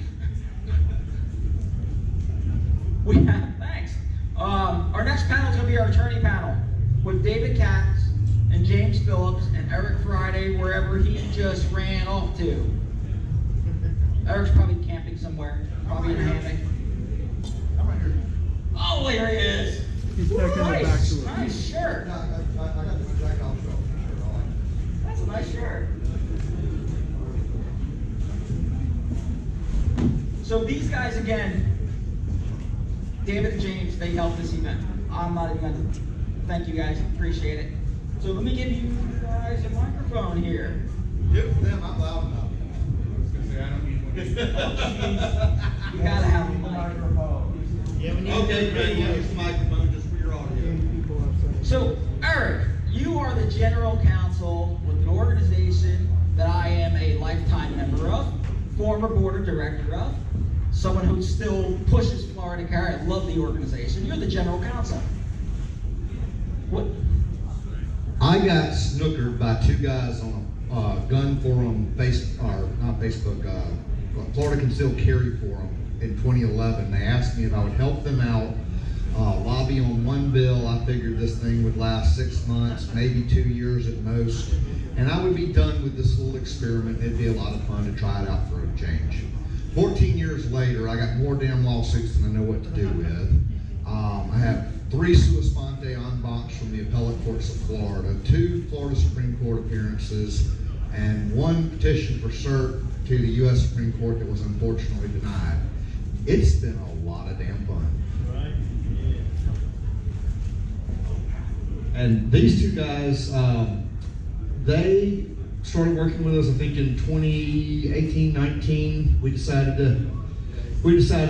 Thanks. Our next panel is going to be our attorney panel with David Katz and James Phillips and Eric Friday, wherever he just ran off to. Eric's probably camping somewhere, probably in a hammock. I'm right here. Oh, there he is. He's back in the back door. Nice shirt. I got the jacket off, so That's a nice shirt. So these guys, again, David and James, they helped this event. I'm not even going to thank you guys. Appreciate it. So let me give you guys a microphone here. Give them, I'm loud enough. I was going to say, I don't need one. You gotta have a mic. Yeah, we need Okay, great. We'll use the microphone just for your audio. So, Eric, you are the general counsel with an organization that I am a lifetime member of, former board of director of, someone who still pushes Florida Care. I love the organization. You're the general counsel. What? I got snookered by two guys on a gun forum, Florida Concealed Carry Forum in 2011. They asked me if I would help them out, lobby on one bill. I figured this thing would last 6 months, maybe 2 years at most, and I would be done with this little experiment. It'd be a lot of fun to try it out for a change. 14 years later, I got more damn lawsuits than I know what to do with. I have 3 sua sponte en bancs from the appellate courts of Florida, 2 Florida Supreme Court appearances, and 1 petition for cert to the U.S. Supreme Court that was unfortunately denied. It's been a lot of damn fun. Right? Yeah. And these 2 guys, they started working with us, I think in 2018, 19. We decided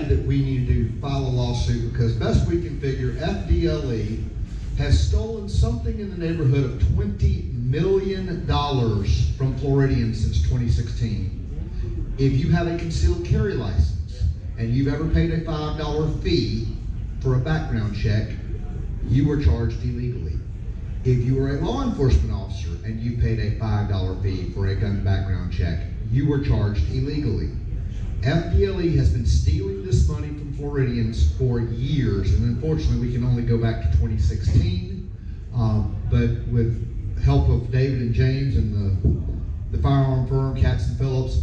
that we needed to file a lawsuit because best we can figure, FDLE has stolen something in the neighborhood of $20 million from Floridians since 2016. If you have a concealed carry license and you've ever paid a $5 fee for a background check, you were charged illegally. If you were a law enforcement officer and you paid a $5 fee for a gun background check, you were charged illegally. FDLE has been stealing this money from Floridians for years, and unfortunately we can only go back to 2016, but with help of David and James and the firearm firm, Katz and Phillips,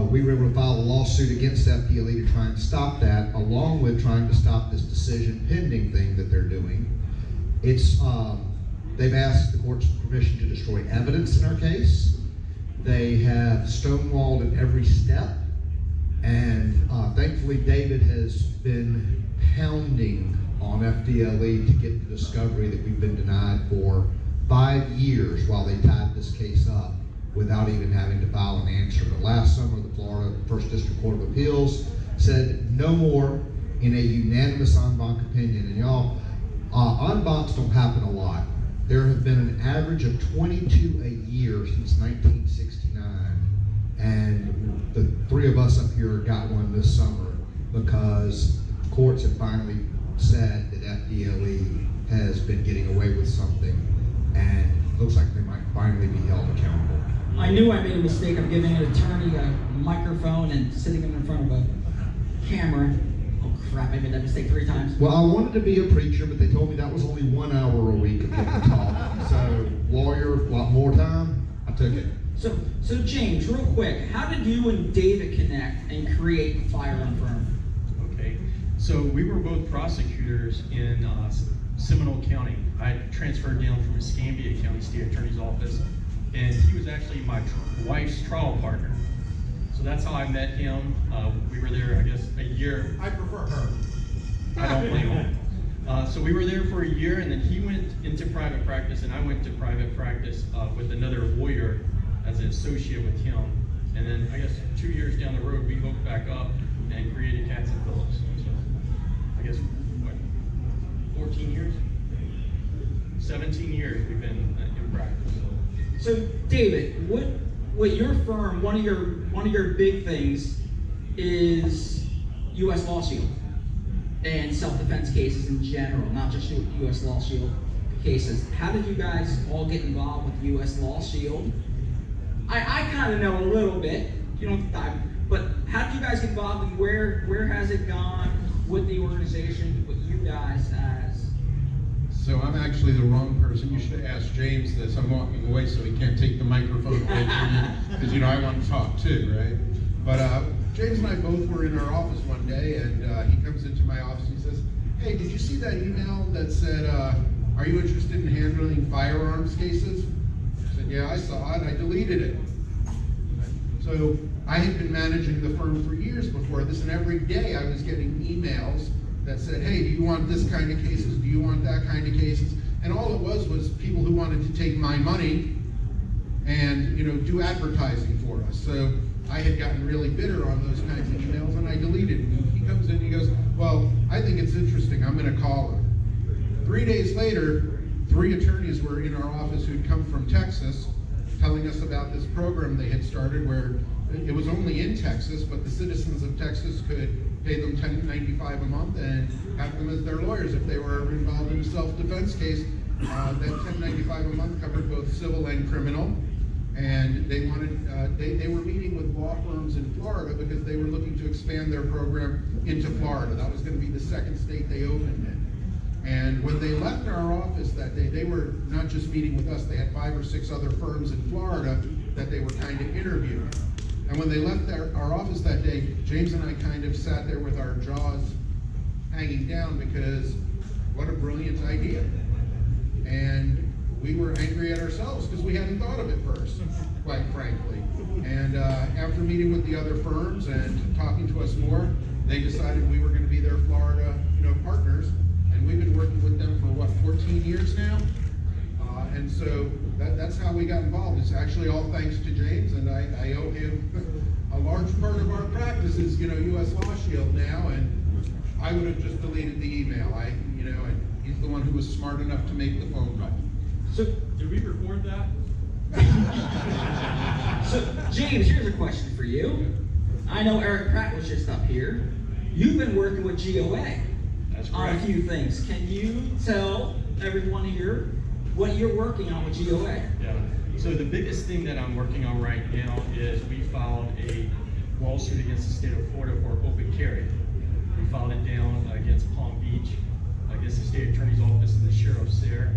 we were able to file a lawsuit against FDLE to try and stop that, along with trying to stop this decision pending thing that they're doing. They've asked the court's permission to destroy evidence in our case. They have stonewalled at every step. And thankfully, David has been pounding on FDLE to get the discovery that we've been denied for 5 years while they tied this case up without even having to file an answer. But last summer, the Florida First District Court of Appeals said no more in a unanimous en banc opinion. And y'all, en bancs don't happen a lot. There have been an average of 22 a year since 1969. And the 3 of us up here got one this summer because courts have finally said that FDLE has been getting away with something, and it looks like they might finally be held accountable. I knew I made a mistake of giving an attorney a microphone and sitting in front of a camera. Oh crap, I made that mistake 3 times. Well, I wanted to be a preacher, but they told me that was only 1 hour a week of getting to talk. So, lawyer, a lot more time, I took it. So James, real quick, how did you and David connect and create the firearm firm? Okay, so we were both prosecutors in Seminole County. I transferred down from Escambia County State Attorney's Office, and he was actually my wife's trial partner. So that's how I met him. We were there, I guess, a year. I prefer her. I don't blame him. So we were there for a year, and then he went into private practice, and I went to private practice with another lawyer as an associate with him. And then I guess 2 years down the road, we hooked back up and created Katz and Phillips. So I guess, what, 14 years? 17 years we've been in practice. So David, what your firm, one of your big things is U.S. Law Shield and self-defense cases in general, not just U.S. Law Shield cases. How did you guys all get involved with U.S. Law Shield? I kind of know a little bit, you don't dive, but how did you guys get involved and where has it gone with the organization, with you guys as? So I'm actually the wrong person. You should have asked James this. I'm walking away so he can't take the microphone away from you, because I want to talk too, right? But James and I both were in our office one day, and he comes into my office and he says, "Hey, did you see that email that said, are you interested in handling firearms cases?" I said, "Yeah, I saw it. I deleted it." So I had been managing the firm for years before this, and every day I was getting emails that said, "Hey, do you want this kind of cases? Do you want that kind of cases?" And all it was people who wanted to take my money and do advertising for us. So I had gotten really bitter on those kinds of emails, and I deleted it. He comes in and he goes, "Well, I think it's interesting. I'm going to call him." 3 days later, 3 attorneys were in our office who'd come from Texas, telling us about this program they had started where it was only in Texas, but the citizens of Texas could pay them $10.95 a month and have them as their lawyers if they were involved in a self-defense case. That $10.95 a month covered both civil and criminal. And they wanted, they were meeting with law firms in Florida because they were looking to expand their program into Florida. That was going to be the second state they opened in. And when they left our office that day, they were not just meeting with us, they had 5 or 6 other firms in Florida that they were kind of interviewing. And when they left our office that day, James and I kind of sat there with our jaws hanging down because what a brilliant idea. And we were angry at ourselves because we hadn't thought of it first, quite frankly. And after meeting with the other firms and talking to us more, they decided we were going to be their Florida, partners. And we've been working with them for what, 14 years now? And so that's how we got involved. It's actually all thanks to James, and I owe him a large part of our practice is, U.S. Law Shield now, and I would have just deleted the email. And he's the one who was smart enough to make the phone call. So, did we record that? So, James, here's a question for you. I know Eric Pratt was just up here. You've been working with GOA on a few things. Can you tell everyone here what you're working on with GOA? Yeah. So the biggest thing that I'm working on right now is we filed a lawsuit against the state of Florida for open carry. We filed it down against Palm Beach, against the state attorney's office and the sheriff's there.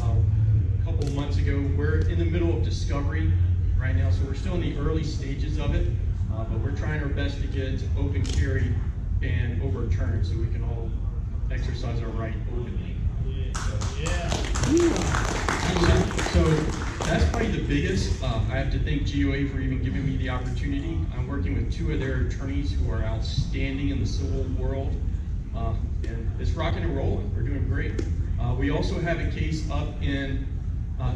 A couple of months ago, we're in the middle of discovery right now, so we're still in the early stages of it, but we're trying our best to get open carry ban overturned so we can all exercise our right openly. So that's probably the biggest. I have to thank GOA for even giving me the opportunity. I'm working with 2 of their attorneys who are outstanding in the civil world, and it's rocking and rolling. We're doing great. We also have a case up in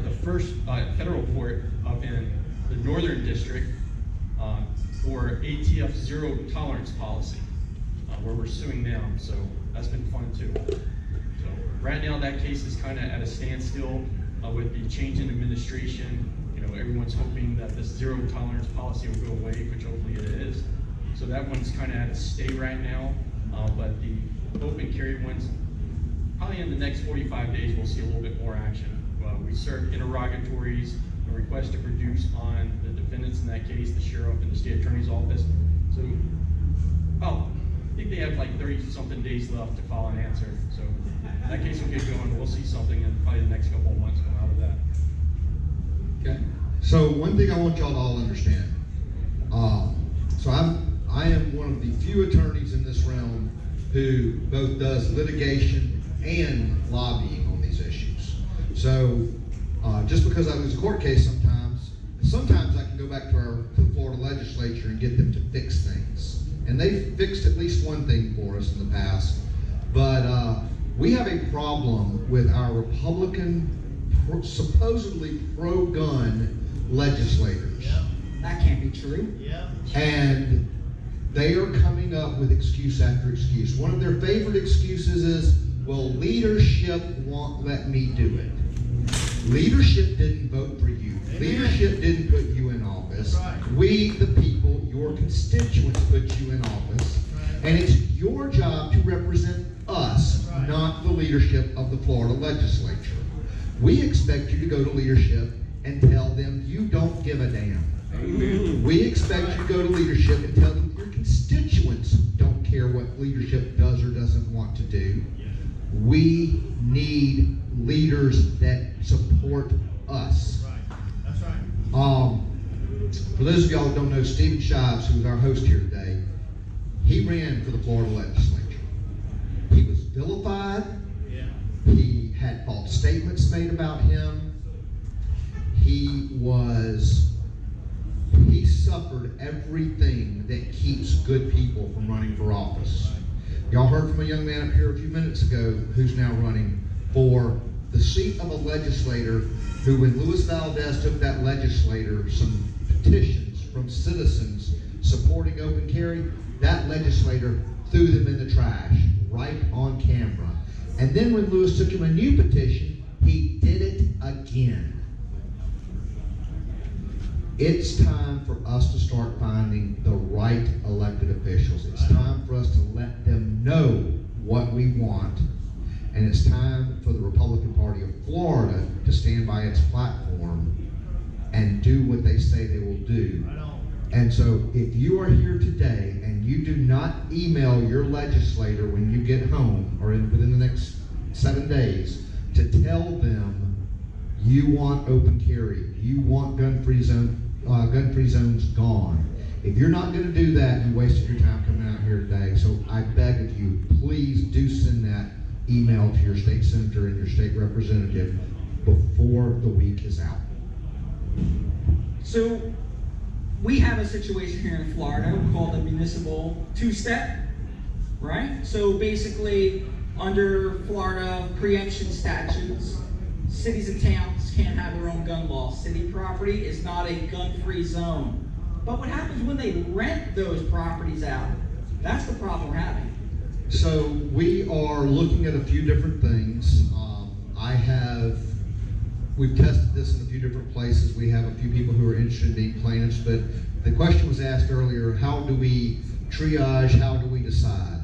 the first federal court up in the Northern District for ATF zero tolerance policy, where we're suing them. So that's been fun too. So right now that case is kind of at a standstill with the change in administration. Everyone's hoping that this zero tolerance policy will go away, which hopefully it is. So that one's kind of at a stay right now. But the open carry ones, probably in the next 45 days, we'll see a little bit more action. We served interrogatories, a request to produce on the defendants in that case, the sheriff and the state attorney's office. So about I think they have like 30-something days left to file an answer. So that case will get going. We'll see something in probably the next couple of months come out of that. Okay. So one thing I want y'all to all understand. So I am one of the few attorneys in this realm who both does litigation and lobbying on these issues. So just because I lose a court case sometimes I can go back to the Florida legislature and get them to fix things. And they've fixed at least one thing for us in the past. But we have a problem with our Republican, supposedly pro-gun legislators. That can't be true. And they are coming up with excuse after excuse. One of their favorite excuses is, well, leadership won't let me do it. Leadership didn't vote for you. Leadership didn't put you in office. We, the people, your constituents, put you in office. And it's your job to represent us, not the leadership of the Florida legislature. We expect you to go to leadership and tell them you don't give a damn. We expect you to go to leadership and tell them your constituents don't care what leadership does or doesn't want to do. We need leaders that support us. That's right. For those of y'all who don't know, Stephen Shives, who is our host here today, he ran for the Florida legislature. He was vilified. He had false statements made about him. He suffered everything that keeps good people from running for office. Y'all heard from a young man up here a few minutes ago who's now running for the seat of a legislator who, when Luis Valdez took that legislator some petitions from citizens supporting open carry, that legislator threw them in the trash right on camera. And then when Luis took him a new petition, he did it again. It's time for us to start finding the right elected officials. It's time for us to let them know what we want. And it's time for the Republican Party of Florida to stand by its platform and do what they say they will do. And so if you are here today and you do not email your legislator when you get home or within the next 7 days to tell them you want open carry, you want gun-free zones gone. If you're not going to do that, you wasted your time coming out here today. So I beg of you, please do send that email to your state senator and your state representative before the week is out. So we have a situation here in Florida called the municipal two-step, right? So basically, under Florida preemption statutes, cities and towns can't have their own gun laws. City property is not a gun-free zone. But what happens when they rent those properties out? That's the problem we're having. So we are looking at a few different things. We've tested this in a few different places. We have a few people who are interested in being plaintiffs, but the question was asked earlier, how do we triage, how do we decide?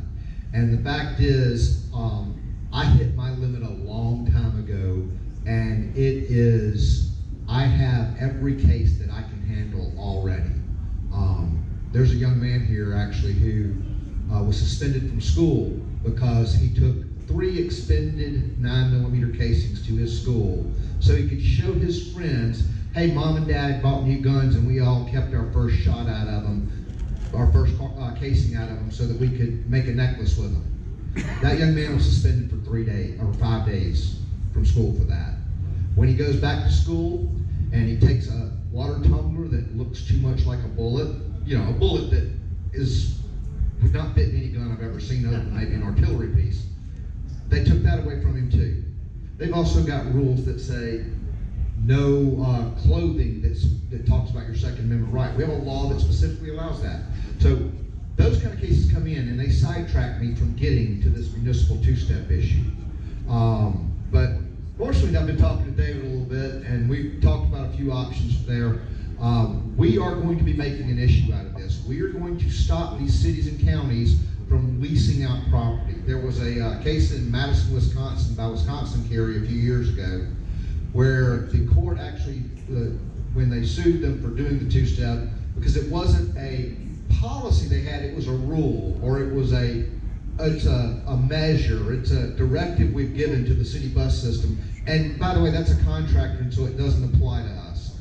And the fact is, I hit my limit a long time ago, and I have every case that I can handle already. There's a young man here actually who was suspended from school because he took 3 expended 9mm casings to his school so he could show his friends, hey, mom and dad bought new guns and we all kept our first shot out of them, our first casing out of them so that we could make a necklace with them. That young man was suspended for 5 days from school for that. When he goes back to school and he takes a water tumbler that looks too much like a bullet, a bullet that would not fit any gun I've ever seen other than maybe an artillery piece, they took that away from him too. They've also got rules that say no clothing that talks about your Second Amendment right. We have a law that specifically allows that. So those kind of cases come in and they sidetrack me from getting to this municipal two-step issue. But fortunately, I've been talking to David a little bit and we've talked about a few options there. We are going to be making an issue out of this. We are going to stop these cities and counties from leasing out property. There was a case in Madison, Wisconsin, by Wisconsin Carry a few years ago, where the court actually, when they sued them for doing the two-step, because it wasn't a policy they had, it was a rule, or it's a measure, it's a directive we've given to the city bus system. And by the way, that's a contractor, and so it doesn't apply to us.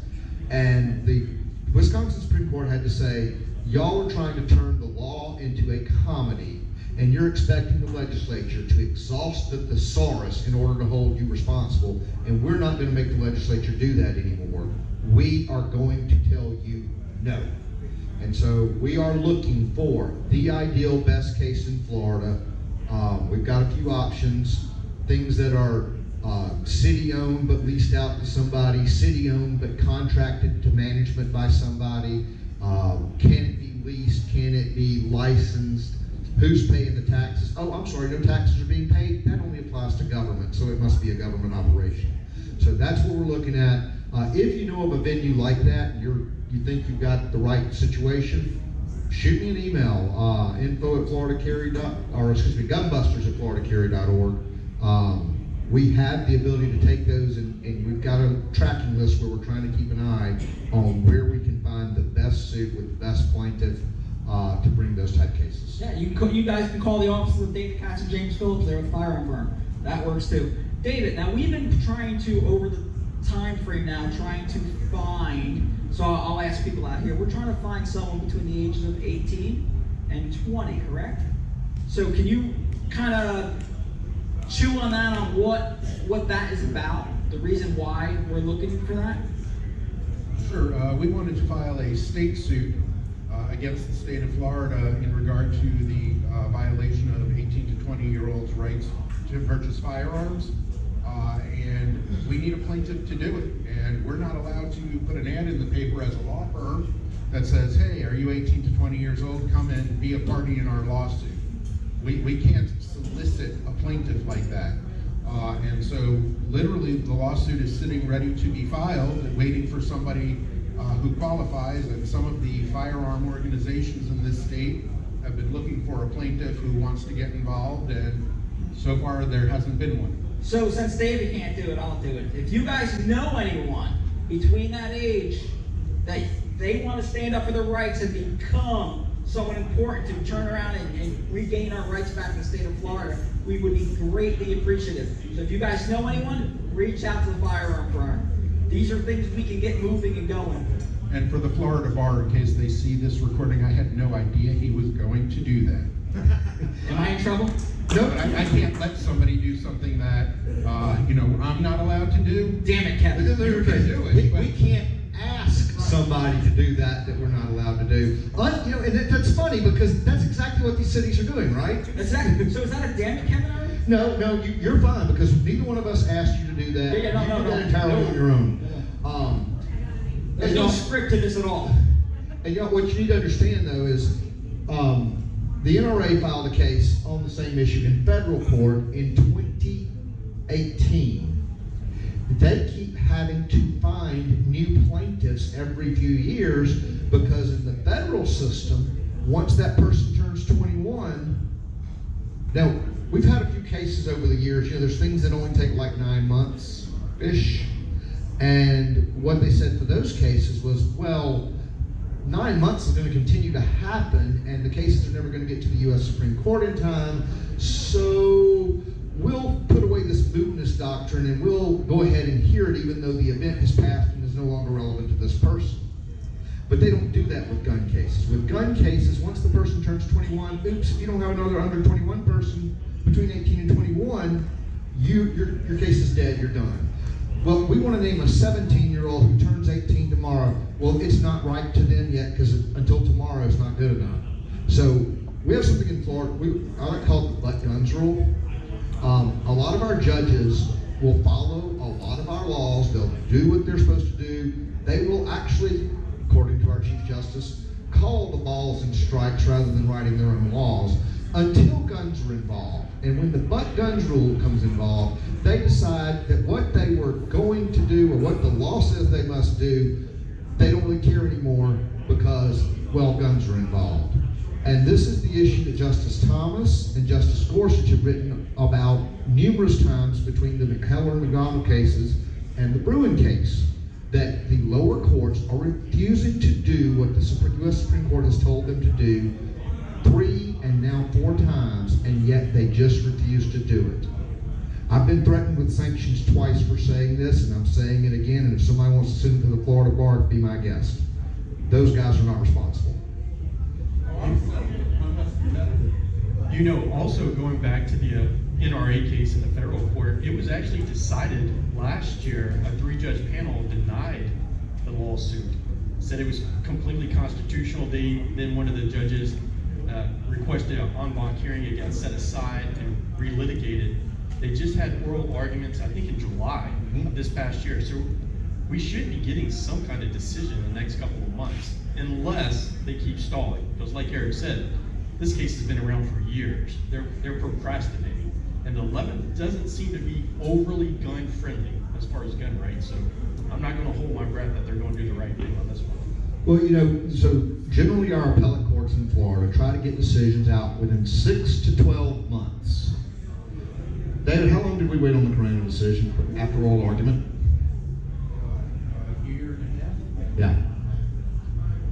And the Wisconsin Supreme Court had to say, y'all are trying to turn the law into a comedy, and you're expecting the legislature to exhaust the thesaurus in order to hold you responsible, and we're not going to make the legislature do that anymore. We are going to tell you no. And so we are looking for the ideal best case in Florida. We've got a few options, things that are city-owned but leased out to somebody, city-owned but contracted to management by somebody. Can it be leased? Can it be licensed? Who's paying the taxes? Oh, I'm sorry, no taxes are being paid? That only applies to government, so it must be a government operation. So that's what we're looking at. If you know of a venue like that, and you think you've got the right situation, shoot me an email, gunbusters@floridacarry.org. We have the ability to take those, and we've got a tracking list where we're trying to keep an eye on where we can find the best suit with the best plaintiff to bring those type cases. Yeah, you guys can call the offices of David Katz and James Phillips there with the firearm firm. That works too. David, now we've been trying to, over the time frame now, trying to find, so I'll ask people out here, we're trying to find someone between the ages of 18 and 20, correct? So can you kind of chew on that, on what that is about, the reason why we're looking for that? Sure. We wanted to file a state suit against the state of Florida in regard to the violation of 18 to 20-year-olds' rights to purchase firearms. And we need a plaintiff to do it. And we're not allowed to put an ad in the paper as a law firm that says, hey, are you 18 to 20 years old? Come and be a party in our lawsuit. We can't solicit a plaintiff like that. And so literally the lawsuit is sitting ready to be filed, waiting for somebody who qualifies. And some of the firearm organizations in this state have been looking for a plaintiff who wants to get involved, and so far there hasn't been one. So since David can't do it, I'll do it. If you guys know anyone between that age that they want to stand up for their rights and become someone important to turn around and regain our rights back in the state of Florida, we would be greatly appreciative. So if you guys know anyone, reach out to the firearm firm. These are things we can get moving and going. And for the Florida bar, in case they see this recording, I had no idea he was going to do that. Am I in trouble? No, I can't let somebody do something that, I'm not allowed to do. Damn it, Kevin. We can't ask somebody to do that we're not allowed to do. But, and that's funny because that's exactly what these cities are doing, right? Exactly. So is that a damn it, Kevin? No, you're fine because neither one of us asked you to do that. You did that entirely on your own. There's no script to this at all. And what you need to understand though is the NRA filed a case on the same issue in federal court in 2018. They keep having to find new plaintiffs every few years because in the federal system, once that person turns 21, now we've had a few cases over the years, there's things that only take like 9 months-ish. And what they said for those cases was, well, 9 months is going to continue to happen, and the cases are never going to get to the U.S. Supreme Court in time, so we'll put away this mootness doctrine and we'll go ahead and hear it even though the event has passed and is no longer relevant to this person. But they don't do that with gun cases. With gun cases, once the person turns 21, oops, if you don't have another under 21 person between 18 and 21, your case is dead, you're done. Well, we want to name a 17-year-old who turns 18 tomorrow. Well, it's not right to them yet because until tomorrow it's not good enough. So we have something in Florida, I like to call it the butt guns rule. A lot of our judges will follow a lot of our laws. They'll do what they're supposed to do. They will actually, according to our Chief Justice, call the balls and strikes rather than writing their own laws until guns are involved. And when the butt guns rule comes involved, they decide that what they were going to do or what the law says they must do, they don't really care anymore because, well, guns are involved. And this is the issue that Justice Thomas and Justice Gorsuch have written about numerous times between the Heller and McDonald cases and the Bruen case. that the lower courts are refusing to do what the U.S. Supreme Court has told them to do 3 and now 4 times, and yet they just refuse to do it. I've been threatened with sanctions twice for saying this, and I'm saying it again, and if somebody wants to send it to the Florida bar, be my guest. Those guys are not responsible. You know, also going back to the NRA case in the federal court, it was actually decided last year. A 3-judge panel denied the lawsuit, said it was completely constitutional. Then one of the judges requested an en banc hearing. It got set aside and relitigated. They just had oral arguments, I think, in July of this past year. So we should be getting some kind of decision in the next couple of months, unless they keep stalling. Because like Eric said, this case has been around for years. They're procrastinating. And the 11th doesn't seem to be overly gun friendly as far as gun rights. So I'm not going to hold my breath that they're going to do the right thing on this one. Well, you know, so generally our appellate courts in Florida try to get decisions out within 6 to 12 months. David, how long did we wait on the Corona decision after oral argument? A year and a half. Yeah.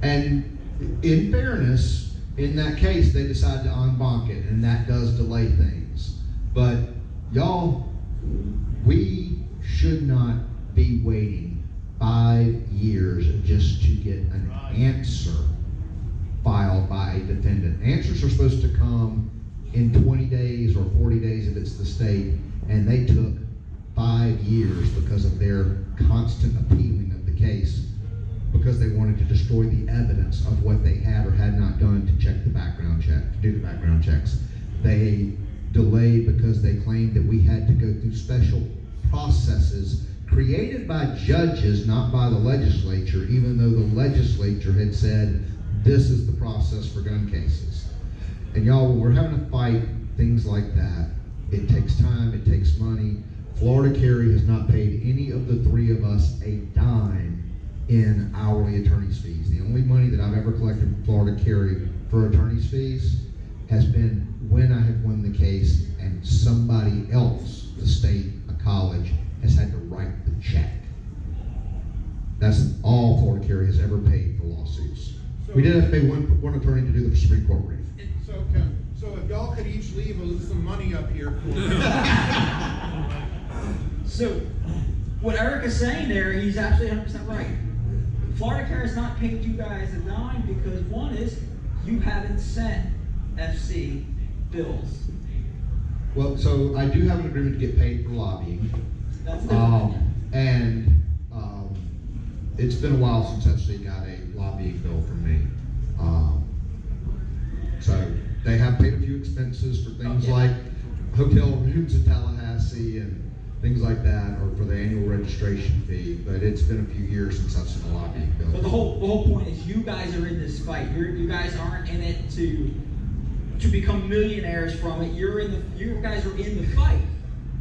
And in fairness, in that case, they decided to en banc it, and that does delay things. But y'all, we should not be waiting 5 years just to get an answer filed by a defendant. Answers are supposed to come in 20 days or 40 days if it's the state, and they took 5 years because of their constant appealing of the case, because they wanted to destroy the evidence of what they had or had not done to check the background check, to do the background checks. They delayed because they claimed that we had to go through special processes created by judges, not by the legislature, even though the legislature had said this is the process for gun cases. And y'all, when we're having to fight things like that, it takes time, it takes money. Florida Carry has not paid any of the 3 of us a dime in hourly attorney's fees. The only money that I've ever collected from Florida Carry for attorney's fees has been when I have won the case and somebody else, the state, a college, has had to write the check. That's all Florida Carry has ever paid for lawsuits. We did have to pay one attorney to do the Supreme Court brief. So if y'all could each leave some money up here for So, what Eric is saying there, he's absolutely 100% right. Florida Care has not paid you guys a dime because one is you haven't sent FC bills. Well, so I do have an agreement to get paid for lobbying. That's different. It's been a while since FC got a lobbying bill from me. So they have paid a few expenses for things like hotel rooms in Tallahassee and things like that, or for the annual registration fee. But it's been a few years since I've seen a lobbying bill. But the whole point is you guys are in this fight. You guys aren't in it to become millionaires from it. You guys are in the fight.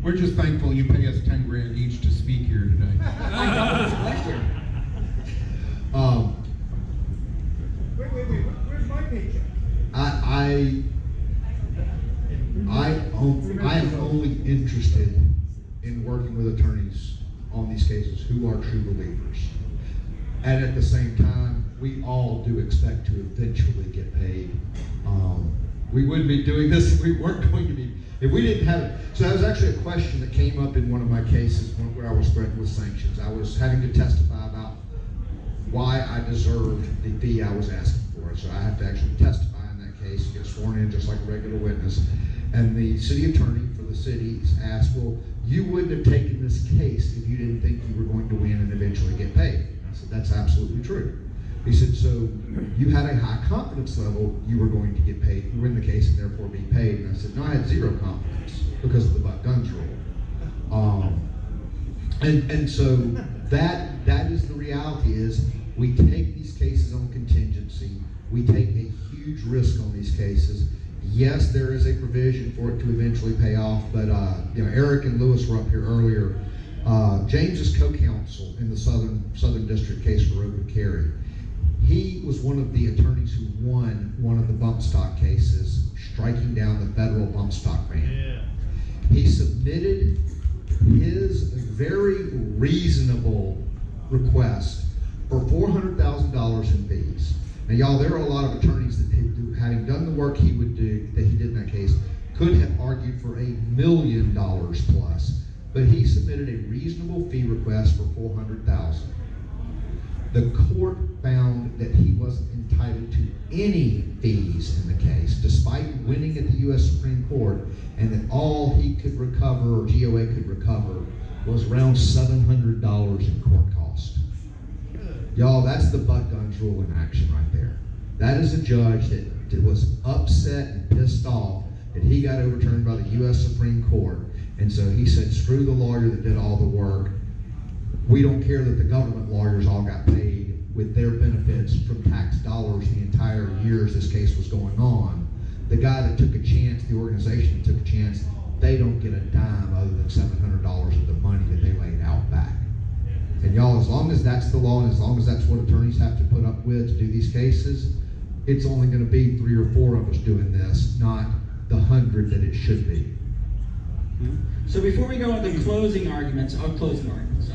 We're just thankful you pay us 10 grand each to speak here today. I know it's a question. Wait, where's my paycheck? I am only interested in working with attorneys on these cases who are true believers. And at the same time, we all do expect to eventually get paid. We wouldn't be doing this if we weren't going to be, if we didn't have it. So that was actually a question that came up in one of my cases where I was threatened with sanctions. I was having to testify about why I deserved the fee I was asking for. So I have to actually testify in that case, get sworn in just like a regular witness. And the city attorney for the city asked, well, you wouldn't have taken this case if you didn't think you were going to win and eventually get paid. I said, that's absolutely true. He said, so you had a high confidence level you were going to get paid, you win the case and therefore be paid. And I said, no, I had zero confidence because of the butt guns rule. And so that is the reality is we take these cases on contingency. We take a huge risk on these cases. Yes, there is a provision for it to eventually pay off, but Eric and Lewis were up here earlier. James is co-counsel in the Southern District case for open carry. He was one of the attorneys who won one of the bump stock cases, striking down the federal bump stock ban. Yeah. He submitted his very reasonable request for $400,000 in fees. Now, y'all, there are a lot of attorneys that, having done the work he would do, that he did in that case, could have argued for $1 million plus, but he submitted a reasonable fee request for $400,000. The court found that he wasn't entitled to any fees in the case, despite winning at the U.S. Supreme Court, and that all he could recover, or GOA could recover, was around $700 in court cost. Y'all, that's the butt guns rule in action right there. That is a judge that was upset and pissed off that he got overturned by the U.S. Supreme Court, and so he said, screw the lawyer that did all the work. We don't care that the government lawyers all got paid with their benefits from tax dollars the entire years this case was going on. The guy that took a chance, the organization that took a chance, they don't get a dime other than $700 of the money that they laid out back. And y'all, as long as that's the law and as long as that's what attorneys have to put up with to do these cases, it's only going to be 3 or 4 of us doing this, not the 100 that it should be. So before we go into closing arguments, closing arguments,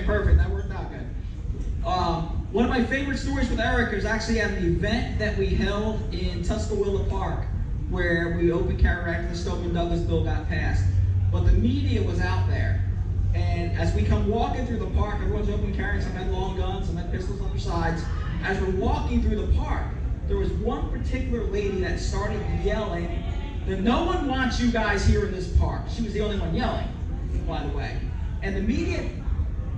perfect, that worked out good. One of my favorite stories with Eric is actually at an event that we held in Tuscaloosa Park, where we opened carry after the Stoneman-Douglas bill got passed. But the media was out there. And as we come walking through the park, everyone's open carrying, some had long guns, some had pistols on their sides. As we're walking through the park, there was one particular lady that started yelling that no one wants you guys here in this park. She was the only one yelling, by the way. And the media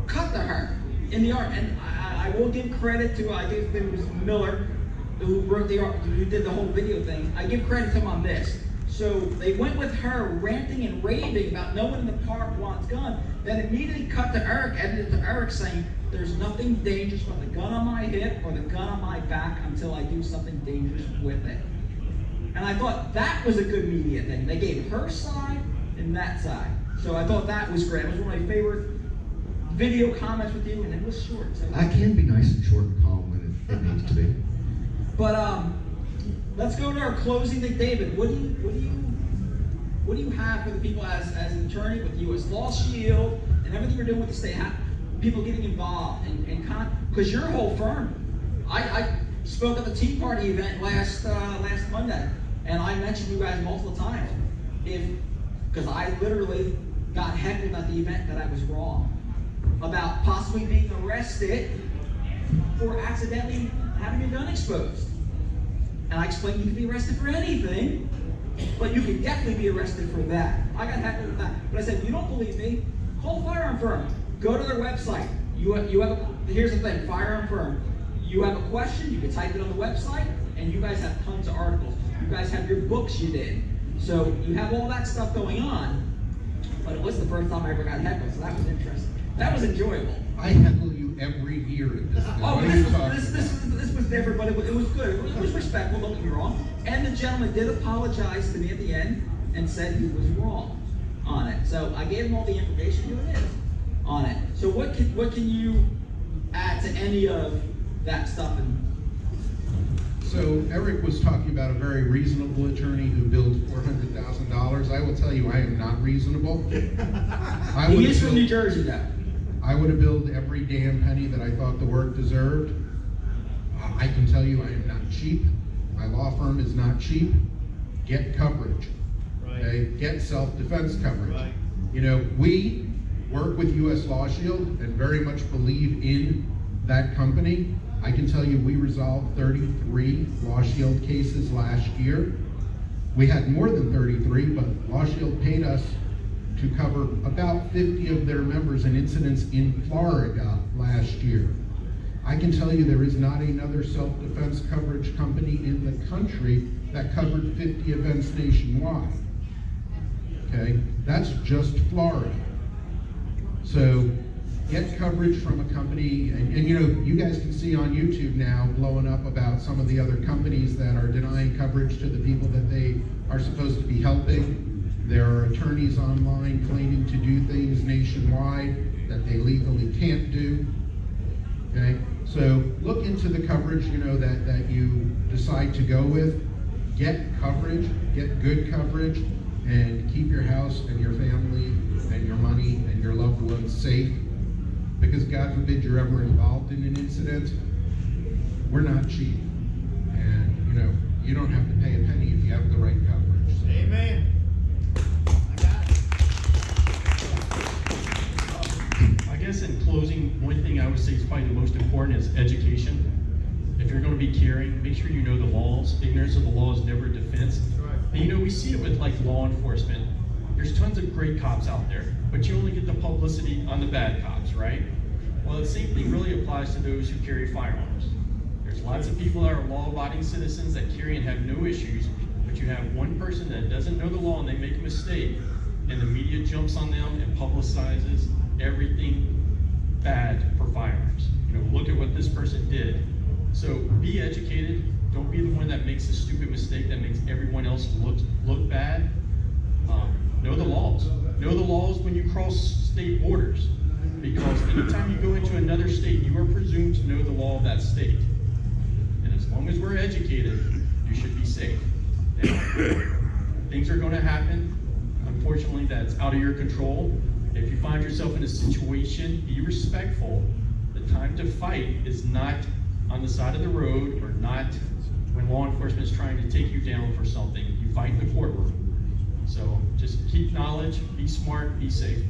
cut to her in the art. And I will give credit to, I think it was Miller, who wrote the art, who did the whole video thing. I give credit to him on this. So they went with her ranting and raving about no one in the park wants guns. Then immediately cut to Eric, edited to Eric saying, there's nothing dangerous about the gun on my hip or the gun on my back until I do something dangerous with it. And I thought that was a good media thing. They gave her side and that side. So I thought that was great. It was one of my favorite video comments with you, and it was short. So I can be nice and short and calm when it needs to be. But let's go to our closing thing. David, what do you have for the people as an attorney with U.S. Law Shield and everything you're doing with the state? People getting involved and because your whole firm. I spoke at the Tea Party event last Monday, and I mentioned you guys multiple times. Because I literally got heckled at the event that I was wrong about possibly being arrested for accidentally having your gun exposed. And I explained you can be arrested for anything, but you can definitely be arrested for that. I got heckled with that. But I said, you don't believe me? Call a firearm firm. Go to their website. Here's the thing, firearm firm. You have a question, you can type it on the website, and you guys have tons of articles. You guys have your books you did. So you have all that stuff going on, but it wasn't the first time I ever got heckled, so that was interesting. That was enjoyable. I heckle you every year at this thing. Oh, this was different, but it was good. It was respectful, don't get me wrong. And the gentleman did apologize to me at the end and said he was wrong on it. So I gave him all the information, here it is, on it. So what can you add to any of that stuff? So Eric was talking about a very reasonable attorney who billed $400,000. I will tell you, I am not reasonable. He is from New Jersey, though. I would have billed every damn penny that I thought the work deserved. I can tell you I am not cheap. My law firm is not cheap. Get coverage. Right. Okay? Get self-defense coverage. Right. You know, we work with U.S. Law Shield and very much believe in that company. I can tell you we resolved 33 Law Shield cases last year. We had more than 33, but Law Shield paid us to cover about 50 of their members in incidents in Florida last year. I can tell you there is not another self-defense coverage company in the country that covered 50 events nationwide. Okay, that's just Florida. So get coverage from a company, and you know, you guys can see on YouTube now blowing up about some of the other companies that are denying coverage to the people that they are supposed to be helping. There are attorneys online claiming to do things nationwide that they legally can't do. Okay, so look into the coverage, you know, that you decide to go with. Get coverage, get good coverage, and keep your house and your family and your money and your loved ones safe. because God forbid you're ever involved in an incident, we're not cheap. And, you know, you don't have to pay a penny if you have the right coverage. Amen. I guess in closing, one thing I would say is probably the most important is education. If you're going to be caring, make sure you know the laws. Ignorance of the law is never a defense. And you know, we see it with like law enforcement. There's tons of great cops out there, but you only get the publicity on the bad cops, right? Well, the same thing really applies to those who carry firearms. There's lots of people that are law-abiding citizens that carry and have no issues, but you have one person that doesn't know the law and they make a mistake, and the media jumps on them and publicizes everything bad for firearms. You know, look at what this person did. So be educated. Don't be the one that makes a stupid mistake that makes everyone else look bad. Know the laws. Know the laws when you cross state borders, because anytime you go into another state, you are presumed to know the law of that state. And as long as we're educated, you should be safe. Now, things are going to happen, unfortunately, that's out of your control. If you find yourself in a situation, be respectful. The time to fight is not on the side of the road, or not when law enforcement is trying to take you down for something. You fight in the courtroom. So just keep knowledge, be smart, be safe.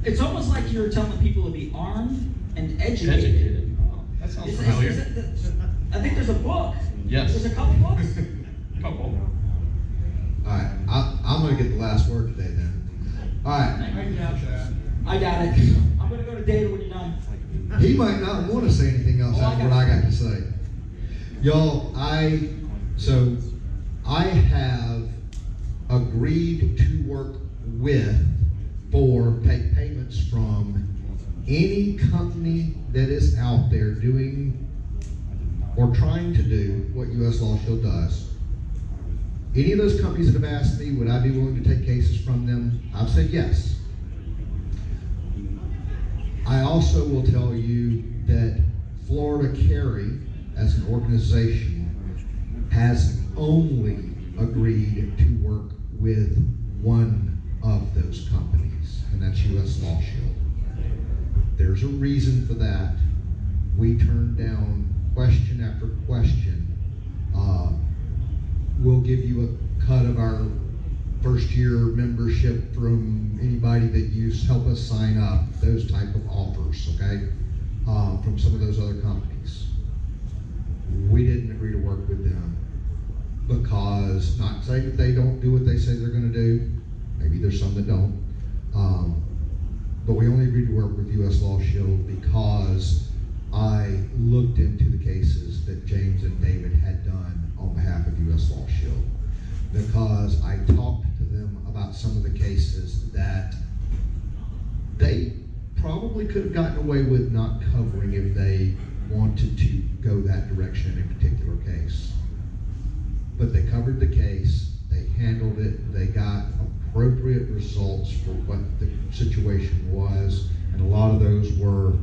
It's almost like you're telling people to be armed and educated. Oh, that sounds familiar. I think there's a book. Yes. There's a couple books. Couple. All right, I'm going to get the last word today then. All right. I got it. I'm going to go to David when you're done. He might not want to say anything else after what I got to say. Y'all, I have agreed to work with or take payments from any company that is out there doing or trying to do what U.S. Law Shield does. Any of those companies that have asked me, would I be willing to take cases from them? I've said yes. I also will tell you that Florida Carry, as an organization, has only agreed to work with one of those companies, and that's U.S. Law Shield. There's a reason for that. We turned down question after question. We'll give you a cut of our first year membership from anybody that you help us sign up, those type of offers, okay? From some of those other companies. We didn't agree to work with them because, not saying that they don't do what they say they're going to do, maybe there's some that don't, but we only agreed to work with U.S. Law Shield because I looked into the cases that James and David had done on behalf of U.S. Law Shield, because I talked to them about some of the cases that they probably could have gotten away with not covering if they wanted to go that direction in a particular case. But they covered the case, they handled it, they got appropriate results for what the situation was, and a lot of those were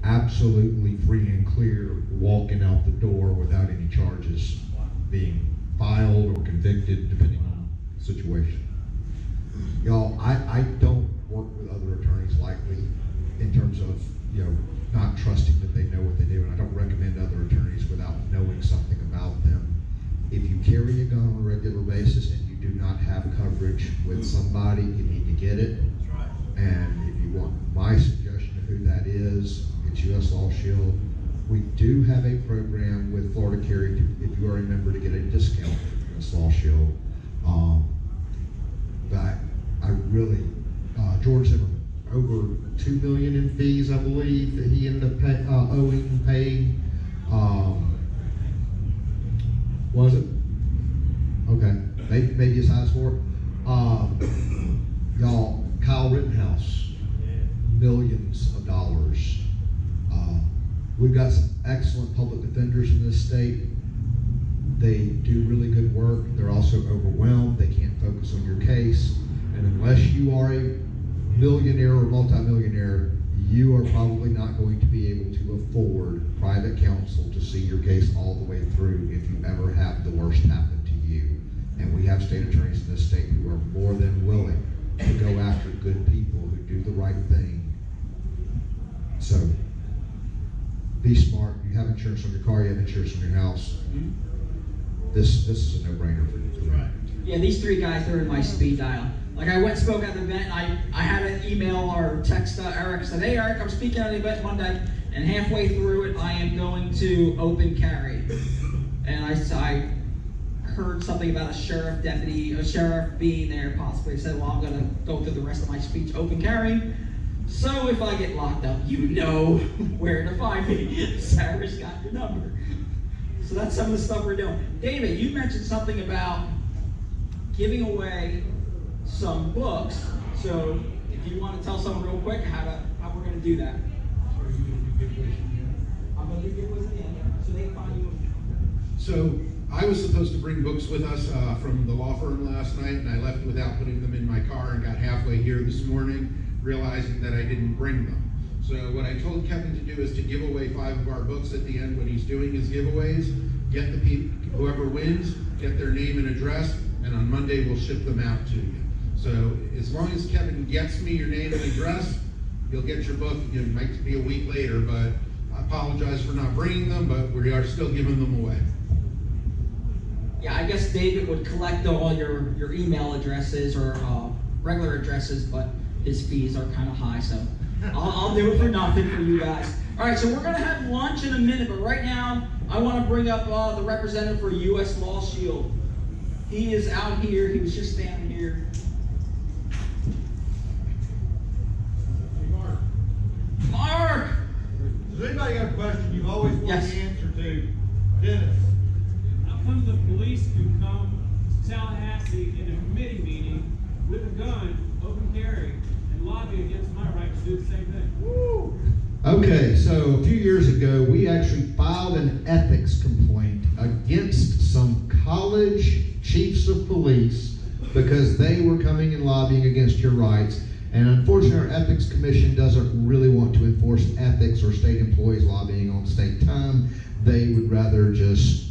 absolutely free and clear, walking out the door without any charges being filed or convicted, depending on the situation. Y'all, I don't work with other attorneys likely in terms of, you know, not trusting that they know what they do, and I don't recommend other attorneys without knowing something about them. If you carry a gun on a regular basis and you do not have coverage with somebody, you need to get it. And if you want my suggestion of who that is, it's U.S. Law Shield. We do have a program with Florida Carry, if you are a member, to get a discount with U.S. Law Shield. But I really, George Zimmerman, over $2 million in fees, I believe, that he ended up owing and paying. Was it? Okay, maybe as high as 4. Y'all, Kyle Rittenhouse, millions of dollars. We've got some excellent public defenders in this state. They do really good work. They're also overwhelmed. They can't focus on your case. And unless you are a millionaire or multimillionaire, you are probably not going to be able to afford private counsel to see your case all the way through if you ever have the worst happen to you. And we have state attorneys in this state who are more than willing to go after good people who do the right thing. So be smart. You have insurance on your car, you have insurance on your house. This is a no-brainer for you. Right. Yeah, these three guys, they're in my speed dial. Like I went and spoke at the event, and I had an email or text Eric, said, hey Eric, I'm speaking at the event Monday, and halfway through it, I am going to open carry. And I heard something about a sheriff being there possibly. I said, well, I'm gonna go through the rest of my speech open carry. So if I get locked up, you know where to find me. Sarah's got your number. So that's some of the stuff we're doing. David, you mentioned something about giving away some books. So if you want to tell someone real quick how we're going to do that. I'm going to do giveaways at the end, so they can find you. So I was supposed to bring books with us from the law firm last night, and I left without putting them in my car and got halfway here this morning, realizing that I didn't bring them. So what I told Kevin to do is to give away 5 of our books at the end when he's doing his giveaways. Get the people, whoever wins, get their name and address, and on Monday we'll ship them out to you. So as long as Kevin gets me your name and address, you'll get your book. It might be a week later, but I apologize for not bringing them, but we are still giving them away. Yeah, I guess David would collect all your email addresses or regular addresses, but his fees are kind of high, so I'll do it for nothing for you guys. All right, so we're going to have lunch in a minute, but right now I want to bring up the representative for U.S. Law Shield. He is out here. He was just standing here. Mark! Does anybody got a question you've always wanted the answer to? Dennis. How come the police can come to Tallahassee in a committee meeting with a gun, open carry, and lobby against my right to do the same thing? Woo! Okay, so a few years ago, we actually filed an ethics complaint against some college chiefs of police because they were coming and lobbying against your rights. And unfortunately, our ethics commission doesn't really want to enforce ethics or state employees lobbying on state time. They would rather just,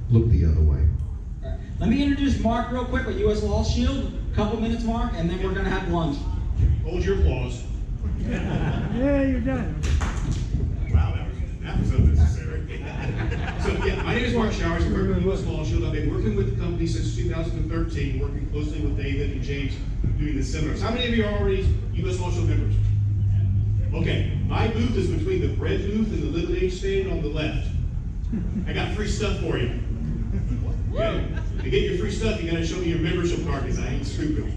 look the other way. All right. Let me introduce Mark real quick with U.S. Law Shield. Couple minutes, Mark, and then we're going to have lunch. Hold your applause. Yeah, you're done. Wow, that was unnecessary. So yeah, my name is Mark Showers. I work with U.S. Law Shield. I've been working with the company since 2013, working closely with David and James doing the seminars. How many of you are already U.S. Law Shield members? Okay, my booth is between the bread booth and the lemonade stand on the left. I got free stuff for you. Okay? To get your free stuff, you gotta show me your membership card because I ain't stupid.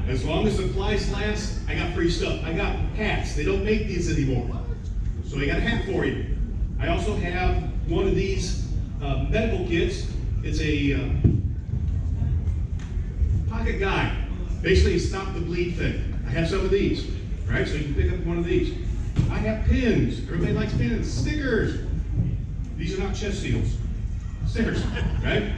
As long as supplies last, I got free stuff. I got hats. They don't make these anymore. So I got a hat for you. I also have one of these medical kits. It's a pocket guide. Basically a stop the bleed thing. I have some of these, right? So you can pick up one of these. I have pins. Everybody likes pins. Stickers. These are not chest seals. Stickers, right?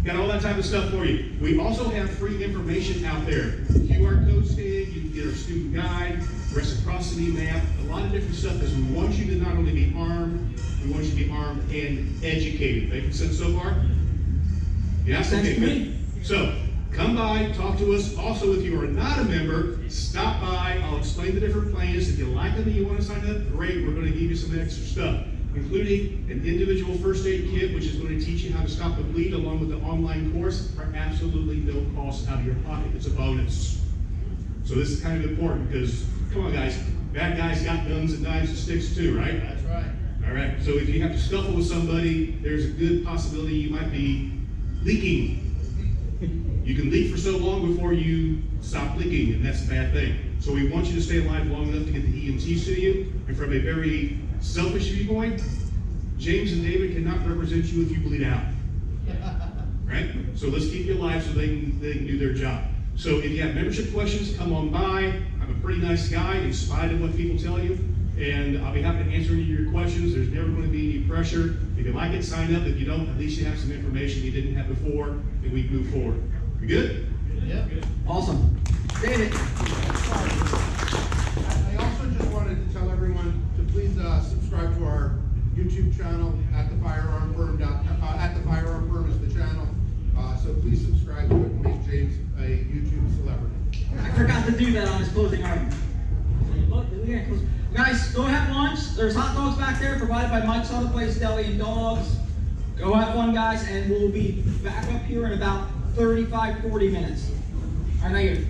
Got all that type of stuff for you. We also have free information out there. QR code scan, you can get our student guide, reciprocity map, a lot of different stuff because we want you to not only be armed, we want you to be armed and educated. Making sense so far? Yeah, okay, good. So, come by, talk to us. Also, if you are not a member, stop by. I'll explain the different plans. If you like them and you want to sign up, great. We're going to give you some extra stuff, including an individual first aid kit, which is going to teach you how to stop the bleed, along with the online course for absolutely no cost out of your pocket. It's a bonus. So this is kind of important because, come on guys, bad guys got guns and knives and sticks too, right? That's right. All right, so if you have to scuffle with somebody, there's a good possibility you might be leaking. You can leak for so long before you stop leaking, and that's a bad thing. So we want you to stay alive long enough to get the EMTs to you, and from a very selfish viewpoint, James and David cannot represent you if you bleed out. Right? So let's keep you alive so they can do their job. So if you have membership questions, come on by. I'm a pretty nice guy in spite of what people tell you. And I'll be happy to answer any of your questions. There's never going to be any pressure. If you like it, sign up. If you don't, at least you have some information you didn't have before, and we move forward. We good? Yeah. Awesome. David. I also just wanted to tell everyone to please subscribe to our YouTube channel at the Firearm Firm. At the Firearm Firm is the channel. So please subscribe to it and make James a YouTube celebrity. I forgot to do that on his closing argument. Look, can't close. Guys, go have lunch. There's hot dogs back there provided by Mike's Auto Place Deli and Dogs. Go have fun, guys, and we'll be back up here in about 35, 40 minutes. All right, thank you.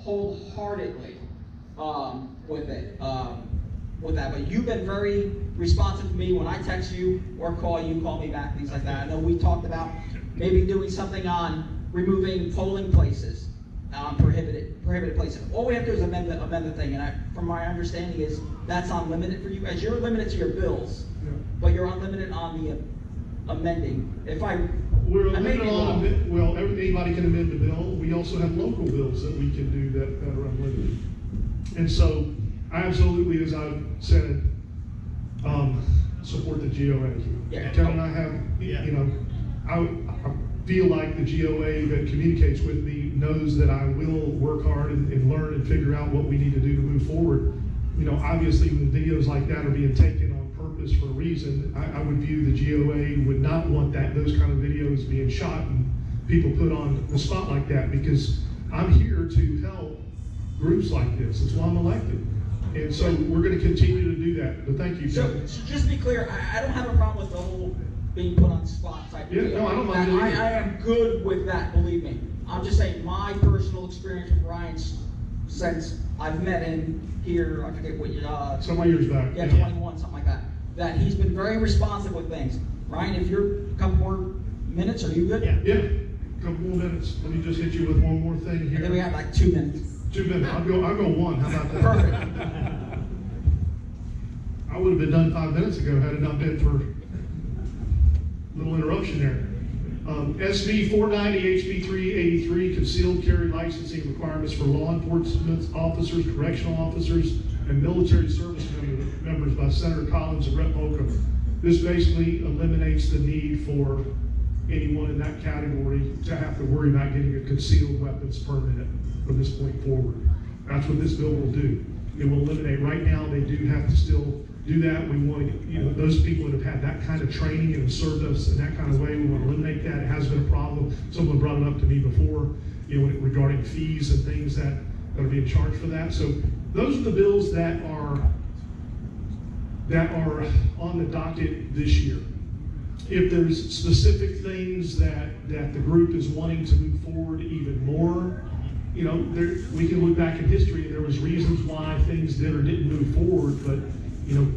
Wholeheartedly with that, but you've been very responsive to me when I text you or call me back, things like that. I know we talked about maybe doing something on removing polling places, prohibited places. All we have to do is amend the thing, and from my understanding is that's unlimited for you, as you're limited to your bills, but you're unlimited on the amending. We're limited on, well, anybody can amend the bill. We also have local bills that we can do that are unlimited. And so, I absolutely, as I've said, support the GOA. Yeah. Kevin and I have, you know, I feel like the GOA that communicates with me knows that I will work hard and learn and figure out what we need to do to move forward. You know, obviously when videos like that are being taken on purpose for a reason, I would view the GOA would not want those kind of videos being shot and people put on the spot like that, because I'm here to help groups like this. That's why I'm elected. And so we're going to continue to do that. But thank you, Kevin. So just to be clear, I don't have a problem with the whole being put on spot type Yeah, deal. no, I don't mind it either. I am good with that, believe me. I'm just saying my personal experience with Ryan since I've met him here, I forget what some years back. Yeah, 21, something like that. That he's been very responsive with things. Ryan, if you're a couple more minutes, are you good? Yeah, a couple more minutes. Let me just hit you with one more thing here. And then we have like 2 minutes. 2 minutes. I'll go one. How about that? Perfect. I would have been done 5 minutes ago had it not been for a little interruption there. SB 490 HB 383, concealed carry licensing requirements for law enforcement officers, correctional officers, and military service members by Senator Collins and Rep. Holcomb. This basically eliminates the need for anyone in that category to have to worry about getting a concealed weapons permit from this point forward. That's what this bill will do. It will eliminate, right now they do have to still do that. We want to, you know, those people that have had that kind of training and have served us in that kind of way, we want to eliminate that. It has been a problem. Someone brought it up to me before, you know, regarding fees and things that are being charged for that. So those are the bills that are on the docket this year. If there's specific things that the group is wanting to move forward even more, you know, we can look back in history and there was reasons why things did or didn't move forward, but, you know,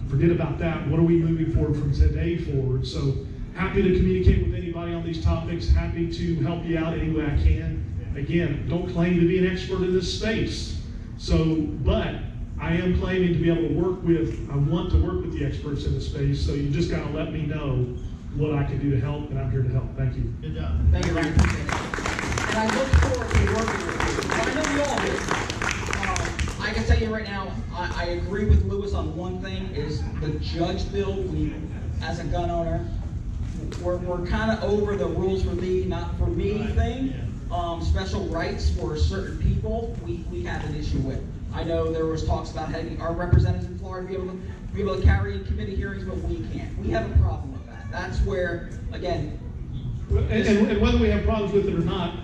forget about that. What are we moving forward from today forward? So happy to communicate with anybody on these topics, happy to help you out any way I can. Again, don't claim to be an expert in this space. So, but I am claiming to be able to I want to work with the experts in the space, so you just gotta let me know what I can do to help, and I'm here to help. Thank you. Good job. Thank you, Ryan. And I look forward to working with you. I know we all do. I can tell you right now, I agree with Lewis on one thing, is the judge bill, as a gun owner, we're kind of over the rules for thee, not for me thing. Special rights for certain people, we have an issue with. I know there was talks about having our representatives in Florida be able to carry in committee hearings, but we can't. We have a problem with that. That's where, again. And whether we have problems with it or not,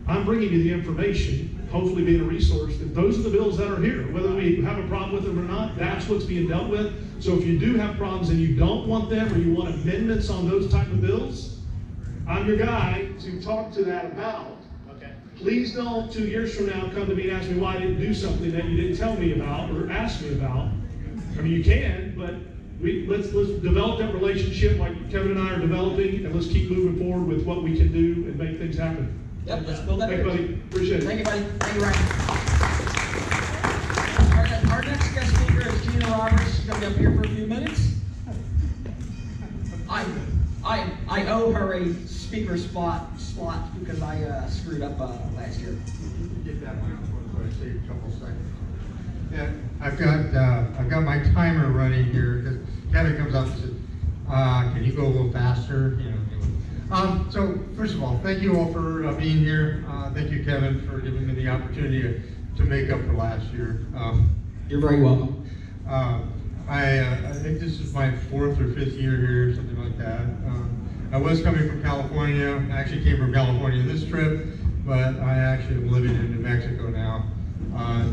I'm bringing you the information, hopefully being a resource, that those are the bills that are here. Whether we have a problem with them or not, that's what's being dealt with. So if you do have problems and you don't want them, or you want amendments on those type of bills, I'm your guy to talk to that about. Please don't 2 years from now come to me and ask me why I didn't do something that you didn't tell me about or ask me about. I mean, you can, but let's develop that relationship like Kevin and I are developing, and let's keep moving forward with what we can do and make things happen. Yep, let's build that. Thank you, buddy. Appreciate it. Thank you, buddy. Thank you, Ryan. Our next guest speaker is Gina Roberts. She's going to be up here for a few minutes. I owe her a speaker spot because I screwed up last year. Get that microphone so I save a couple seconds. Yeah, I've got my timer running here because Kevin comes up and says, "Can you go a little faster?" You know. So first of all, thank you all for being here. Thank you, Kevin, for giving me the opportunity to make up for last year. You're very welcome. I think this is my 4th or 5th year here, something like that. I was coming from California. I actually came from California this trip, but I actually am living in New Mexico now.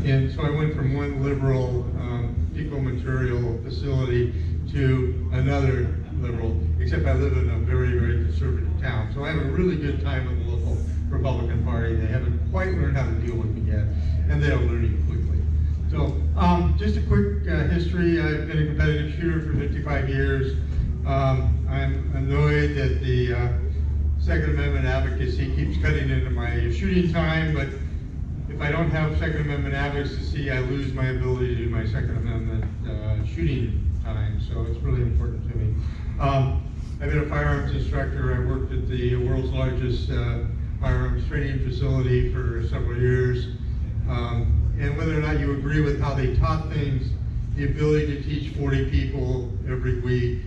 And so I went from one liberal eco material facility to another liberal, except I live in a very, very conservative town. So I have a really good time with the local Republican Party. They haven't quite learned how to deal with me yet, and they are learning quickly. So just a quick history. I've been a competitive shooter for 55 years. I'm annoyed that the Second Amendment advocacy keeps cutting into my shooting time, but if I don't have Second Amendment advocacy, I lose my ability to do my Second Amendment shooting time, so it's really important to me. I've been a firearms instructor. I worked at the world's largest firearms training facility for several years. And whether or not you agree with how they taught things, the ability to teach 40 people every week,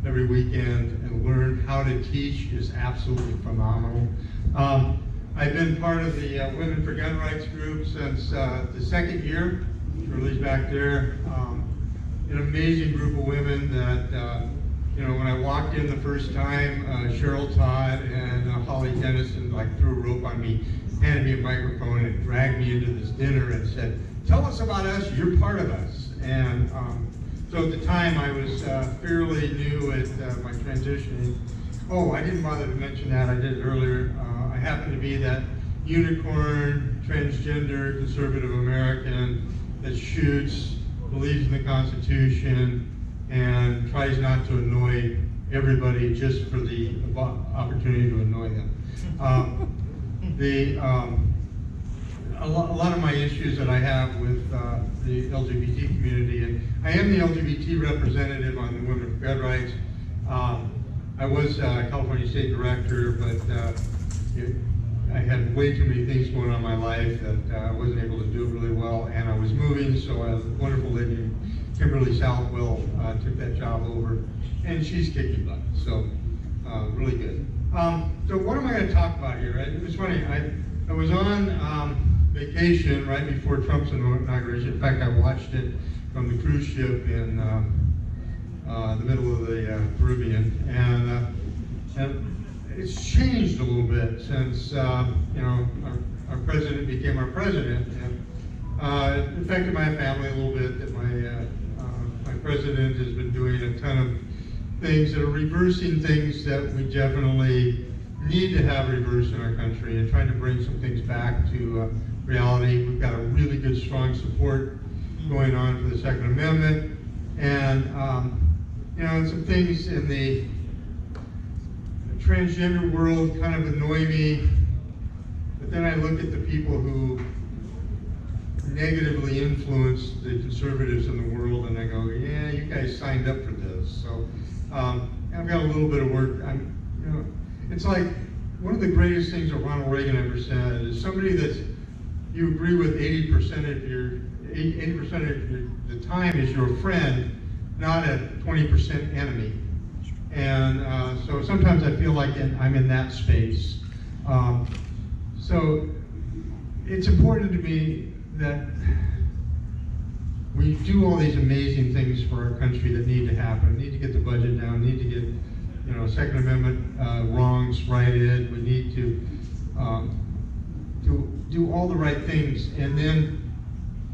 every weekend, and learn how to teach is absolutely phenomenal. I've been part of the Women for Gun Rights group since the 2nd year. Shirley's back there. An amazing group of women that, when I walked in the first time, Cheryl Todd and Holly Dennison threw a rope on me, handed me a microphone, and dragged me into this dinner and said, "Tell us about us, you're part of us." And so at the time I was fairly new at my transitioning. Oh, I didn't bother to mention that, I did it earlier. I happen to be that unicorn, transgender, conservative American that shoots, believes in the Constitution, and tries not to annoy everybody just for the opportunity to annoy them. A lot of my issues that I have with the LGBT community, and I am the LGBT representative on the Women for Gun Rights. I was California State Director, but I had way too many things going on in my life that I wasn't able to do it really well, and I was moving, so a wonderful lady, Kimberly Southwell, took that job over, and she's kicking butt, so really good. So what am I going to talk about here? It was funny, I was on vacation right before Trump's inauguration. In fact, I watched it from the cruise ship in the middle of the Caribbean, and it's changed a little bit since our president became our president, and it affected my family a little bit. That my president has been doing a ton of things that are reversing things that we definitely need to have reversed in our country, and trying to bring some things back to reality. We've got a really good, strong support going on for the Second Amendment, and some things in the transgender world kind of annoy me, but then I look at the people who negatively influence the conservatives in the world, and I go, yeah, you guys signed up for this. So I've got a little bit of work. It's like one of the greatest things that Ronald Reagan ever said is somebody that you agree with 80% of the time is your friend, not a 20% enemy. And so sometimes I feel like I'm in that space. So it's important to me that we do all these amazing things for our country that need to happen. We need to get the budget down, we need to get Second Amendment wrongs righted, we need to do all the right things. And then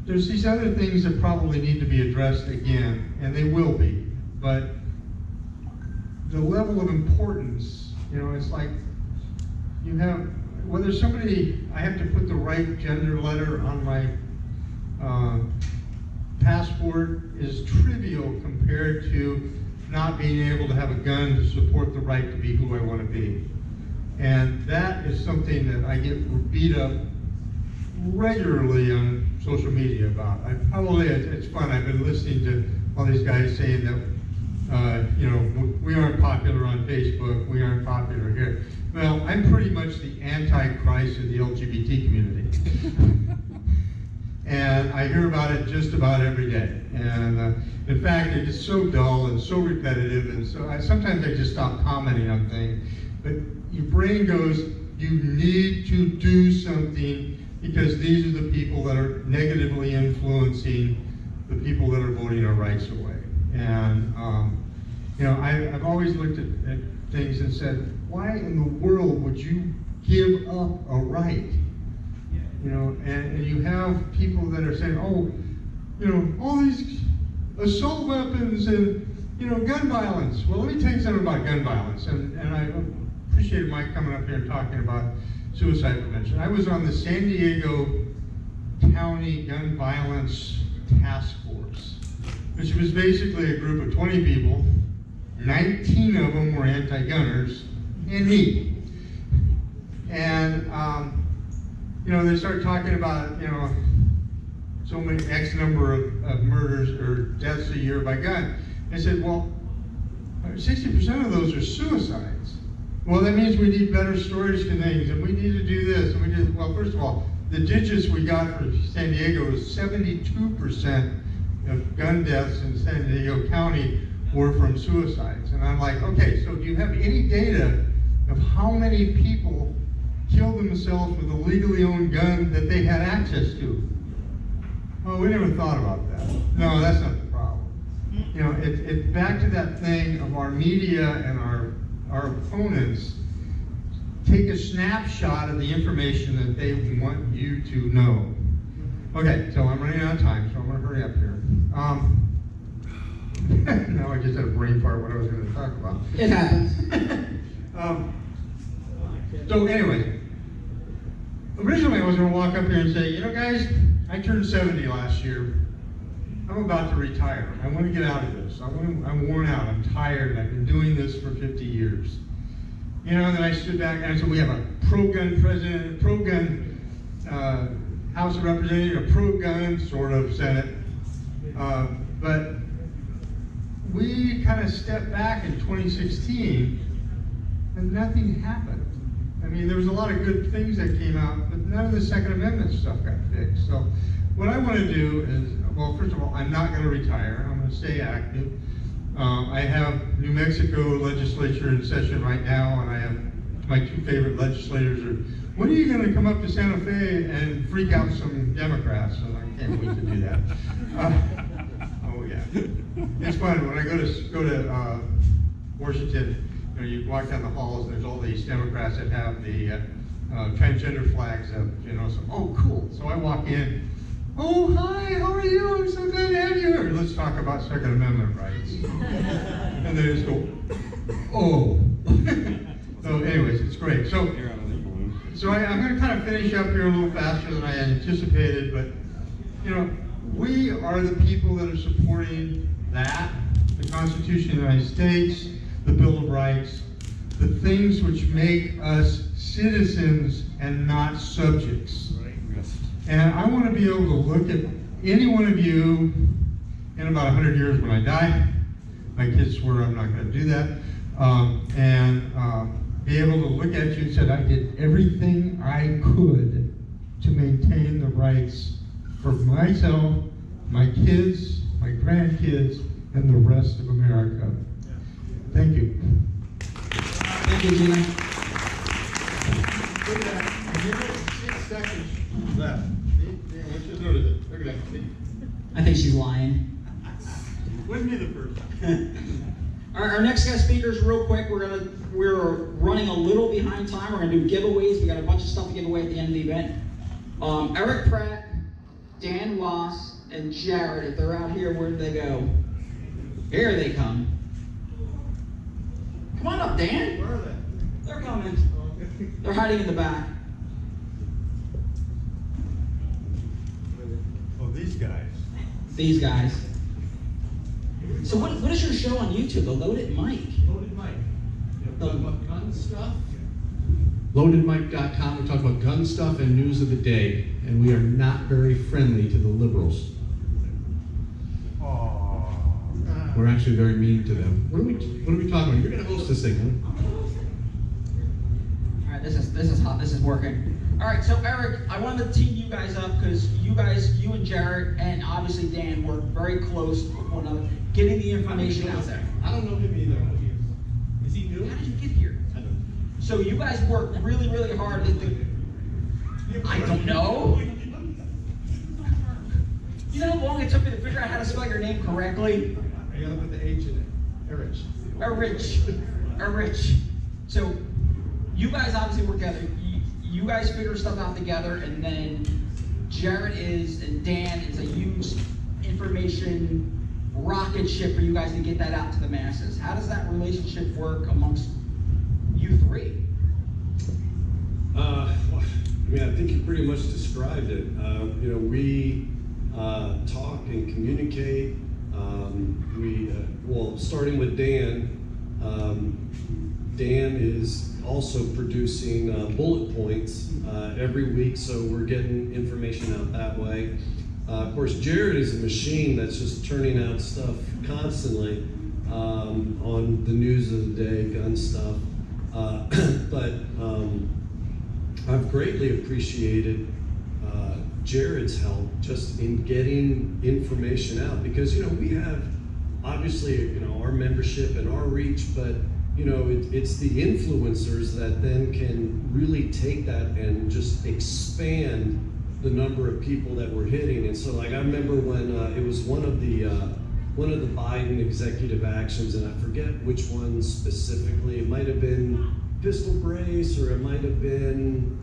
there's these other things that probably need to be addressed again, and they will be. But the level of importance, it's like you have, whether somebody, I have to put the right gender letter on my passport is trivial compared to not being able to have a gun to support the right to be who I want to be. And that is something that I get beat up regularly on social media about. It's fun. I've been listening to all these guys saying that, we aren't popular on Facebook, we aren't popular here. Well, I'm pretty much the anti-Christ of the LGBT community. And I hear about it just about every day. And in fact, it's so dull and so repetitive, and so sometimes I just stop commenting on things. But your brain goes, you need to do something, because these are the people that are negatively influencing the people that are voting our rights away. And I've always looked at things and said, why in the world would you give up a right? And you have people that are saying, all these assault weapons and, gun violence. Well, let me tell you something about gun violence. And I appreciate Mike coming up here and talking about suicide prevention. I was on the San Diego County Gun Violence Task Force, which was basically a group of 20 people. 19 of them were anti-gunners, and me. And, they start talking about, so many X number of murders or deaths a year by gun. I said, well, 60% of those are suicides. Well, that means we need better storage containers, and we need to do this, and well, first of all, the digits we got for San Diego was 72% of gun deaths in San Diego County were from suicides. And I'm like, okay, so do you have any data of how many people killed themselves with a legally owned gun that they had access to? Well, we never thought about that. No, that's not the problem. It's back to that thing of our media and our opponents take a snapshot of the information that they want you to know. Okay, so I'm running out of time, so I'm going to hurry up here. Now I just had a brain fart what I was going to talk about. It happens. So anyway, originally I was going to walk up here and say, guys, I turned 70 last year. I'm about to retire. I want to get out of this. I'm worn out. I'm tired. I've been doing this for 50 years. And then I stood back and I said, we have a pro-gun president, a pro-gun House of Representatives, a pro-gun sort of Senate. But we kind of stepped back in 2016 and nothing happened. I mean, there was a lot of good things that came out, but none of the Second Amendment stuff got fixed. So what I want to do is, well, first of all, I'm not going to retire. I'm going to stay active. I have New Mexico legislature in session right now, and I have my two favorite legislators are, when are you going to come up to Santa Fe and freak out some Democrats? And I can't wait to do that. Oh yeah, it's fun when I go to Washington. You walk down the halls and there's all these Democrats that have the transgender flags up. So oh cool. So I walk in. Oh hi, how are you? I'm so glad to have you here. Let's talk about Second Amendment rights. And they just go, oh. So anyways, it's great. So I'm going to kind of finish up here a little faster than I anticipated, but we are the people that are supporting that, the Constitution of the United States, the Bill of Rights, the things which make us citizens and not subjects. And I want to be able to look at any one of you in about 100 years when I die. My kids swear I'm not going to do that. Be able to look at you and say, I did everything I could to maintain the rights for myself, my kids, my grandkids, and the rest of America. Thank you. Thank you, Gina. Look at that. Give it 6 seconds left. Yeah, let's just notice it. Look at that. I think she's lying. Wouldn't be the first. Our next guest speakers, real quick, we're running a little behind time. We're gonna do giveaways. We got a bunch of stuff to give away at the end of the event. Eric Pratt, Dan Loss, and Jared, if they're out here, where did they go? Here they come. Come on up, Dan. Where are they? They're coming. They're hiding in the back. Oh, these guys. These guys. So what is your show on YouTube? The Loaded Mic. Loaded Mic. Talking about gun stuff. LoadedMic.com, we talk about gun stuff and news of the day, and we are not very friendly to the liberals. We're actually very mean to them. What are we talking about? You're going to host this thing, huh? All right, this is hot. This is working. All right, so Eric, I wanted to team you guys up because you and Jared and obviously Dan work very close with one another, getting the information out there. I don't know him either. Is he new? How did you get here? I don't know. So you guys work really, really hard. I don't know. You know how long it took me to figure out how to spell your name correctly? I gotta put the H in it. Erich. So you guys obviously work together. You guys figure stuff out together, and then Jared and Dan is a huge information rocket ship for you guys to get that out to the masses. How does that relationship work amongst you three? I mean, I think you pretty much described it. We talk and communicate. Starting with Dan, Dan is also producing bullet points every week, so we're getting information out that way. Of course, Jared is a machine that's just turning out stuff constantly on the news of the day, gun stuff. But I've greatly appreciated Jared's help just in getting information out, because we have obviously our membership and our reach, but it's the influencers that then can really take that and just expand the number of people that we're hitting. And so, like, I remember when it was one of the Biden executive actions, and I forget which one specifically. It might have been pistol brace, or it might have been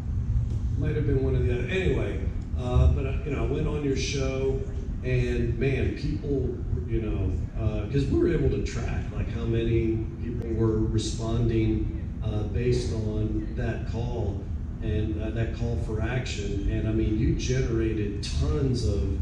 one of the other. Anyway, but I went on your show, and man, people, because we were able to track like how many people were responding based on that call and that call for action. And I mean, you generated tons of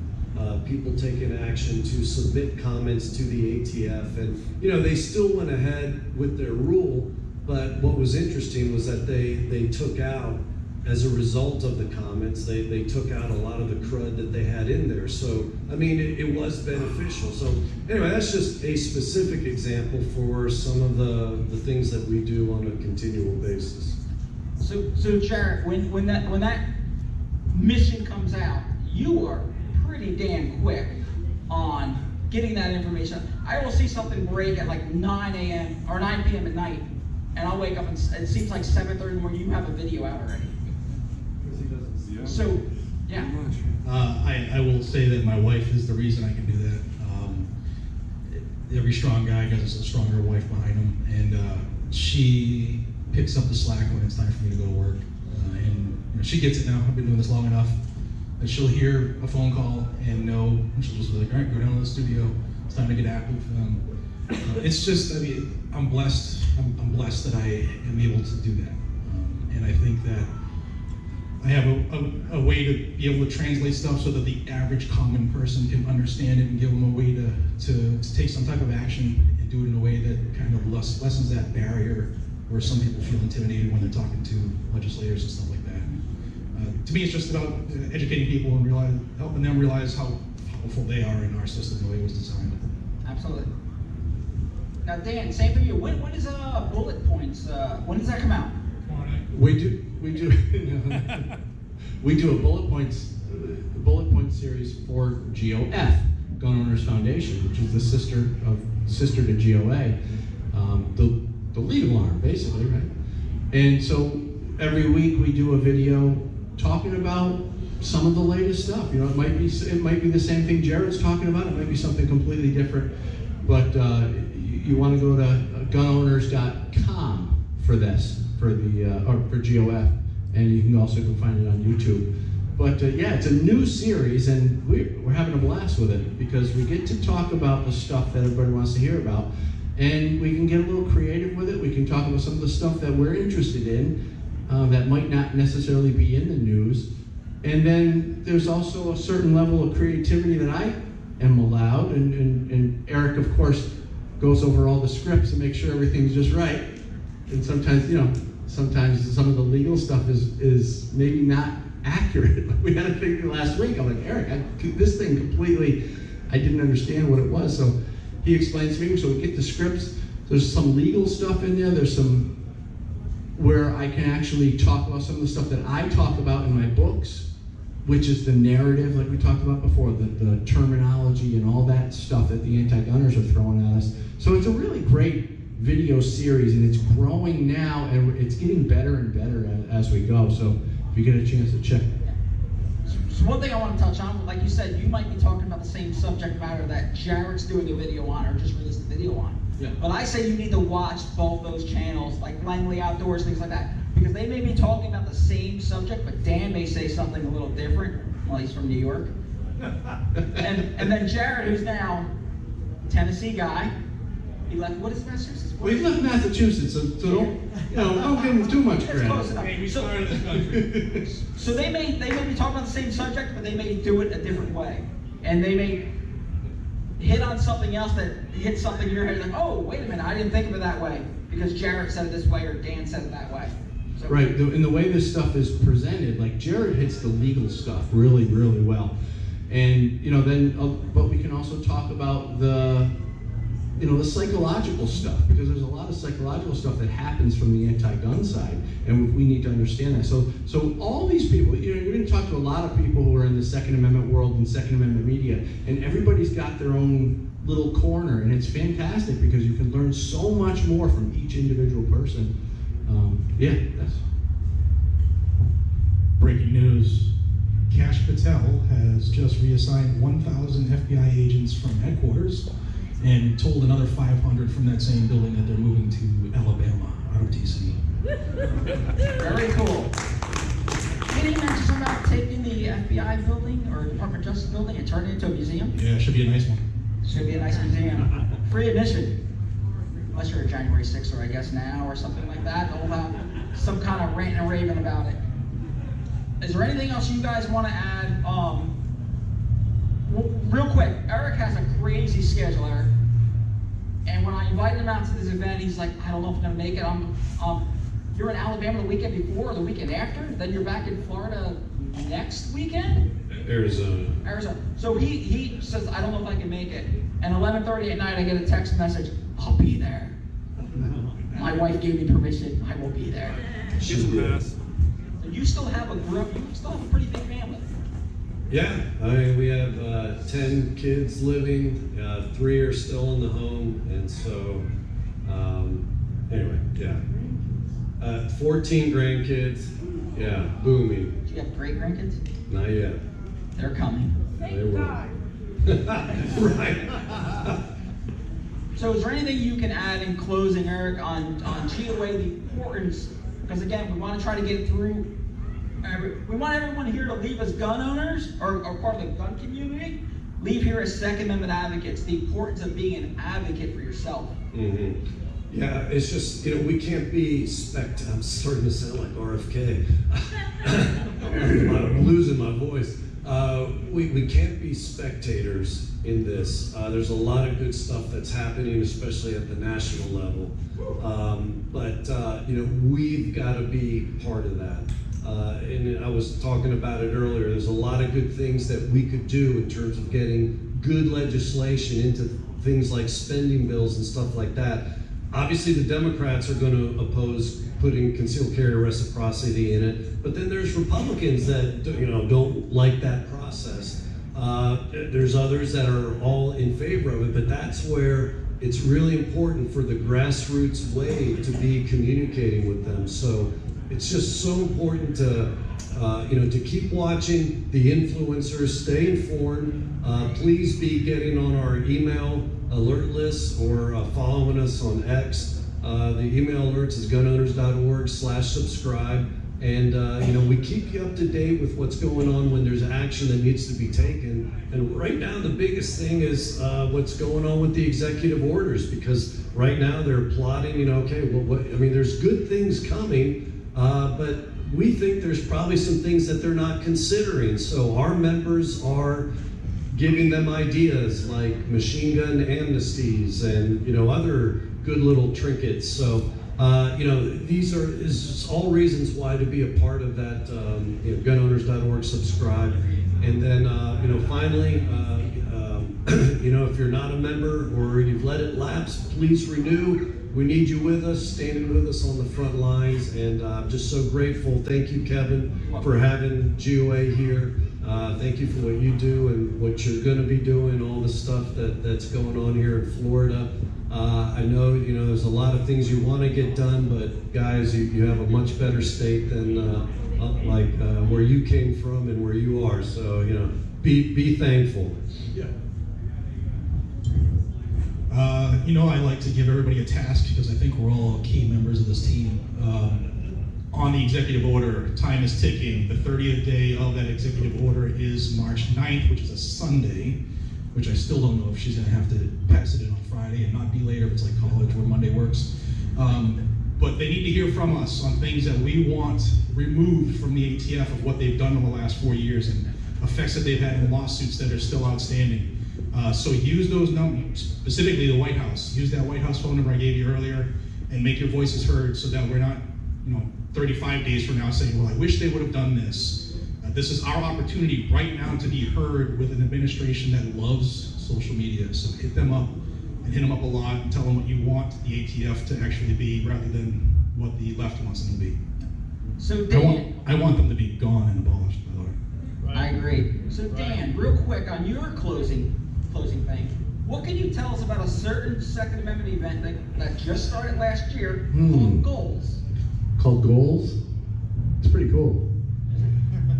people taking action to submit comments to the ATF, and they still went ahead with their rule. But what was interesting was that they took out, as a result of the comments, they took out a lot of the crud that they had in there. So, I mean, it was beneficial. So, anyway, that's just a specific example for some of the things that we do on a continual basis. So Jared, when that mission comes out, you are pretty damn quick on getting that information. I will see something break at like 9 a.m. or 9 p.m. at night, and I'll wake up and it seems like 7:30 in the morning, you have a video out already. So, yeah. I will say that my wife is the reason I can do that. Every strong guy has a stronger wife behind him, and she picks up the slack when it's time for me to go to work. And she gets it now. I've been doing this long enough that she'll hear a phone call and know, and she'll just be like, all right, go down to the studio. It's time to get active. It's just, I mean, I'm blessed. I'm blessed that I am able to do that. And I think that I have a way to be able to translate stuff so that the average common person can understand it and give them a way to take some type of action and do it in a way that kind of lessens that barrier where some people feel intimidated when they're talking to legislators and stuff like that. To me, it's just about educating people and helping them realize how powerful they are in our system, the way it was designed. Absolutely. Now, Dan, same for you. When is Bullet Points? When does that come out? We do a bullet point series for GOF, Gun Owners Foundation, which is the sister to GOA. the legal arm, basically, right? And so every week we do a video talking about some of the latest stuff. You know, it might be the same thing Jared's talking about. It might be something completely different. But you want to go to gunowners.com for this, for GOF, and you can also go find it on YouTube. But yeah, it's a new series, and we're having a blast with it because we get to talk about the stuff that everybody wants to hear about, and we can get a little creative with it. We can talk about some of the stuff that we're interested in that might not necessarily be in the news. And then there's also a certain level of creativity that I am allowed, and Eric, of course, goes over all the scripts and makes sure everything's just right. And sometimes, you know, sometimes some of the legal stuff is maybe not accurate. We had a thing last week. I'm like, Eric, this thing completely, I didn't understand what it was. So he explains to me. So we get the scripts. There's some legal stuff in there. There's some where I can actually talk about some of the stuff that I talk about in my books, which is the narrative, like we talked about before, the terminology and all that stuff that the anti-gunners are throwing at us. So it's a really great video series, and it's growing now, and it's getting better and better as we go. So if you get a chance to check. So one thing I want to touch on, like you said, you might be talking about the same subject matter that Jared's doing a video on or just released a video on. Yeah. But I say you need to watch both those channels, like Langley Outdoors, things like that, because they may be talking about the same subject, but Dan may say something a little different. Well, he's from New York. and then Jared, who's now a Tennessee guy, he left, what is Massachusetts? Well, he left Massachusetts, so don't give him too much credit. Close enough. So they may be talking about the same subject, but they may do it a different way. And they may hit on something else that hits something in your head, like, oh, wait a minute, I didn't think of it that way, because Jared said it this way or Dan said it that way. So, right, and the way this stuff is presented, like Jared hits the legal stuff really, really well. And, you know, then, but we can also talk about the psychological stuff, because there's a lot of psychological stuff that happens from the anti-gun side, and we need to understand that. So all these people, you know, you're going to talk to a lot of people who are in the Second Amendment world and Second Amendment media, and everybody's got their own little corner, and it's fantastic because you can learn so much more from each individual person. Yeah, that's breaking news. Kash Patel has just reassigned 1,000 FBI agents from headquarters and told another 500 from that same building that they're moving to Alabama out of DC. Very cool. Did he mention something about taking the FBI building or Department of Justice building and turning it into a museum? Yeah, it should be a nice one. Should be a nice museum. Free admission. Unless you're a January 6th or I guess now or something like that. They'll have some kind of rant and raving about it. Is there anything else you guys want to add? Real quick, Eric has a crazy schedule, Eric. And when I invited him out to this event, he's like, I don't know if I'm going to make it. You're in Alabama the weekend before or the weekend after? Then you're back in Florida next weekend? Arizona. So he says, I don't know if I can make it. And 11:30 at night, I get a text message, I'll be there. My wife gave me permission, I will be there. She's a pass. So you still have you still have a pretty big family. Yeah, I mean, we have 10 kids living, 3 are still in the home, and so, anyway, yeah. 14 grandkids, yeah, booming. Do you have great grandkids? Not yet. They're coming. They will. Right. So is there anything you can add in closing, Eric, on GOA, the importance, because again, we want to try to get through, we want everyone here to leave as gun owners, or part of the gun community, leave here as Second Amendment advocates, the importance of being an advocate for yourself. Mm-hmm. Yeah, it's just, you know, we can't be I'm starting to sound like RFK. I'm losing my voice. We can't be spectators in this. There's a lot of good stuff that's happening, especially at the national level. But you know, we've got to be part of that. And I was talking about it earlier. There's a lot of good things that we could do in terms of getting good legislation into things like spending bills and stuff like that. Obviously, the Democrats are going to oppose putting concealed carry reciprocity in it, but then there's Republicans that don't like that process. There's others that are all in favor of it, but that's where it's really important for the grassroots way to be communicating with them. So it's just so important to, to keep watching the influencers, stay informed. Please be getting on our email alert list or following us on X. The email alerts is gunowners.org/subscribe. And, we keep you up to date with what's going on when there's action that needs to be taken. And right now, the biggest thing is what's going on with the executive orders, because right now they're plotting, there's good things coming, but we think there's probably some things that they're not considering. So our members are giving them ideas like machine gun amnesties and, other good little trinkets. So, these is all reasons why to be a part of that, gunowners.org subscribe. And then, finally, if you're not a member or you've let it lapse, please renew. We need you with us, standing with us on the front lines. And I'm just so grateful. Thank you, Kevin, for having GOA here. Thank you for what you do and what you're going to be doing, all the stuff that's going on here in Florida. I know, there's a lot of things you want to get done, but guys, you have a much better state than where you came from and where you are. So, be thankful. Yeah. I like to give everybody a task because I think we're all key members of this team. On the executive order, time is ticking. The 30th day of that executive order is March 9th, which is a Sunday, which I still don't know if she's gonna have to pass it in on Friday and not be later if it's like college where Monday works. But they need to hear from us on things that we want removed from the ATF of what they've done in the last 4 years and effects that they've had in lawsuits that are still outstanding. So use those numbers, specifically the White House. Use that White House phone number I gave you earlier and make your voices heard so that we're not, 35 days from now saying, well, I wish they would have done this. This is our opportunity right now to be heard with an administration that loves social media. So hit them up and hit them up a lot and tell them what you want the ATF to actually be rather than what the left wants them to be. So Dan, I want them to be gone and abolished, by the way. I agree. So Dan, real quick on your closing thing, what can you tell us about a certain Second Amendment event that just started last year called Goals? Called Goals? It's pretty cool.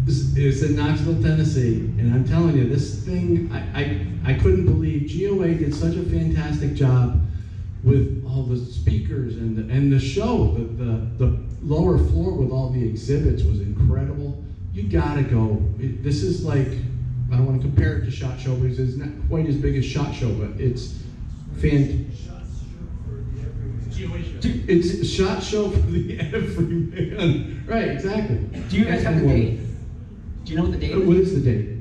It's in Knoxville, Tennessee, and I'm telling you, this thing, I couldn't believe GOA did such a fantastic job with all the speakers and the show. The lower floor with all the exhibits was incredible. You gotta go. This is like, I don't want to compare it to SHOT Show because it's not quite as big as SHOT Show, but it's It's a SHOT Show for the everyman. Right, exactly. Do you guys have the date? Do you know what the date is? What is the date?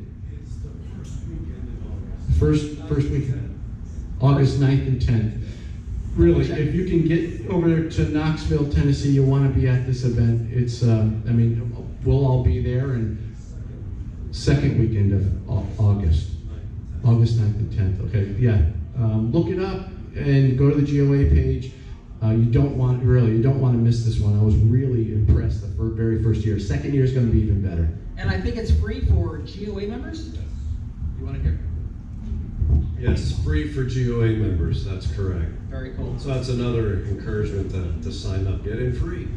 First weekend. August 9th and 10th. Really, if you can get over there to Knoxville, Tennessee, you want to be at this event. It's, we'll all be there, and second weekend of August 9th and 10th. Okay, yeah. Look it up and go to the GOA page. You don't want to miss this one. I was really impressed the very first year. Second year is going to be even better. And I think it's free for GOA members. You want to hear? Yes, free for GOA members. That's correct. Very cool. So that's another encouragement to sign up. Get in free.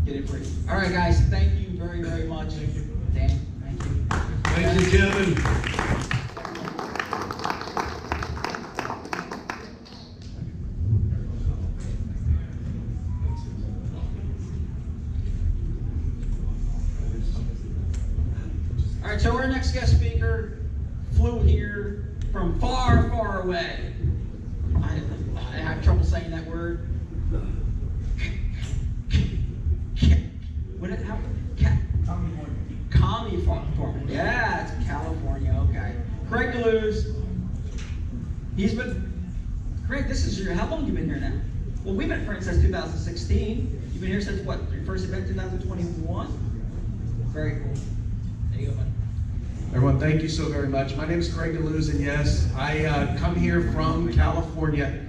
Get it free. All right, guys. Thank you very, very much. Thank you. Dan, thank you. Thank you, Kevin. All right, so our next guest speaker flew here from far, far away. I have trouble saying that word. What did it happen? California. Yeah, it's California. Okay. Craig DeLuz. Craig, this is how long have you been here now? Well, we've been friends since 2016. You've been here since what? Your first event 2021? Very cool. There you go, buddy. Everyone, thank you so very much. My name is Craig DeLuz, and yes, I come here from California,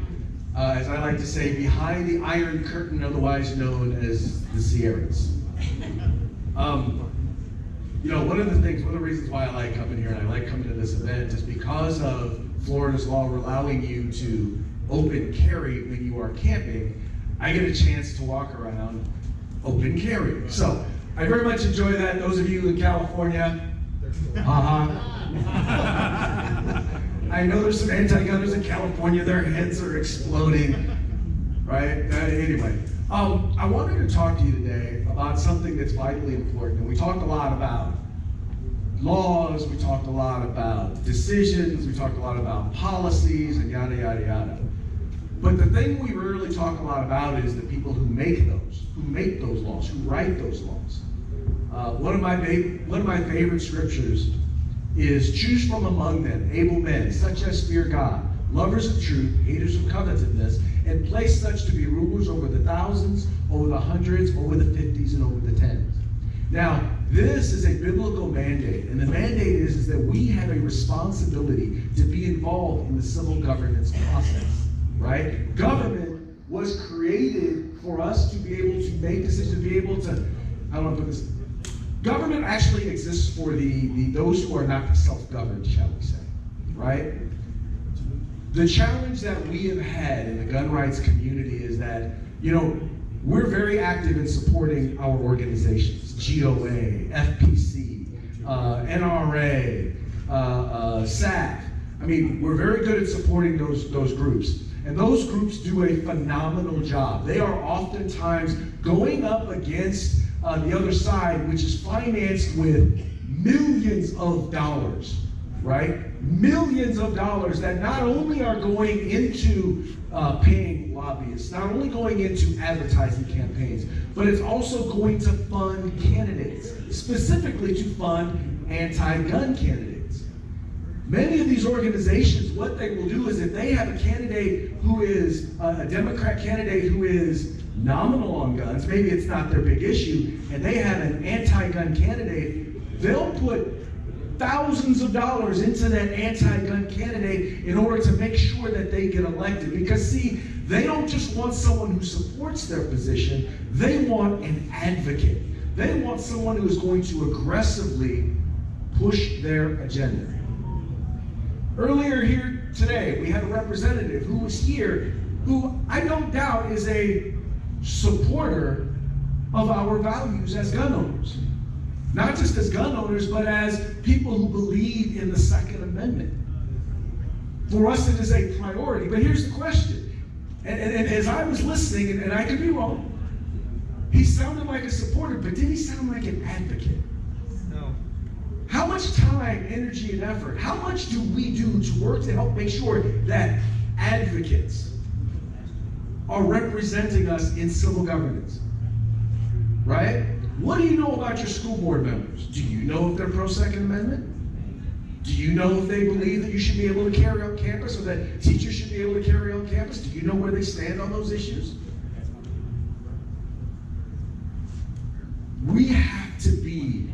as I like to say, behind the Iron Curtain, otherwise known as the Sierras. One of the reasons why I like coming here and I like coming to this event is because of Florida's law allowing you to open carry when you are camping, I get a chance to walk around open carry. So I very much enjoy that. Those of you in California, I know there's some anti-gunners in California, their heads are exploding, right? Anyway, I wanted to talk to you today about something that's vitally important. And we talked a lot about laws, we talked a lot about decisions, we talked a lot about policies, and yada, yada, yada. But the thing we rarely talk a lot about is the people who make those laws, who write those laws. One of my favorite scriptures is, choose from among them able men, such as fear God, lovers of truth, haters of covetousness, and place such to be rulers over the thousands, over the hundreds, over the 50s, and over the 10s. Now, this is a biblical mandate, and the mandate is that we have a responsibility to be involved in the civil governance process, right? Government was created for us to be able to make decisions, to be able to, I don't want to put this, government actually exists for those who are not self-governed, shall we say, right? The challenge that we have had in the gun rights community is that, we're very active in supporting our organizations, GOA, FPC, NRA, SAF. I mean, we're very good at supporting those groups. And those groups do a phenomenal job. They are oftentimes going up against the other side, which is financed with millions of dollars, right? Millions of dollars that not only are going into paying lobbyists, not only going into advertising campaigns, but it's also going to fund candidates, specifically to fund anti-gun candidates. Many of these organizations, what they will do is if they have a candidate who is a Democrat candidate who is nominal on guns, maybe it's not their big issue, and they have an anti-gun candidate, they'll put thousands of dollars into that anti-gun candidate in order to make sure that they get elected. Because see, they don't just want someone who supports their position, they want an advocate. They want someone who is going to aggressively push their agenda. Earlier here today, we had a representative who was here who I don't doubt is a supporter of our values as gun owners. Not just as gun owners, but as people who believe in the Second Amendment. For us, it is a priority. But here's the question. And as I was listening, and I could be wrong, he sounded like a supporter, but did he sound like an advocate? No. How much time, energy, and effort, how much do we do to work to help make sure that advocates are representing us in civil governance? Right? What do you know about your school board members? Do you know if they're pro-Second Amendment? Do you know if they believe that you should be able to carry on campus or that teachers should be able to carry on campus? Do you know where they stand on those issues? We have to be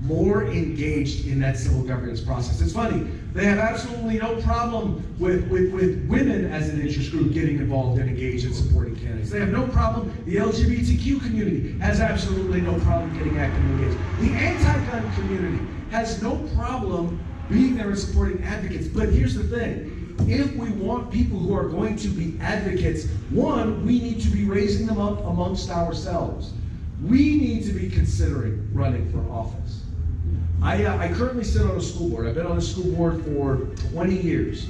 more engaged in that civil governance process. It's funny, they have absolutely no problem with women as an interest group getting involved and engaged in supporting candidates. They have no problem, the LGBTQ community has absolutely no problem getting active and engaged. The anti-gun community has no problem being there and supporting advocates. But here's the thing, if we want people who are going to be advocates, one, we need to be raising them up amongst ourselves. We need to be considering running for office. I currently sit on a school board. I've been on a school board for 20 years.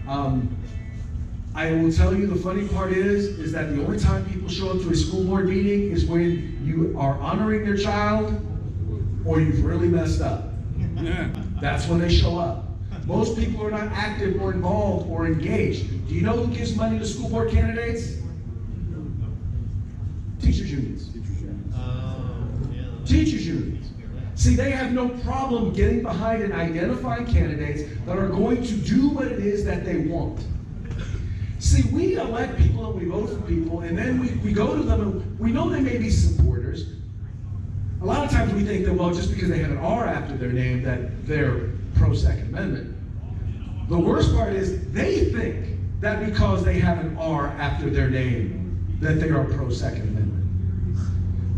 I will tell you the funny part is that the only time people show up to a school board meeting is when you are honoring their child or you've really messed up. That's when they show up. Most people are not active or involved or engaged. Do you know who gives money to school board candidates? Teachers unions. Teachers unions. See, they have no problem getting behind and identifying candidates that are going to do what it is that they want. See, we elect people and we vote for people, and then we go to them and we know they may be supporters. A lot of times we think that, well, just because they have an R after their name, that they're pro-Second Amendment. The worst part is they think that because they have an R after their name, that they are pro-Second Amendment.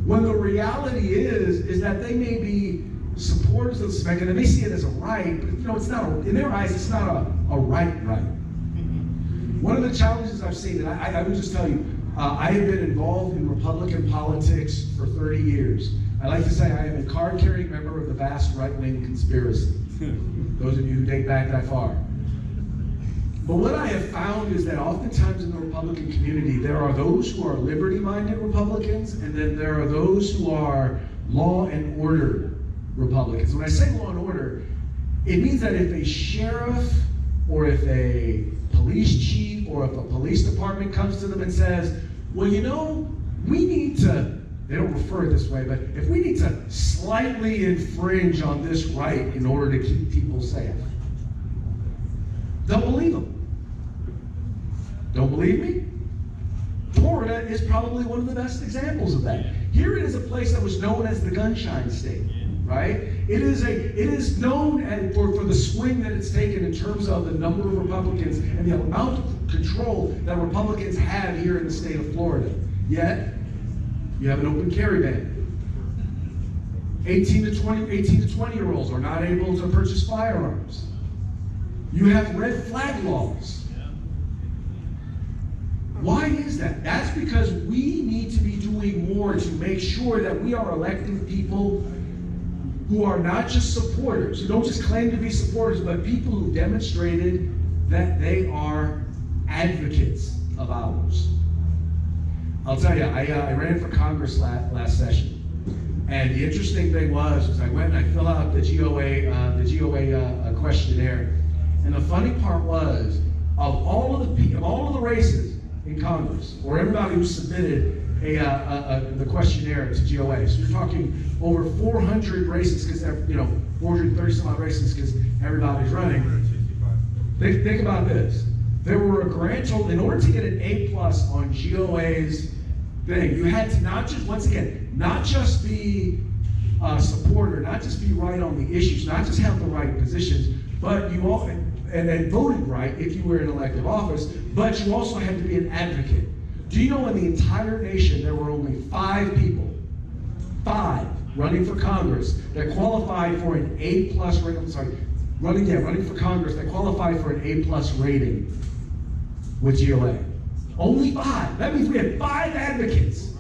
When the reality is that they may be supporters of the Second, and they may see it as a right, but it's not, in their eyes, it's not a right. One of the challenges I've seen, and I would just tell you, I have been involved in Republican politics for 30 years. I like to say I am a card-carrying member of the vast right-wing conspiracy. Those of you who date back that far. But what I have found is that oftentimes in the Republican community, there are those who are liberty-minded Republicans, and then there are those who are law and order Republicans. When I say law and order, it means that if a sheriff or if a police chief or if a police department comes to them and says, well, you know, we need to, they don't refer it this way, but if we need to slightly infringe on this right in order to keep people safe, they'll believe them. Don't believe me? Florida is probably one of the best examples of that. Here it is a place that was known as the gunshine state, right? It is known for the swing that it's taken in terms of the number of Republicans and the amount of control that Republicans have here in the state of Florida. Yet, you have an open carry ban. 18 to 20-year-olds are not able to purchase firearms. You have red flag laws. Why is that? That's because we need to be doing more to make sure that we are electing people who are not just supporters, who don't just claim to be supporters, but people who demonstrated that they are advocates of ours. I'll tell you, I ran for Congress last session. And the interesting thing was I went and I filled out the GOA questionnaire. And the funny part was, of all of the races in Congress, or everybody who submitted the questionnaire to GOA, so you're talking over 400 races, because 430 some odd races, because everybody's running. Think about this. There were a grand total, in order to get an A+ on GOA's thing, you had to not just be a supporter, not just be right on the issues, not just have the right positions, but you all, and voted right if you were in elective office, but you also had to be an advocate. Do you know in the entire nation there were only 5 people, 5, running for Congress that qualified for an A+ rating, running for Congress that qualified for an A+ rating with GOA. Only 5. That means we had 5 advocates.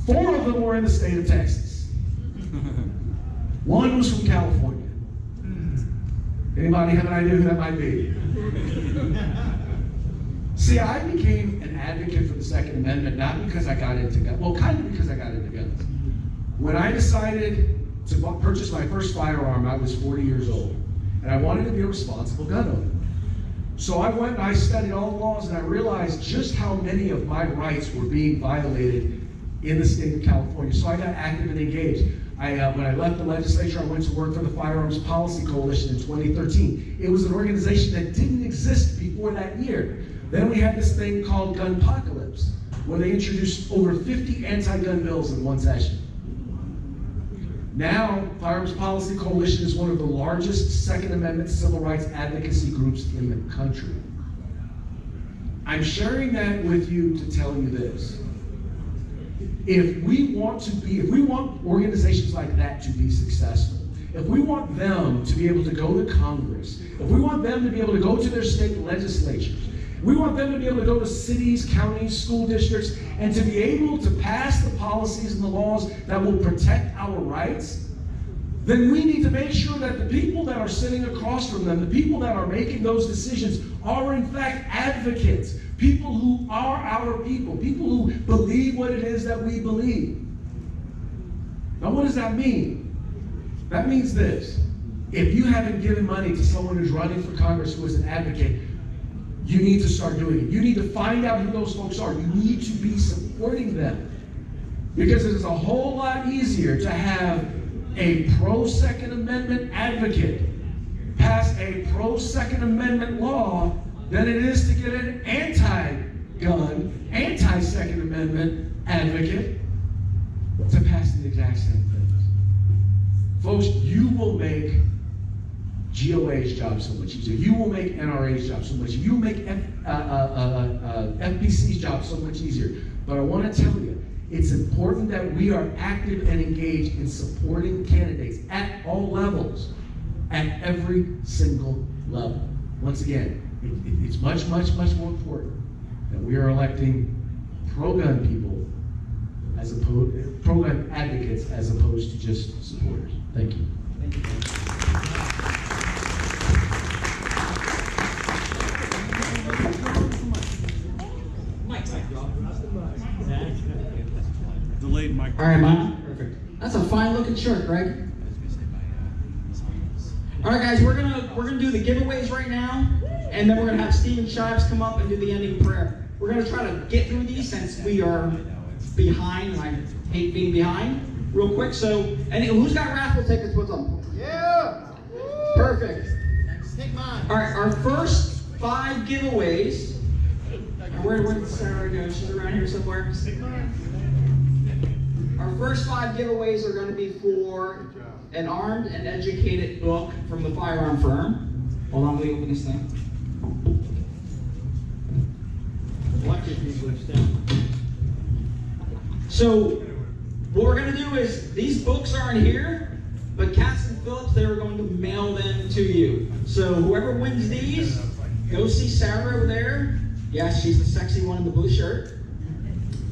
4 of them were in the state of Texas. 1 was from California. Anybody have an idea who that might be? See, I became an advocate for the Second Amendment not because I got into guns, well, kind of because I got into guns. When I decided to purchase my first firearm, I was 40 years old, and I wanted to be a responsible gun owner. So I went and I studied all the laws, and I realized just how many of my rights were being violated in the state of California. So I got active and engaged. When I left the legislature, I went to work for the Firearms Policy Coalition in 2013. It was an organization that didn't exist before that year. Then we had this thing called Gunpocalypse, where they introduced over 50 anti-gun bills in one session. Now, Firearms Policy Coalition is one of the largest Second Amendment civil rights advocacy groups in the country. I'm sharing that with you to tell you this. If we want organizations like that to be successful, if we want them to be able to go to Congress, if we want them to be able to go to their state legislatures, we want them to be able to go to cities, counties, school districts, and to be able to pass the policies and the laws that will protect our rights, then we need to make sure that the people that are sitting across from them, the people that are making those decisions, are in fact advocates, people who are our people who believe what it is that we believe. Now, what does that mean? That means this. If you haven't given money to someone who's running for Congress who is an advocate, you need to start doing it. You need to find out who those folks are. You need to be supporting them. Because it is a whole lot easier to have a pro-Second Amendment advocate pass a pro-Second Amendment law than it is to get an anti-gun, anti-Second Amendment advocate to pass the exact same things. Folks, you will make GOA's job so much easier. You will make NRA's job so much easier. You will make FBC's job so much easier. But I want to tell you, it's important that we are active and engaged in supporting candidates at all levels, at every single level. Once again, It's much, much, much more important that we are electing pro-gun people as opposed, pro-gun advocates as opposed to just supporters. Thank you. Thank you. Delayed mic. All right, man. Perfect. That's a fine looking shirt, Greg. All right, guys, we're gonna do the giveaways right now, and then we're gonna have Stephen Shives come up and do the ending prayer. We're gonna try to get through these since we are behind, and I hate being behind. Real quick, so who's got raffle tickets with them? Yeah. Perfect. Take mine. All right, our first 5 giveaways. Where did Sarah go? She's around here somewhere. Our first 5 giveaways are going to be for an Armed and Educated book from the Firearm Firm. Hold on, let me open this thing. So, what we're going to do is, these books aren't here, but Cass and Phillips, they were going to mail them to you. So, whoever wins these, go see Sarah over there. Yes, she's the sexy one in the blue shirt.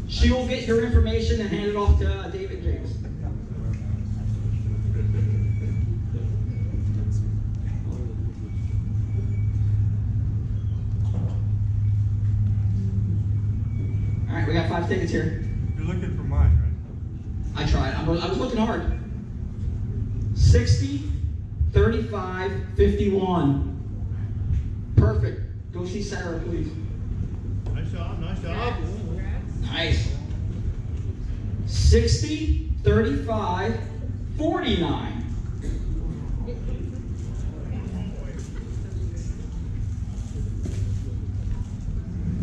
She will get your information and hand it off to David James. All right, we got 5 tickets here. You're looking for mine, right? I tried. I was looking hard. 60, 35, 51. Perfect. Go see Sarah, please. Nice job, nice job. Nice. 60, 35, 49.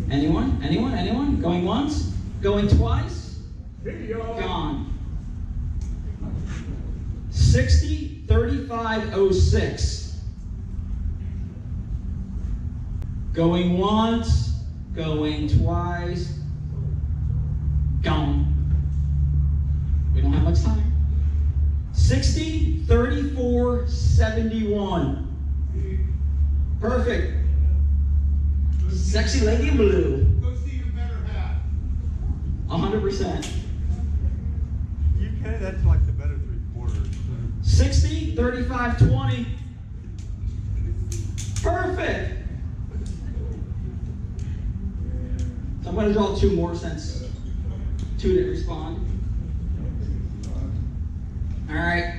Anyone? Anyone? Anyone? Going once? Going twice? Gone. 60, 35, 06. Going once, going twice, gone. We don't have much time. 60, 34, 71. Perfect. Sexy lady in blue. Go see your better half. 100%. You can, that's like the better 3/4. 60, 35, 20. Perfect. So I'm going to draw 2 more since 2 didn't respond. All right.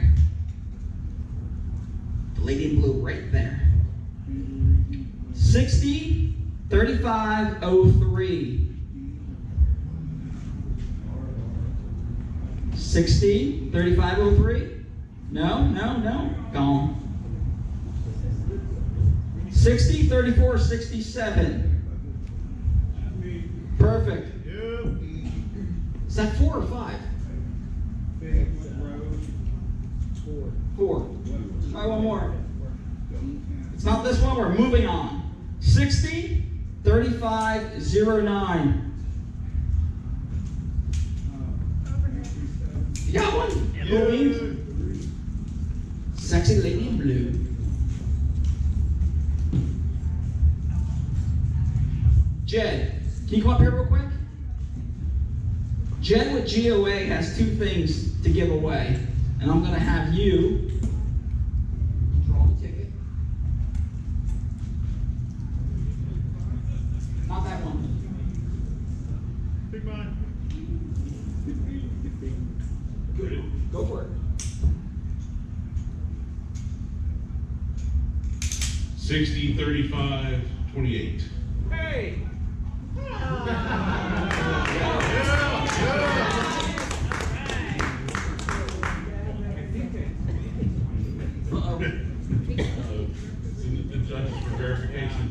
The lady in blue right there. 60, 35, 03. 60, 35, 03. No, no, no. Gone. 60, 34, 67. Perfect. Is that 4 or 5? 4. Try one more. It's not this one. We're moving on. 60, 35, 09. You got one? Moving. Sexy lady in blue. Jed, can you come up here real quick? Jed with GOA has 2 things to give away, and I'm going to have you draw the ticket. Not that one. Pick mine. Good. Go for it. 60, 35, 28. Hey! The judges for verification.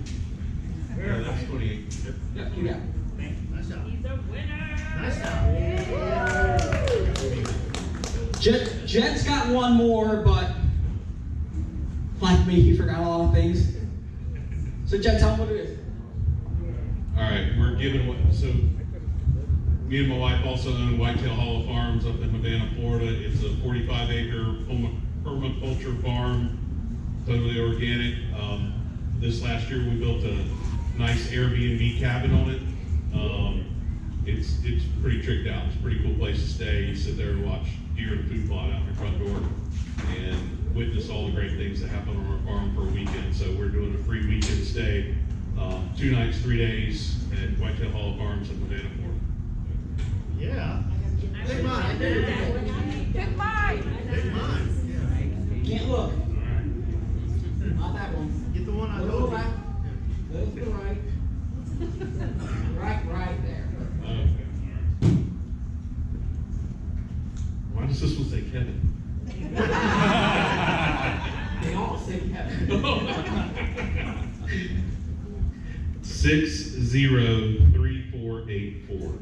Yeah, that's 28. Yep, you got it. Nice job. He's a winner! Nice job. Jed's got one more, but like me, he forgot a lot of things. So Jed, tell him what it is. All right, we're giving what, so me and my wife also own Whitetail Hollow Farms up in Havana, Florida. It's a 45-acre permaculture farm, totally organic. This last year, we built a nice Airbnb cabin on it. It's pretty tricked out. It's a pretty cool place to stay. You sit there and watch deer and food plot out your front door and witness all the great things that happen on our farm for a weekend. So we're doing a free weekend stay, 2 nights, 3 days at Whitetail Hollow Farms in Havana, Florida. Yeah. Big mine. Big mine. Big mine. Can't look. Not that one. Get the one I Go told you. back. Go to the right. Right there. Why does this one say Kevin? They all say Kevin. 603484.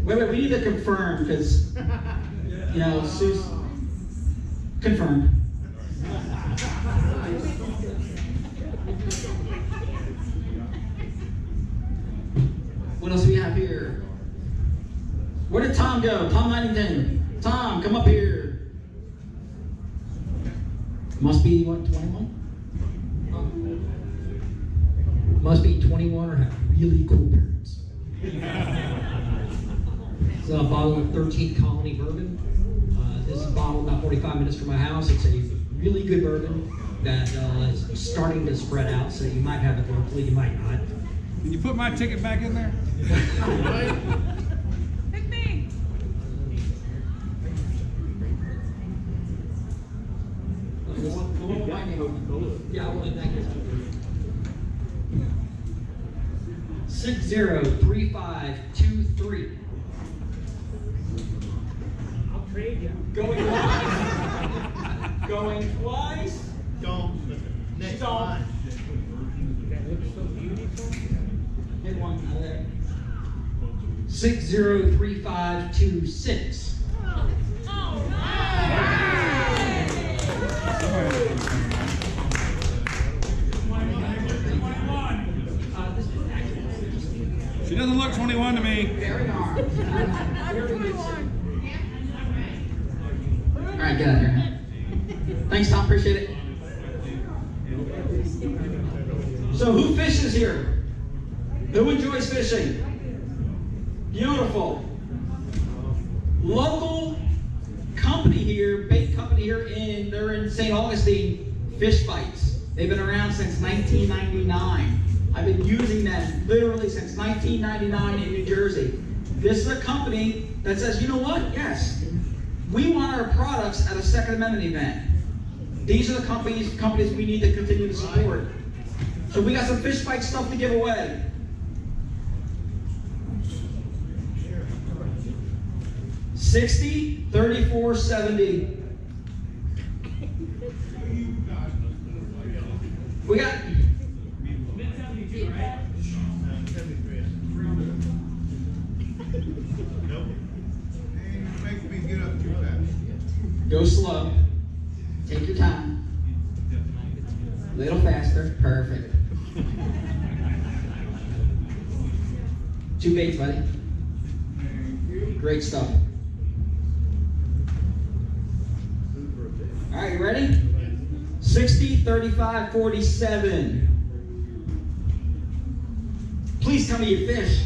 Wait, we need to confirm, because, you know, Sue's confirmed. What else do we have here? Where did Tom go? Tom Huntington. Tom, come up here. Must be, what, 21? Must be 21 or have really cool parents. It's a bottle of 13th Colony bourbon. This is a bottle about 45 minutes from my house. It's a really good bourbon that is starting to spread out, so you might have it locally, you might not. Can you put my ticket back in there? Pick me. Yeah, I want that. 603523. I'll trade you. Going twice. Going twice. Don't. Next line. That looks so beautiful. Hit one out there. 603526. She doesn't look 21 to me. Very hard. I'm 21. All right, get out of here. Thanks, Tom. Appreciate it. So, who fishes here? Who enjoys fishing? Beautiful. Local company here, bait company here they're in St. Augustine, Fish Bites. They've been around since 1999. I've been using them literally since 1999 in New Jersey. This is a company that says, you know what? Yes, we want our products at a Second Amendment event. These are the companies we need to continue to support. So we got some Fish Bite stuff to give away. $60-34.70. We got. Go slow. Take your time. A little faster. Perfect. 2 baits, buddy. Great stuff. All right, you ready? 60-35-47. Please tell me you fish.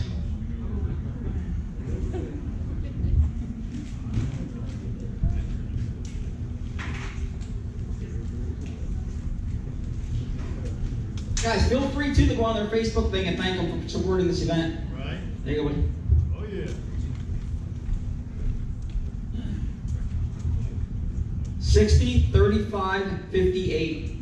Guys, feel free to go on their Facebook thing and thank them for supporting this event. Right. There you go, buddy. Oh, yeah. 60-35-58.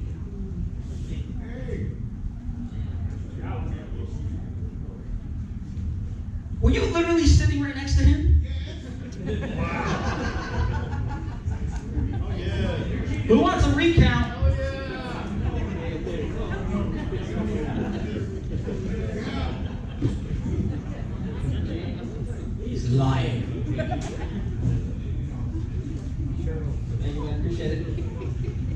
Were you literally sitting right next to him? Oh, yeah. Who wants a recount? Oh, yeah. He's lying. Thank you, man. Appreciate it.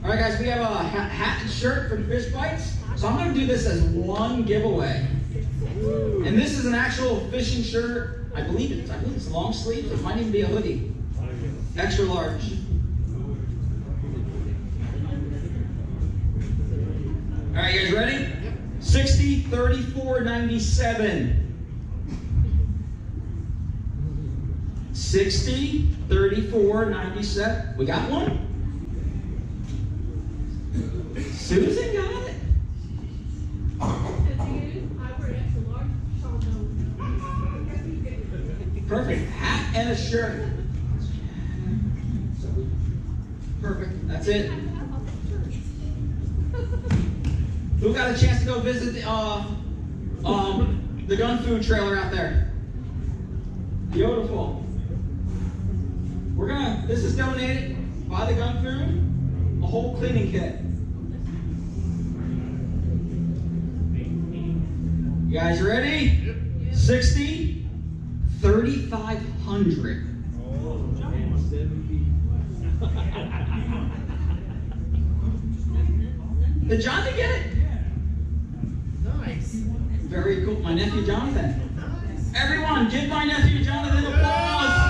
All right, guys, we have a hat and shirt from Fish Bites. So I'm going to do this as one giveaway. And this is an actual fishing shirt I believe it's long sleeves. It might even be a hoodie. Extra large. All right, you guys ready? 60, 34, 97. 60, 34, 97. We got one? Susan got it? Perfect. Hat and a shirt. Perfect. That's it. Who got a chance to go visit the gun food trailer out there? Beautiful. This is donated by the gun food, a whole cleaning kit. You guys ready? Yep. 60, 3,500. Did John get it? Nice. Very cool. My nephew Jonathan. Nice. Everyone, give my nephew Jonathan applause.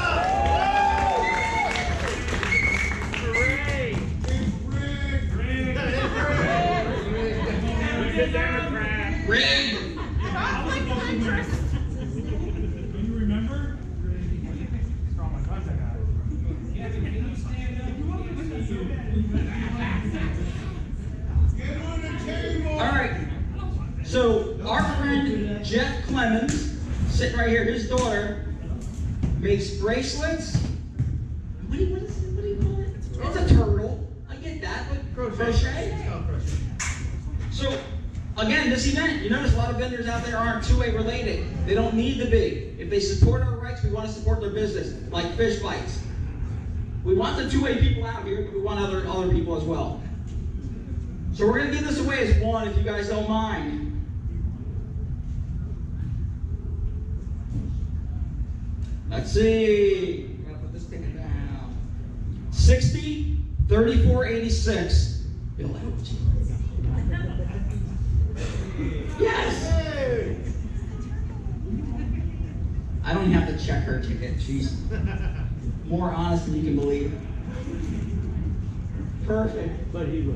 Rig. Do you remember? All right. So our friend Jeff Clemens, sitting right here, his daughter makes bracelets. What do you call it? It's a turtle. I get that, but crochet. So again, this event, you notice a lot of vendors out there aren't two-way related. They don't need to be. If they support our rights, we want to support their business, like Fish Bites. We want the two-way people out here, but we want other people as well. So we're going to give this away as one, if you guys don't mind. Let's see. I'm going to put this thing down. 60, 34, 86. Bill out. Yes! I don't even have to check her ticket. She's more honest than you can believe. Perfect. But he will.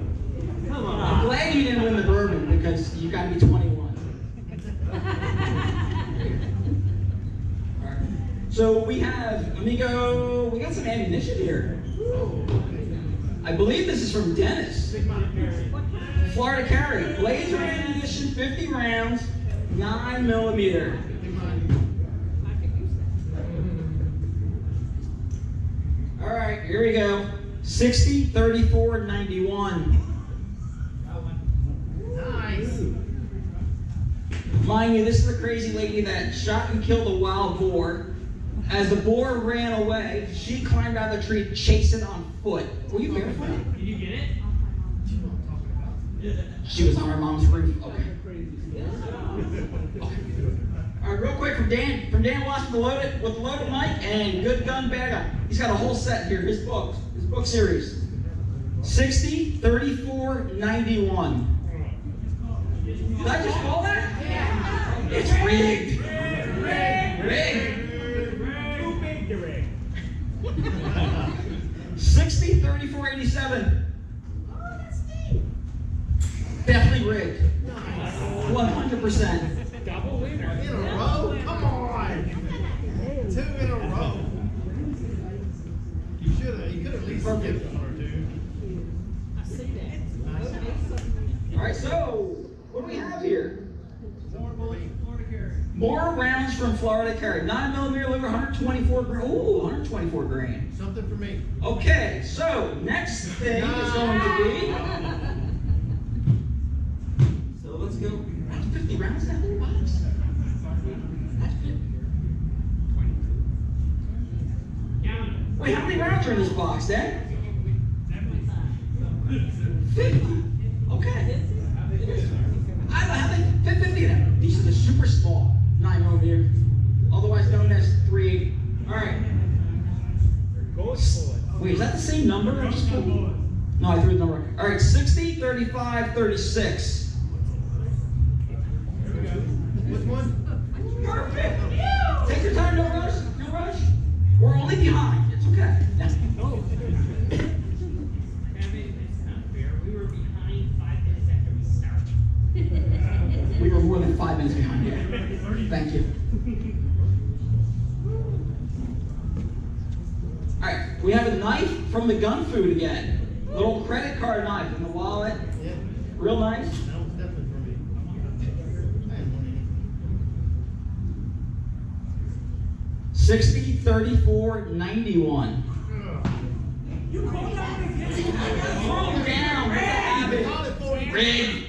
Come on. I'm glad you didn't win the bourbon because you got to be 21. All right. So we have, we got some ammunition here. I believe this is from Dennis. Florida Carry. Laser ammunition, 50 rounds, 9mm. All right, here we go. 60, 34, 91. Nice. Mind you, this is the crazy lady that shot and killed a wild boar. As the boar ran away, she climbed out of the tree, chasing on foot. Were you barefoot? Did you get it? She was on her mom's roof. Okay. All right, real quick from Dan Watson with the loaded mic and Good Gun Bad Gun. He's got a whole set here. His book series. 60, 34, 91. Did I just call that? Yeah. It's rigged. Rigged. 60, 34, 87. Oh, that's neat. Definitely rigged. 100%. Double winner. In a row? Come on. 2 in a row. You could at least give one or two. I see that. All right, so what do we have here? More rounds from Florida Carry. 9mm liver, 124 grand. Ooh, 124 grand. Something for me. Okay, so next thing is going to be. So let's go. That's 50 rounds in that little box. That's 50. Wait, how many rounds are in this box, Dad? 50. Okay. I think 50 of them. These are the super small 9mm, otherwise known as 380. All right. Wait, is that the same number I just put? No, I threw the number. All right, 60, 35, 36. Which one? Perfect. Take your time, no rush. We're only behind. It's okay. We were behind 5 minutes after we started. We were more than 5 minutes behind you. Thank you. All right, we have a knife from the gun food again. Little credit card knife in the wallet. Real nice. That was definitely for me. I had one in 60, 34, 91. You called that again? Throw him down. Rig.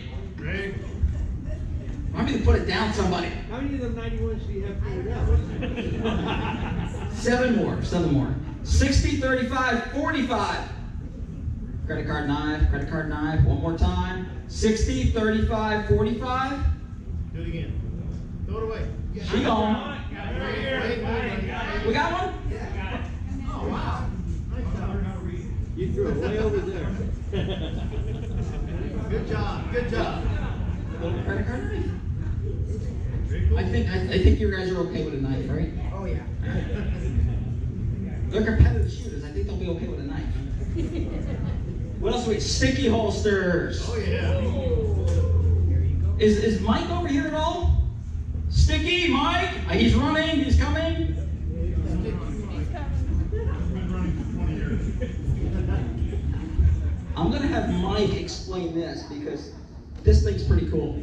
I'm going to put it down, somebody. How many of them 91s do you have figured out? 7 more. 60, 35, 45. Credit card knife. One more time. 60, 35, 45. Do it again. Throw it away. She gone. We got one? Oh, wow. Nice job. You threw it way over there. Good job. Good job. Little credit card knife. I think you guys are okay with a knife, right? Oh, yeah. They're competitive shooters. I think they'll be okay with a knife. What else do we? Sticky holsters. Oh, yeah. Is Mike over here at all? Sticky, Mike? He's running. He's coming. I'm gonna have Mike explain this because this thing's pretty cool.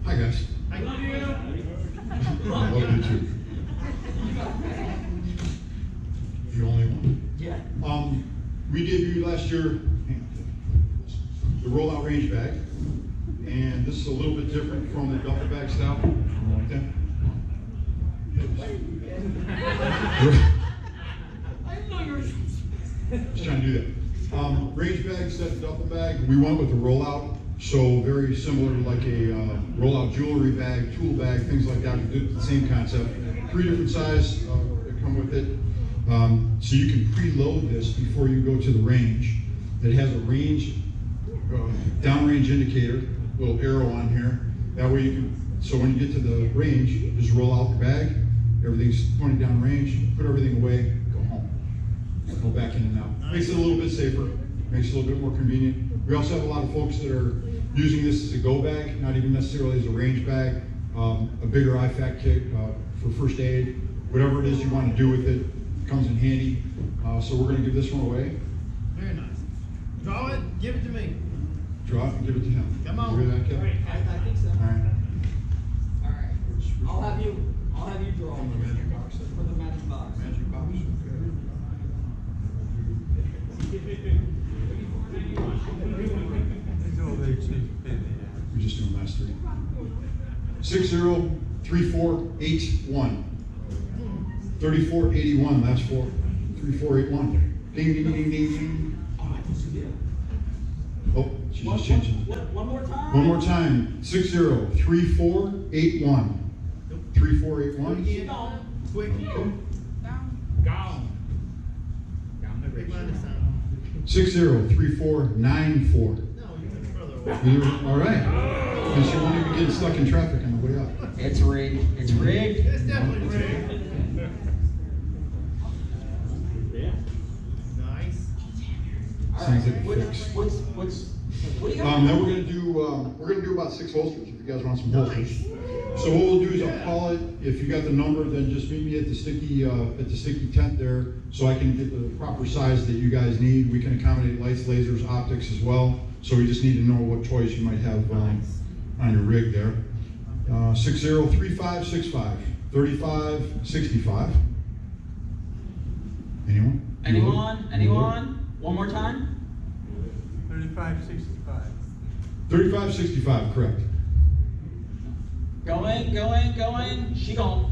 Hi guys. I love you. Love you too. The only one. Yeah. We debuted last year the rollout range bag, and this is a little bit different from the duffel bag style. Like that. Just trying to do that. Range bag instead of duffel bag. We went with the rollout, so very similar to like a rollout jewelry bag, tool bag, things like that. We did the same concept. 3 different sizes that come with it. So you can preload this before you go to the range. It has a range, downrange indicator, little arrow on here. That way you can, so when you get to the range, just roll out the bag. Everything's pointed down range, put everything away, go home. Go back in and out. Makes it a little bit safer, makes it a little bit more convenient. We also have a lot of folks that are using this as a go bag, not even necessarily as a range bag, a bigger IFAK kit for first aid, whatever it is you want to do with it. Comes in handy, so we're going to give this one away. Very nice. Draw it, give it to me. Draw it and give it to him. Come on. You hear that, Kevin? I think so. All right. All right. I'll have you draw. From the magic box. For the magic box. Magic box. We just do them last 3. 603481. 3481, last 4. 3481. Ding, ding, ding, ding, ding. Oh, she just changed it. One more time. One more time. 603481. 3481. Quick. Gone. Big line this time. 603494. No, you went further away. All right. And she won't even get stuck in traffic on the way up. It's rigged. It's rigged. It's definitely rigged. Nice. Sounds like a fix. What do you got? Then we're gonna do about 6 holsters if you guys want some holsters. So what we'll do is I'll call it. If you got the number, then just meet me at the sticky tent there, so I can get the proper size that you guys need. We can accommodate lights, lasers, optics as well. So we just need to know what toys you might have on your rig there. 603565 3565. Anyone? Anyone? One more time. 3565. 3565, correct. Going. She gone.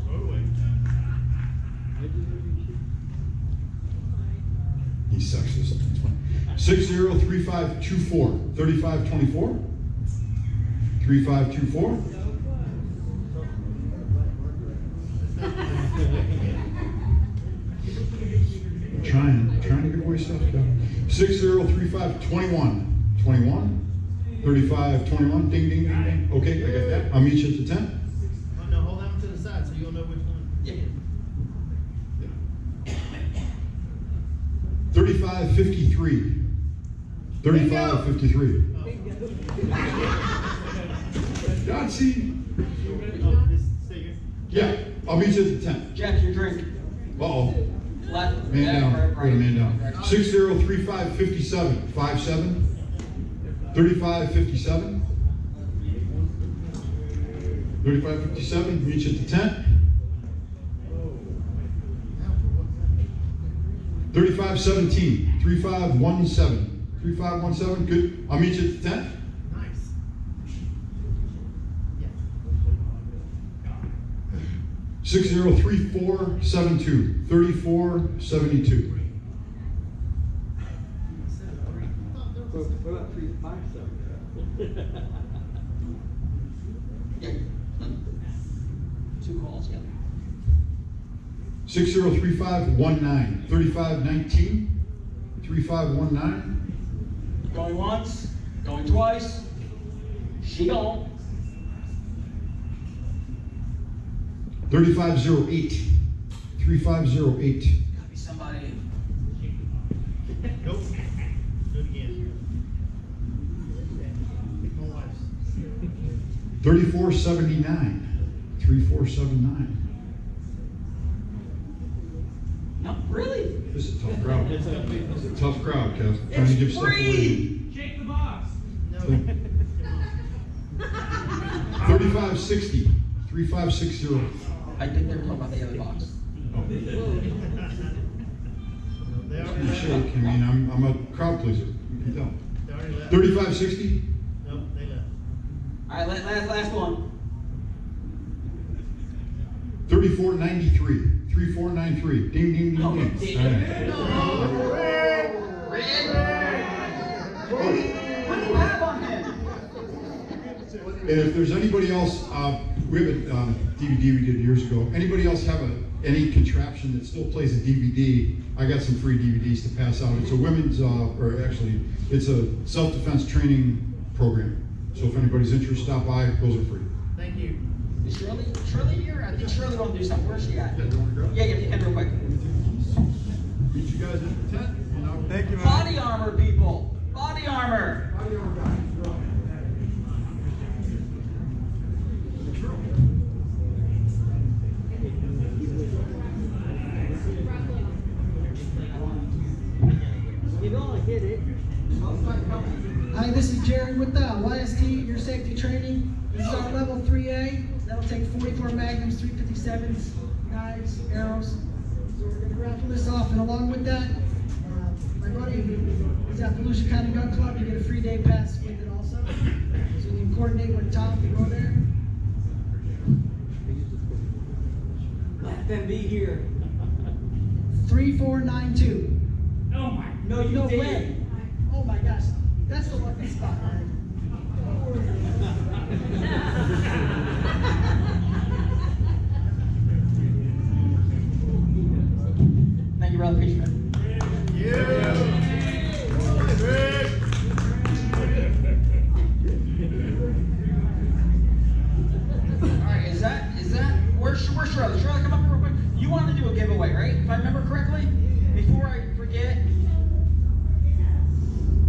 He's sexist. That's fine. 603524 3524. 3524. Trying to give away stuff. 603521. 21. 3521. Ding, ding, ding, ding. Okay, I got that. I'll meet you at the 10. Oh, no, hold that one to the side so you'll know which one. Yeah. 3553. 3553. God, see. Yeah, I'll meet you at the tent. Jeff, your drink. Uh-oh. Left. Man down. Right. Put a man down. 603557. 57. 3557. 3557. Meet you at the tent. 3517. 3517. 3517. Good. I'll meet you at the tent. 603472. 3472. What about 357? Yeah. 2 calls, yeah. 603519. 3519. 3519. Going once, going twice. She gone. 3508. 3508. Gotta be somebody. Nope. Do it again. 3479. 3479. No, really? This is a tough crowd. This is a tough crowd, Kev. Trying to give stuff away. Shake the box. 3560. 3560. I think they were talking about the other box. You shake. I mean, I'm a crowd pleaser. You can tell. 3560. Nope, they left. All right, last one. 3493. 3493. Ding, ding, ding, ding. All right. What do you have on him? And if there's anybody else, we have a DVD we did years ago. Anybody else have any contraption that still plays a DVD? I got some free DVDs to pass out. It's a women's, or actually, it's a self-defense training program. So if anybody's interested, stop by. Those are free. Thank you. Is Shirley here? I think Shirley wants to do something. Where's she at? Yeah, if you can real quick. Meet you guys at the tent. Thank you, man. Body armor, people. Body armor. Hi, this is Jerry with YST, your safety training. This is our level 3A. That'll take 44 magnums, 357s, knives, arrows. So we're going to raffle this off, and along with that, my buddy is at the Volusia County Gun Club. You get a free day pass with it also. So you can coordinate with Tom to go there. Let them be here. 3492. Oh my. No, you No did. way. Oh my gosh, that's the lucky spot, man. Thank you, brother. Appreciate it. Alright, is that where's Shirley? Shirley, come up here real quick. You wanted to do a giveaway, right? If I remember correctly? Before I forget.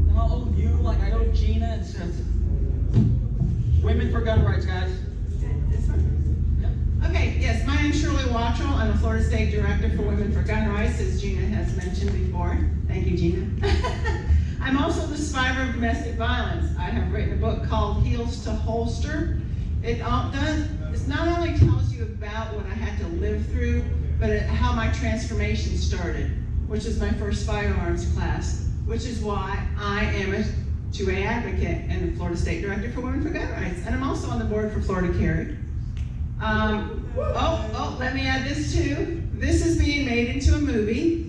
And I'll owe you, like I owe Gina. It's Women for Gun Rights, guys. Okay, yes, my name's Shirley Wattrell. I'm the Florida State Director for Women for Gun Rights, as Gina has mentioned before. Thank you, Gina. I'm also the survivor of domestic violence. I have written a book called Heels to Holster. It not only tells you about what I had to live through, but how my transformation started, which is my first firearms class, which is why I am a 2A advocate and the Florida State Director for Women for Gun Rights. And I'm also on the board for Florida Carry. Let me add this too. This is being made into a movie.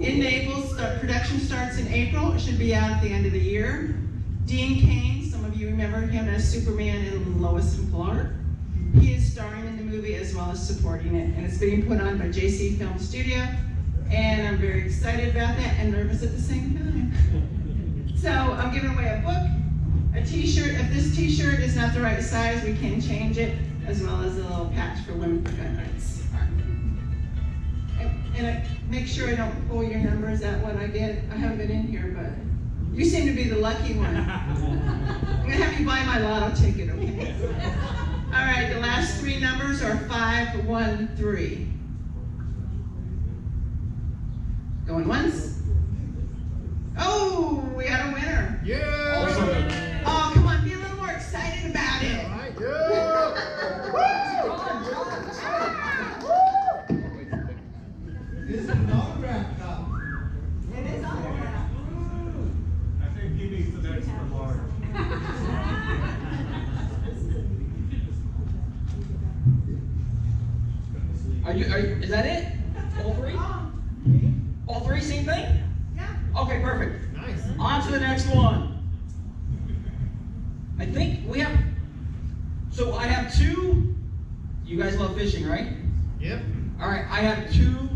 In Naples, production starts in April. It should be out at the end of the year. Dean Cain, some of you remember him as Superman in Lois and Clark. He is starring in the movie as well as supporting it. And it's being put on by JC Film Studio. And I'm very excited about that and nervous at the same time. So I'm giving away a book, a t-shirt. If this t-shirt is not the right size, we can change it, as well as a little patch for Women for Gun Rights. And make sure I don't pull your number. Is that what I get? I haven't been in here, but you seem to be the lucky one. I'm gonna have you buy my lotto ticket, okay? All right, the last three numbers are 513. Going once. Oh, we got a winner. Yeah. Awesome. Oh, come on, be a little more excited about it. All right. This is an autograph copy. It is autographed. I think he needs the next for large. Is that it? All three? All three, same thing? Yeah. Okay, perfect. Nice. On to the next one. I think we have, so I have two, you guys love fishing, right? Yep. All right, I have two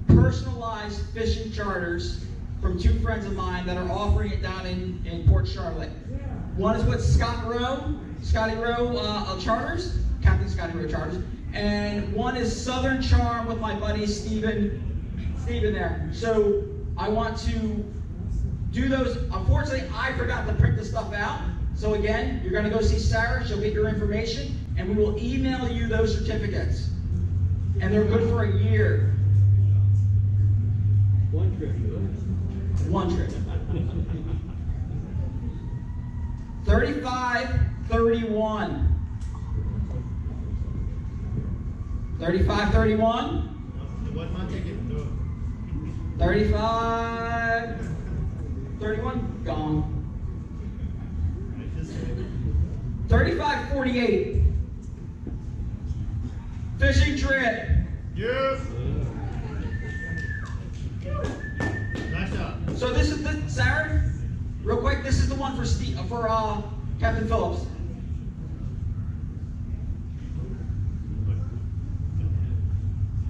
personalized fishing charters from two friends of mine that are offering it down in Port Charlotte. One is with Scotty Rowe Charters, Captain Scotty Rowe Charters, and one is Southern Charm with my buddy Steven there. So I want to do those. Unfortunately, I forgot to print this stuff out. So again, you're gonna go see Sarah, she'll get your information, and we will email you those certificates. And they're good for a year. One trip. One trip. 3531. 3531. What's my ticket? 3531. Gone. 3548. Fishing trip. Yes. Nice job. So this is the Sarah. Real quick, this is the one for Captain Phillips.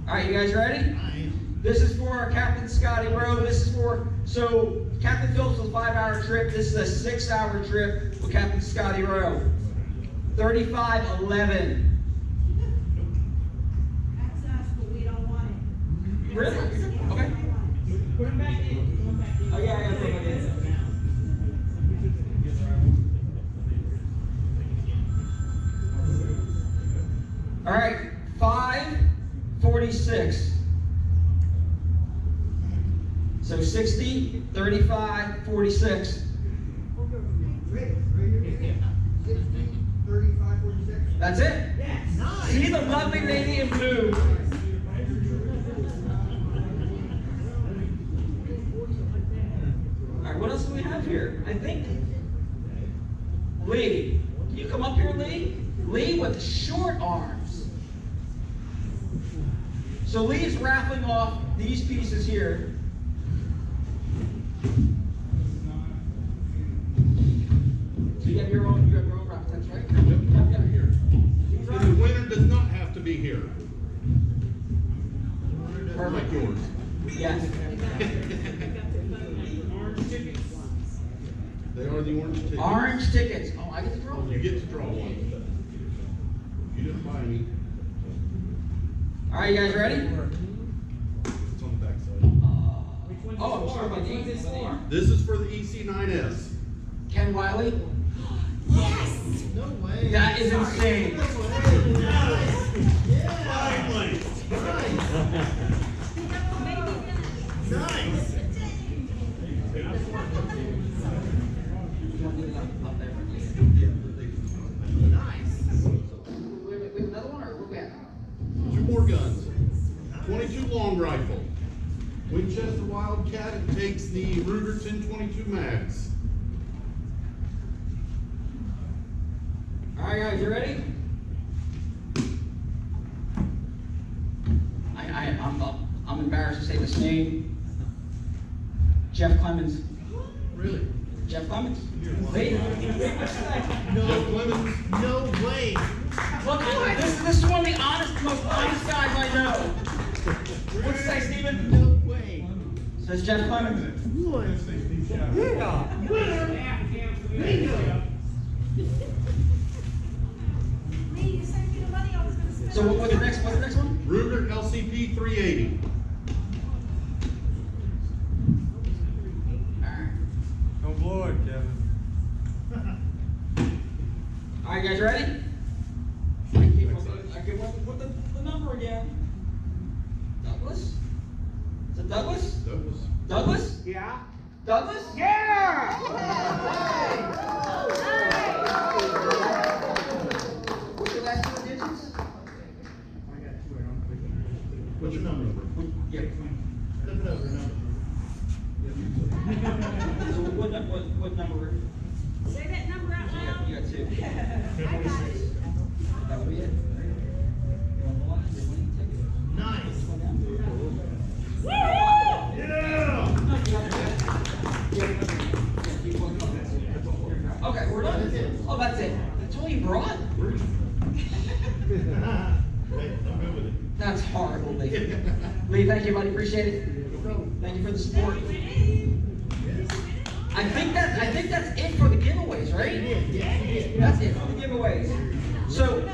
All right, you guys ready? This is for Captain Scotty Rowe. This is for, so Captain Phillips was a 5-hour trip. This is a 6-hour trip with Captain Scotty Rowe. 3511. That's us, but we don't want it. Really? Okay. Put him back in. Oh yeah, I gotta put him back in. All right, 546. So 60, 35, 46. That's it? Yes. Nice. See the lovely lady in blue. All right, what else do we have here? I think Lee. Can you come up here, Lee? Lee with short arms. So Lee is raffling off these pieces here. So you have your own raffle tickets, right? Yep, here. And the winner does not have to be here. Like yours. Yes. They are the orange tickets. Orange tickets. Oh, I get to draw? You get to draw one. You didn't buy any. All right, you guys ready? It's on the back side. Oh, I'm sure my name is for. This is for the EC9S. Ken Wiley? Yes. No way. That is insane. Finally. Nice. We have another one, or we're back? 2 more guns. 22 long rifle. Winchester Wildcat. It takes the Ruger 1022 mags. All right, guys, you ready? I'm embarrassed to say this name. Jeff Clemens. Really? Jeff Clemens. Wait. Jeff Clemens. No way. Look, this is one of the most honest guys I know. What's it say, Stephen? No way. Says Jeff Clemens. Lee, you sent me the money I was gonna spend. So what's the next one? Ruger LCP 380. All right, guys, ready? Okay, what the number again? Douglas? Is it Douglas? Douglas. Douglas? Yeah. Douglas? Yeah! What's your last 4 digits? What's your number? Yeah. Flip it over, number. So what number? Say that number out loud. You got 2. I got it. That would be it. 9. Okay, we're done. Oh, that's it. That's all you brought? That's horrible, Lee. Lee, thank you, buddy. Appreciate it. Thank you for the support. I think that's it for the giveaways, right? That's it for the giveaways. So.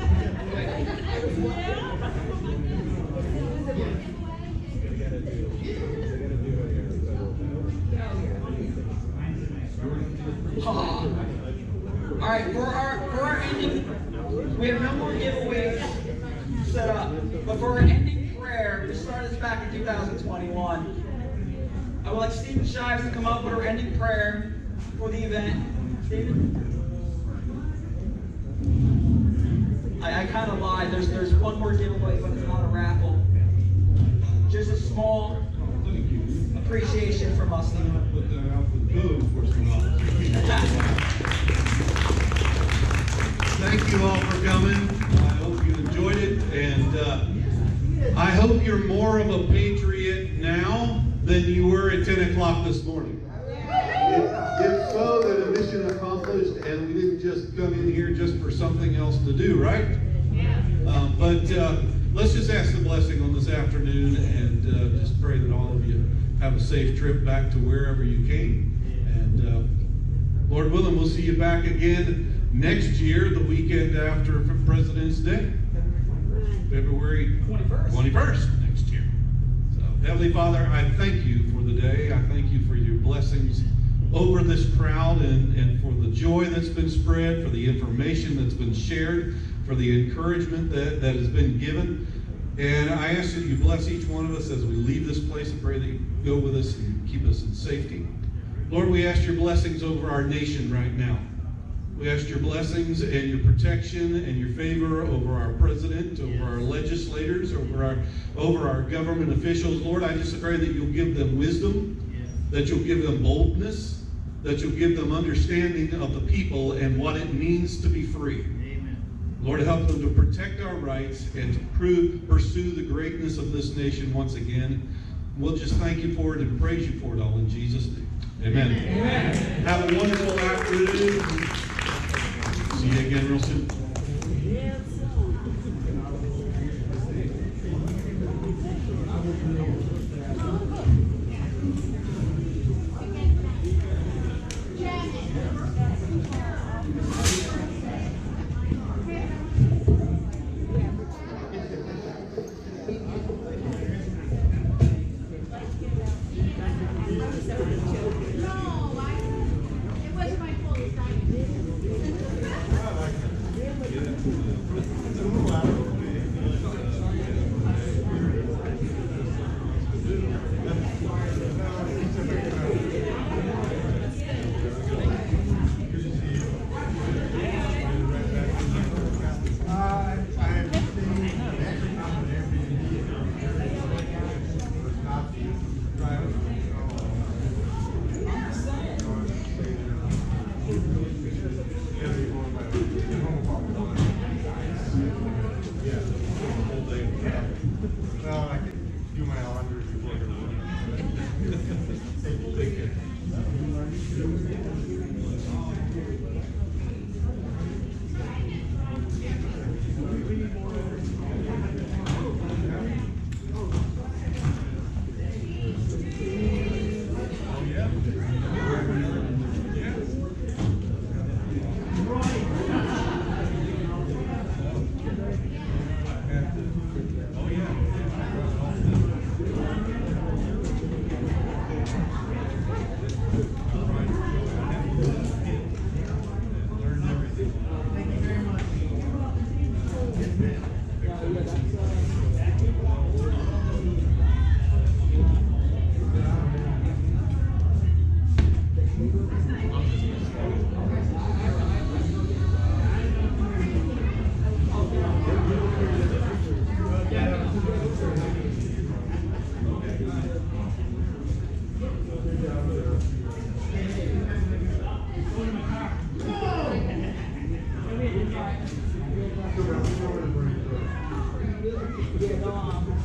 All right, for our ending, we have no more giveaways set up. But for our ending prayer, we started this back in 2021. I would like Stephen Shives to come up with our ending prayer for the event. Stephen? I kind of lied. There's one more giveaway, but it's not a raffle. Just a small appreciation from us, Stephen. Put that out for the code enforcement officer. Thank you all for coming. I hope you enjoyed it, and I hope you're more of a patriot now than you were at 10 o'clock this morning. If so, then a mission accomplished, and we didn't just come in here just for something else to do, right? But let's just ask the blessing on this afternoon, and just pray that all of you have a safe trip back to wherever you came. And Lord willing, we'll see you back again next year, the weekend after President's Day, February 21st next year. So, Heavenly Father, I thank you for the day. I thank you for your blessings over this crowd and for the joy that's been spread, for the information that's been shared, for the encouragement that has been given. And I ask that you bless each one of us as we leave this place, and pray that you go with us and keep us in safety. Lord, we ask your blessings over our nation right now. We ask your blessings and your protection and your favor over our president, over our legislators, over our government officials. Lord, I just pray that you'll give them wisdom, that you'll give them boldness, that you'll give them understanding of the people and what it means to be free. Amen. Lord, help them to protect our rights and to pursue the greatness of this nation once again. We'll just thank you for it and praise you for it all in Jesus' name. Amen. Amen. Have a wonderful afternoon. See you again real soon.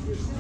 Thank you.